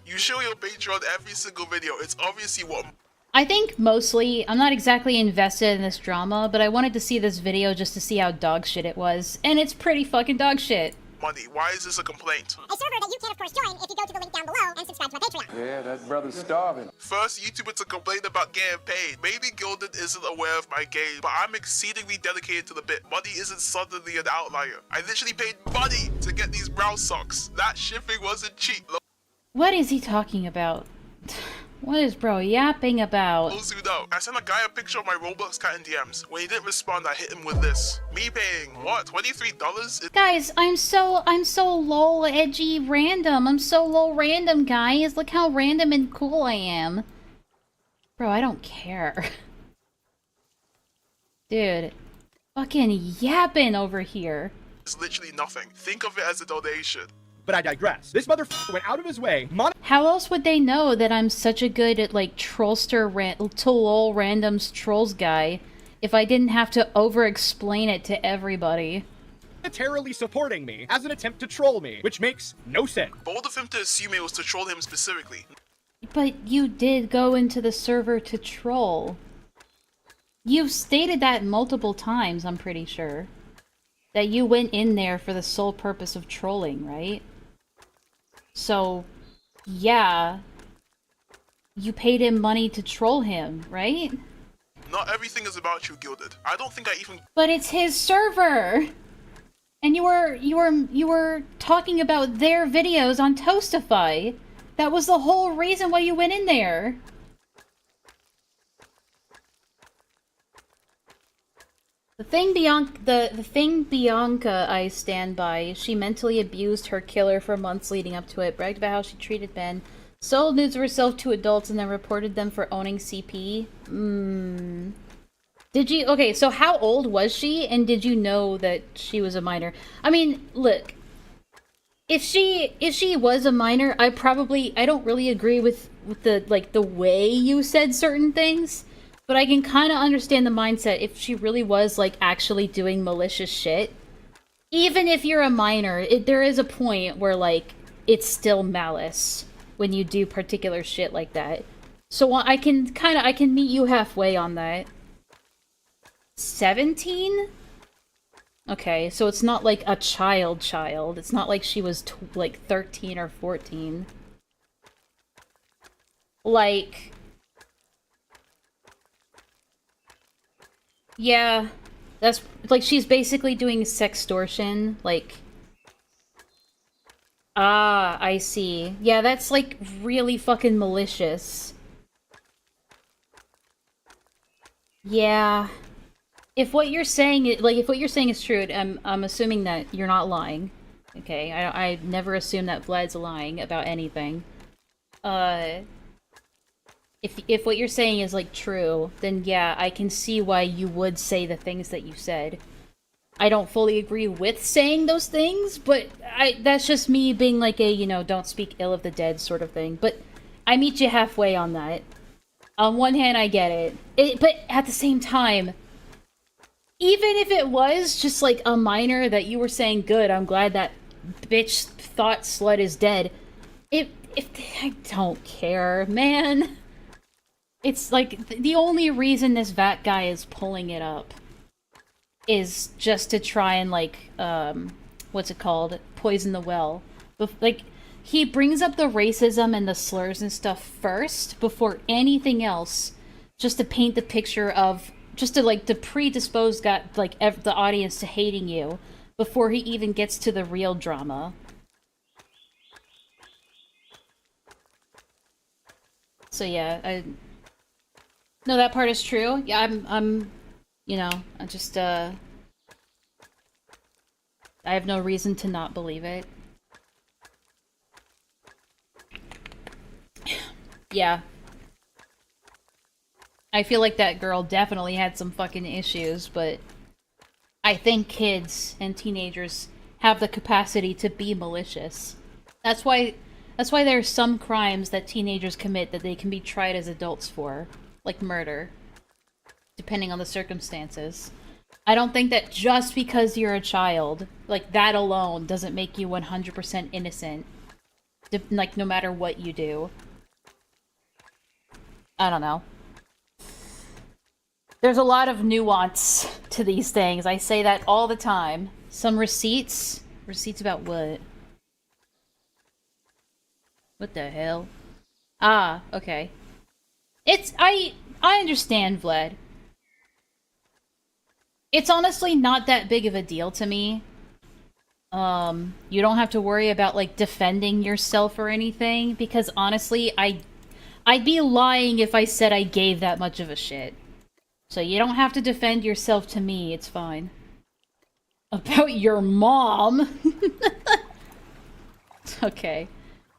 You show your Patreon every single video. It's obviously what... I think mostly, I'm not exactly invested in this drama, but I wanted to see this video just to see how dog shit it was. And it's pretty fucking dog shit. Money. Why is this a complaint? A server that you can of course join if you go to the link down below and subscribe to my Patreon. Yeah, that brother's starving. First YouTuber to complain about getting paid. Maybe Gilded isn't aware of my game, but I'm exceedingly dedicated to the bit. Money isn't suddenly an outlier. I literally paid money to get these brown socks. That shipping wasn't cheap. What is he talking about? What is bro yapping about? Those who know, I sent a guy a picture of my Roblox cat in DMs. When he didn't respond, I hit him with this. Me paying, what, $23? Guys, I'm so lol edgy random. I'm so lol random, guys. Look how random and cool I am. Bro, I don't care. Dude, fucking yapping over here. It's literally nothing. Think of it as a donation. But I digress. This motherfucker went out of his way. How else would they know that I'm such a good at, like, trollster to lol randoms trolls guy if I didn't have to over-explain it to everybody? Monetarily supporting me as an attempt to troll me, which makes no sense. Bold of him to assume it was to troll him specifically. But you did go into the server to troll. You've stated that multiple times, I'm pretty sure. That you went in there for the sole purpose of trolling, right? So, yeah. You paid him money to troll him, right? Not everything is about you, Gilded. I don't think I even... But it's his server! And you were talking about their videos on Toastify. That was the whole reason why you went in there. The thing Bianca I stand by. She mentally abused her killer for months leading up to it, bragged about how she treated Ben, sold nudes of herself to adults, and then reported them for owning CP. Did you... Okay, so how old was she, and did you know that she was a minor? I mean, look. If she was a minor, I don't really agree with the way you said certain things. But I can kind of understand the mindset if she really was, like, actually doing malicious shit. Even if you're a minor, there is a point where, like, it's still malice when you do particular shit like that. So I can meet you halfway on that. 17? Okay, so it's not like a child. It's not like she was, like, 13 or 14. Like... Yeah, that's, like, she's basically doing sextortion, like... Ah, I see. Yeah, that's, like, really fucking malicious. Yeah. If what you're saying is true, I'm assuming that you're not lying. Okay, I never assume that Vlad's lying about anything. If what you're saying is, like, true, then yeah, I can see why you would say the things that you said. I don't fully agree with saying those things, but that's just me being like a, you know, don't speak ill of the dead sort of thing. But I meet you halfway on that. On one hand, I get it. But at the same time, even if it was just, like, a minor that you were saying, good, I'm glad that bitch thought slut is dead. If I don't care, man. It's like, the only reason this VAT guy is pulling it up is just to try and, like, what's it called? Poison the well. Like, he brings up the racism and the slurs and stuff first, before anything else, just to paint the picture of, just to, like, to predispose, the audience to hating you, before he even gets to the real drama. So yeah, no, that part is true. Yeah, I'm, you know, I just, I have no reason to not believe it. Yeah. I feel like that girl definitely had some fucking issues, but I think kids and teenagers have the capacity to be malicious. That's why there's some crimes that teenagers commit that they can be tried as adults for. Like murder, depending on the circumstances. I don't think that just because you're a child, like, that alone doesn't make you 100% innocent. Like, no matter what you do. I don't know. There's a lot of nuance to these things. I say that all the time. Some receipts? Receipts about what? What the hell? Ah, okay. I understand, Vlad. It's honestly not that big of a deal to me. You don't have to worry about, like, defending yourself or anything, because honestly, I'd be lying if I said I gave that much of a shit. So you don't have to defend yourself to me, it's fine. About your mom? Okay.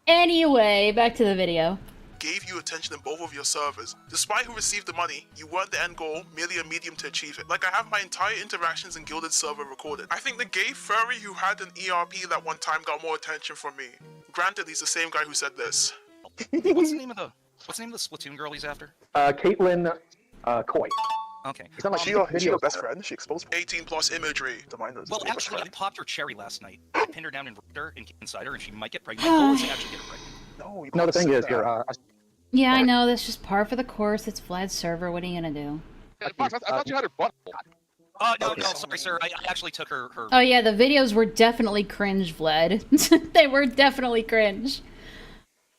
Anyway, back to the video. Gave you attention in both of your servers. Despite who received the money, you weren't the end goal, merely a medium to achieve it. Like, I have my entire interactions in Gilded server recorded. I think the gay furry who had an ERP that one time got more attention from me. Granted, he's the same guy who said this. What's the name of the Splatoon girl he's after? Caitlin Coy. Okay. It's not like She your your best friend. She exposed 18 plus imagery. Well, actually, I popped her cherry last night. I pinned her down and raped her and inside her, and she might get pregnant. My goal is to actually get her pregnant. No, the thing is, you're, Yeah, I know, that's just par for the course. It's Vlad's server, what are you gonna do? I thought you had her butt. No, sorry, sir. I actually took her. Oh yeah, the videos were definitely cringe, Vlad. They were definitely cringe.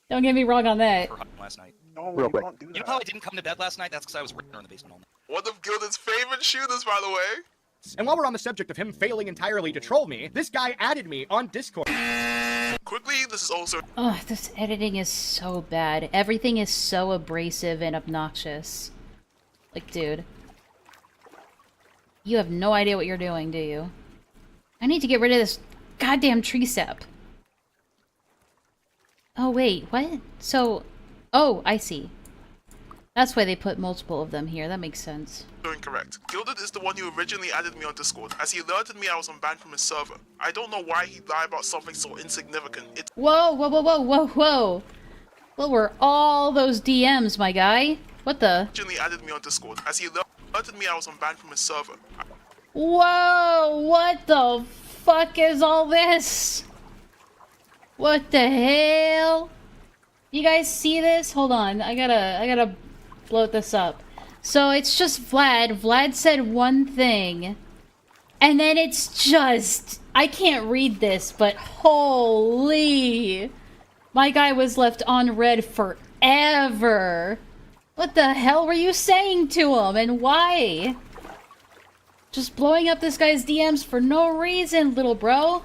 Don't get me wrong on that. Last night. No, Real quick. Don't do that. You know how I didn't come to bed last night? That's because I was raping her in the basement all night. One of Gilded's favorite shooters, by the way. And while we're on the subject of him failing entirely to troll me, this guy added me on Discord. Quickly, the this is also... Oh, this editing is so bad. Everything is so abrasive and obnoxious. Like, dude. You have no idea what you're doing, do you? I need to get rid of this goddamn tree sap. Oh, wait, what? So... Oh, I see. That's why they put multiple of them here. That makes sense. incorrect. Gilded is the one who originally added me on Discord, as he alerted me I was unbanned from his server. I don't know why he'd lie about something so insignificant. It's... Whoa, whoa, whoa, whoa, whoa, whoa! What were all those DMs, my guy? What the? Originally added me on Discord, as he alerted me I was unbanned from his server. Whoa! What the fuck is all this? What the hell? You guys see this? Hold on, I gotta bloat this up. So it's just Vlad. Vlad said one thing, and then it's just... I can't read this, but holy... My guy was left on red forever. What the hell were you saying to him, and why? Just blowing up this guy's DMs for no reason, little bro.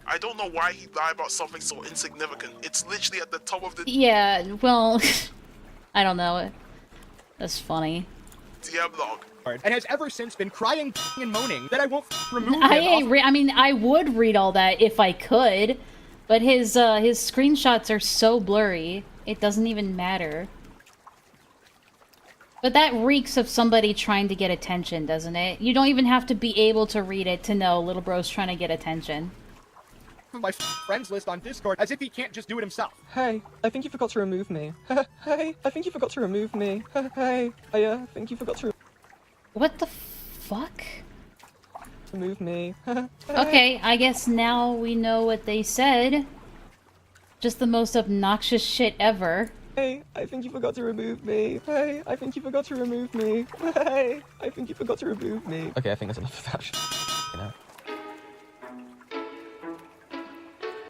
I don't know why he'd lie about something so insignificant. It's literally at the top of the... Yeah, well... I don't know. That's funny. DM log. And has ever since been crying and moaning that I won't remove him I mean, I would read all that if I could, but his screenshots are so blurry, it doesn't even matter. But that reeks of somebody trying to get attention, doesn't it? You don't even have to be able to read it to know little bro's trying to get attention. My friends list on Discord as if he can't just do it himself. Hey, I think you forgot to remove me. Hey, I think you forgot to remove me. Hey, I think you forgot to What the fuck? remove me. Okay, I guess now we know what they said. Just the most obnoxious shit ever. Hey, I think you forgot to remove me. Hey, I think you forgot to remove me. Hey, I think you forgot to remove me. Okay, I think that's enough of that shit. You know.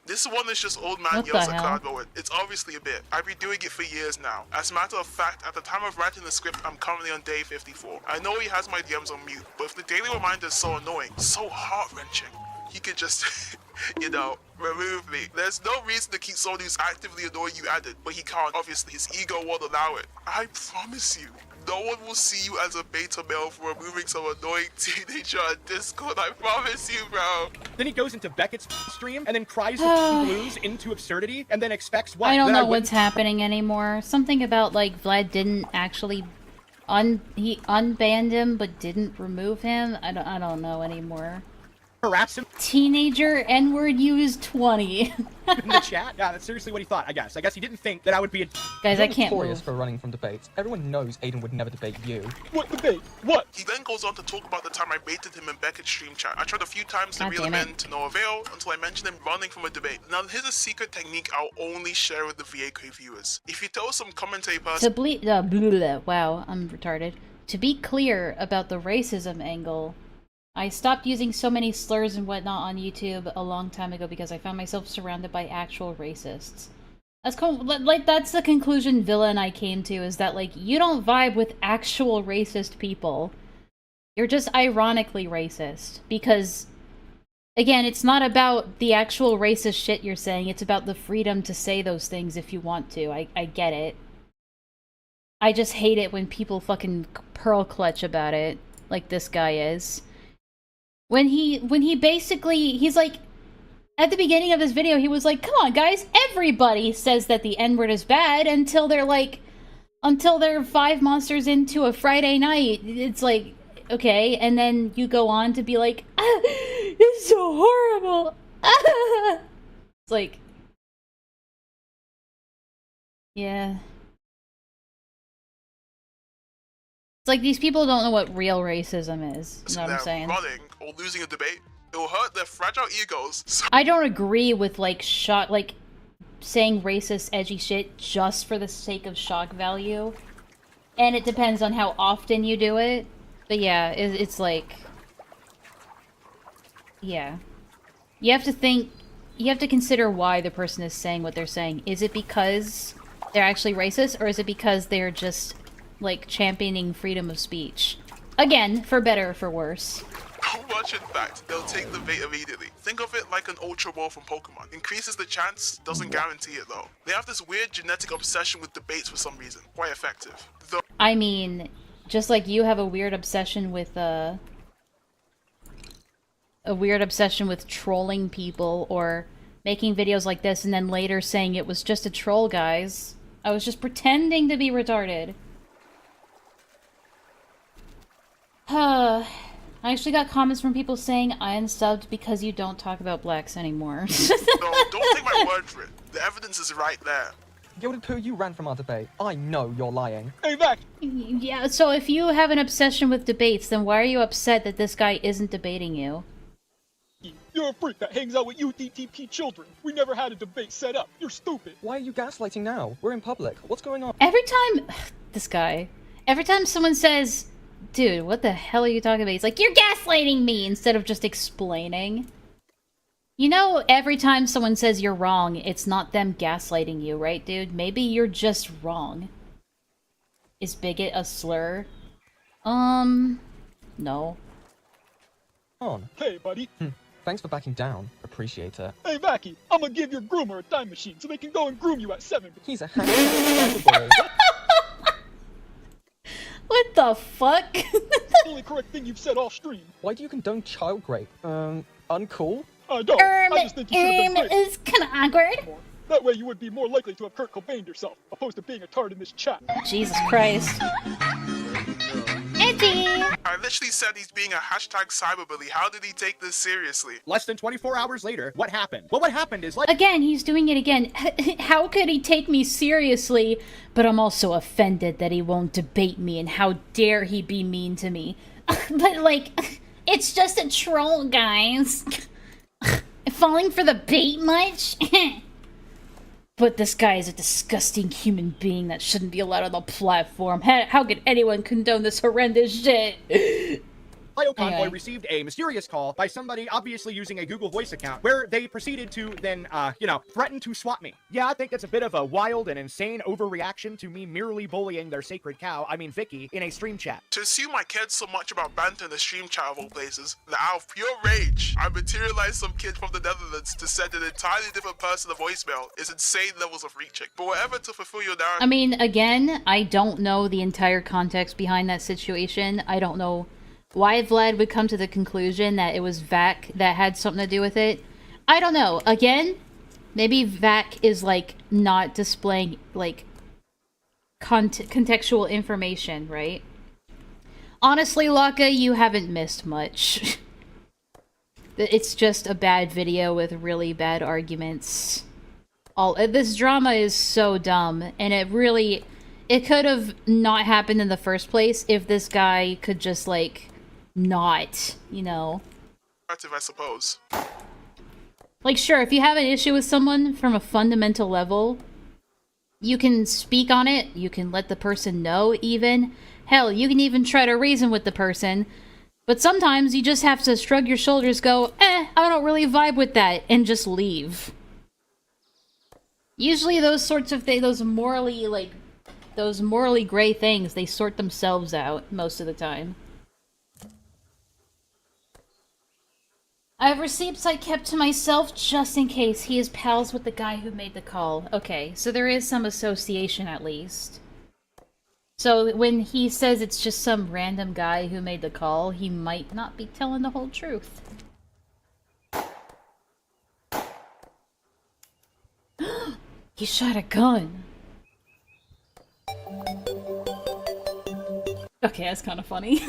This one is just old man What yells the at hell? cloud mode. It's obviously a bit. I've been doing it for years now. As a matter of fact, at the time of writing the script, I'm currently on day 54. I know he has my DMs on mute, but if the daily reminder is so annoying, so heart-wrenching, he could just, you know, remove me. There's no reason to keep someone who's actively annoying you added, but he can't. Obviously, his ego won't allow it. I promise you, no one will see you as a beta male for removing some annoying teenager on Discord. I promise you, bro. Then he goes into Beckett's stream and then cries the blues into absurdity and then expects what? I don't That know wouldn't- what's happening anymore. Something about, like, Vlad didn't actually... he unbanned him, but didn't remove him? I don't know anymore. Harass him Teenager N-word used 20. in the chat? Yeah, that's seriously what he thought, I guess. I guess he didn't think that I would be a... Guys, I You're can't notorious move. for running from debates. Everyone knows Aiden would never debate you. What debate? What? He then goes on to talk about the time I baited him in Beckett's stream chat. I tried a few times to God reel him damn in it. to no avail until I mentioned him running from a debate. Now, here's a secret technique I'll only share with the VAK viewers. If you tell some commentary person... Wow, I'm retarded. To be clear about the racism angle, I stopped using so many slurs and whatnot on YouTube a long time ago because I found myself surrounded by actual racists. That's that's the conclusion Villa and I came to, is that, like, you don't vibe with actual racist people. You're just ironically racist. Because, again, it's not about the actual racist shit you're saying, it's about the freedom to say those things if you want to. I get it. I just hate it when people fucking pearl clutch about it, like this guy is. When he basically, he's like, at the beginning of this video, he was like, come on guys, everybody says that the N-word is bad until they're like, until they're 5 monsters into a Friday night. It's like, okay, and then you go on to be like, it's so horrible. It's like, yeah. It's like these people don't know what real racism is. You know what I'm saying? running or losing a debate, it will hurt their fragile egos. So I don't agree with, like, saying racist, edgy shit just for the sake of shock value. And it depends on how often you do it. But yeah, it's like... Yeah. You have to think... You have to consider why the person is saying what they're saying. Is it because they're actually racist, or is it because they're just, like, championing freedom of speech? Again, for better or for worse. Much in fact, they'll take the bait immediately. Think of it like an Ultra Ball from Pokemon. Increases the chance, doesn't guarantee it though. They have this weird genetic obsession with debates for some reason. Quite effective. Though I mean, just like you have a weird obsession with trolling people or making videos like this and then later saying it was just a troll, guys. I was just pretending to be retarded. I actually got comments from people saying I unsubbed because you don't talk about blacks anymore. no, don't take my word for it. The evidence is right there. Gilded Poo, you ran from our debate. I know you're lying. Hey, back! Yeah, so if you have an obsession with debates, then why are you upset that this guy isn't debating you? You're a freak that hangs out with UTTP children. We never had a debate set up. You're stupid. Why are you gaslighting now? We're in public. What's going on? Every time... This guy. Every time someone says, dude, what the hell are you talking about? He's like, you're gaslighting me, instead of just explaining. You know, every time someone says you're wrong, it's not them gaslighting you, right, dude? Maybe you're just wrong. Is bigot a slur? No. On. Hey, buddy. Thanks for backing down. Appreciate it. Hey, Vacky, I'm gonna give your groomer a time machine so they can go and groom you at 7. He's a hashtag. What the fuck? The only correct thing you've said off stream. Why do you condone child rape? Uncool? I don't. I just think you should have been raped. It's kinda awkward. That way you would be more likely to have Kurt Cobained yourself, opposed to being a tard in this chat. Jesus Christ. Edgy! I literally said he's being a hashtag cyberbully. How did he take this seriously? Less than 24 hours later, what happened? Well, what happened is like... Again, he's doing it again. How could he take me seriously? But I'm also offended that he won't debate me, and how dare he be mean to me. But, like, it's just a troll, guys. Falling for the bait much? But this guy is a disgusting human being that shouldn't be allowed on the platform. How could anyone condone this horrendous shit? Convoy received a mysterious call by somebody obviously using a Google Voice account where they proceeded to then, threaten to swat me. Yeah, I think it's a bit of a wild and insane overreaction to me merely bullying their sacred cow, Vicky, in a stream chat. To assume I cared so much about banter in the stream chat of all places, that out of pure rage, I materialized some kid from the Netherlands to send an entirely different person a voicemail is insane levels of reaching. But whatever to fulfill your narrative. I mean, again, I don't know the entire context behind that situation. I don't know why Vlad would come to the conclusion that it was Vac that had something to do with it. I don't know. Again, maybe Vac is, like, not displaying, like, contextual information, right? Honestly, Laka, you haven't missed much. It's just a bad video with really bad arguments. This drama is so dumb, and it could have not happened in the first place if this guy could just, like, not, I suppose. Like, sure, if you have an issue with someone from a fundamental level, you can speak on it, you can let the person know even. Hell, you can even try to reason with the person. But sometimes you just have to shrug your shoulders, go, I don't really vibe with that, and just leave. Usually those sorts of things, those morally gray things, they sort themselves out most of the time. I have receipts I kept to myself just in case he is pals with the guy who made the call. Okay, so there is some association at least. So when he says it's just some random guy who made the call, he might not be telling the whole truth. He shot a gun. Okay, that's kind of funny.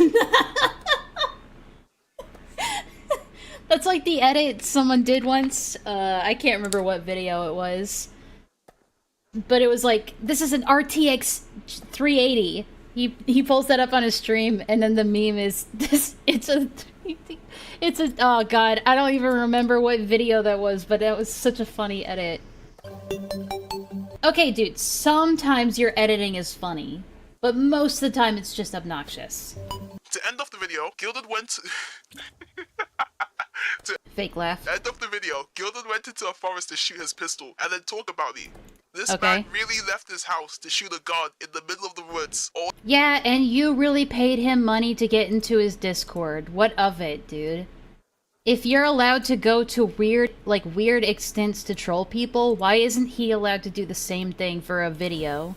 That's like the edit someone did once. I can't remember what video it was. But it was like, this is an RTX 380. He pulls that up on his stream, and then the meme is this. It's a. Oh god, I don't even remember what video that was, but that was such a funny edit. Okay, dude, sometimes your editing is funny, but most of the time it's just obnoxious. To end off the video, Gilded went to... Fake laugh. End of the video, Gilded went into a forest to shoot his pistol, and then talk about me. This man really left his house to shoot a gun in the middle of the woods. Yeah, and you really paid him money to get into his Discord. What of it, dude? If you're allowed to go to weird extents to troll people, why isn't he allowed to do the same thing for a video?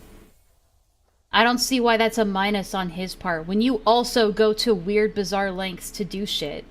I don't see why that's a minus on his part, when you also go to weird, bizarre lengths to do shit.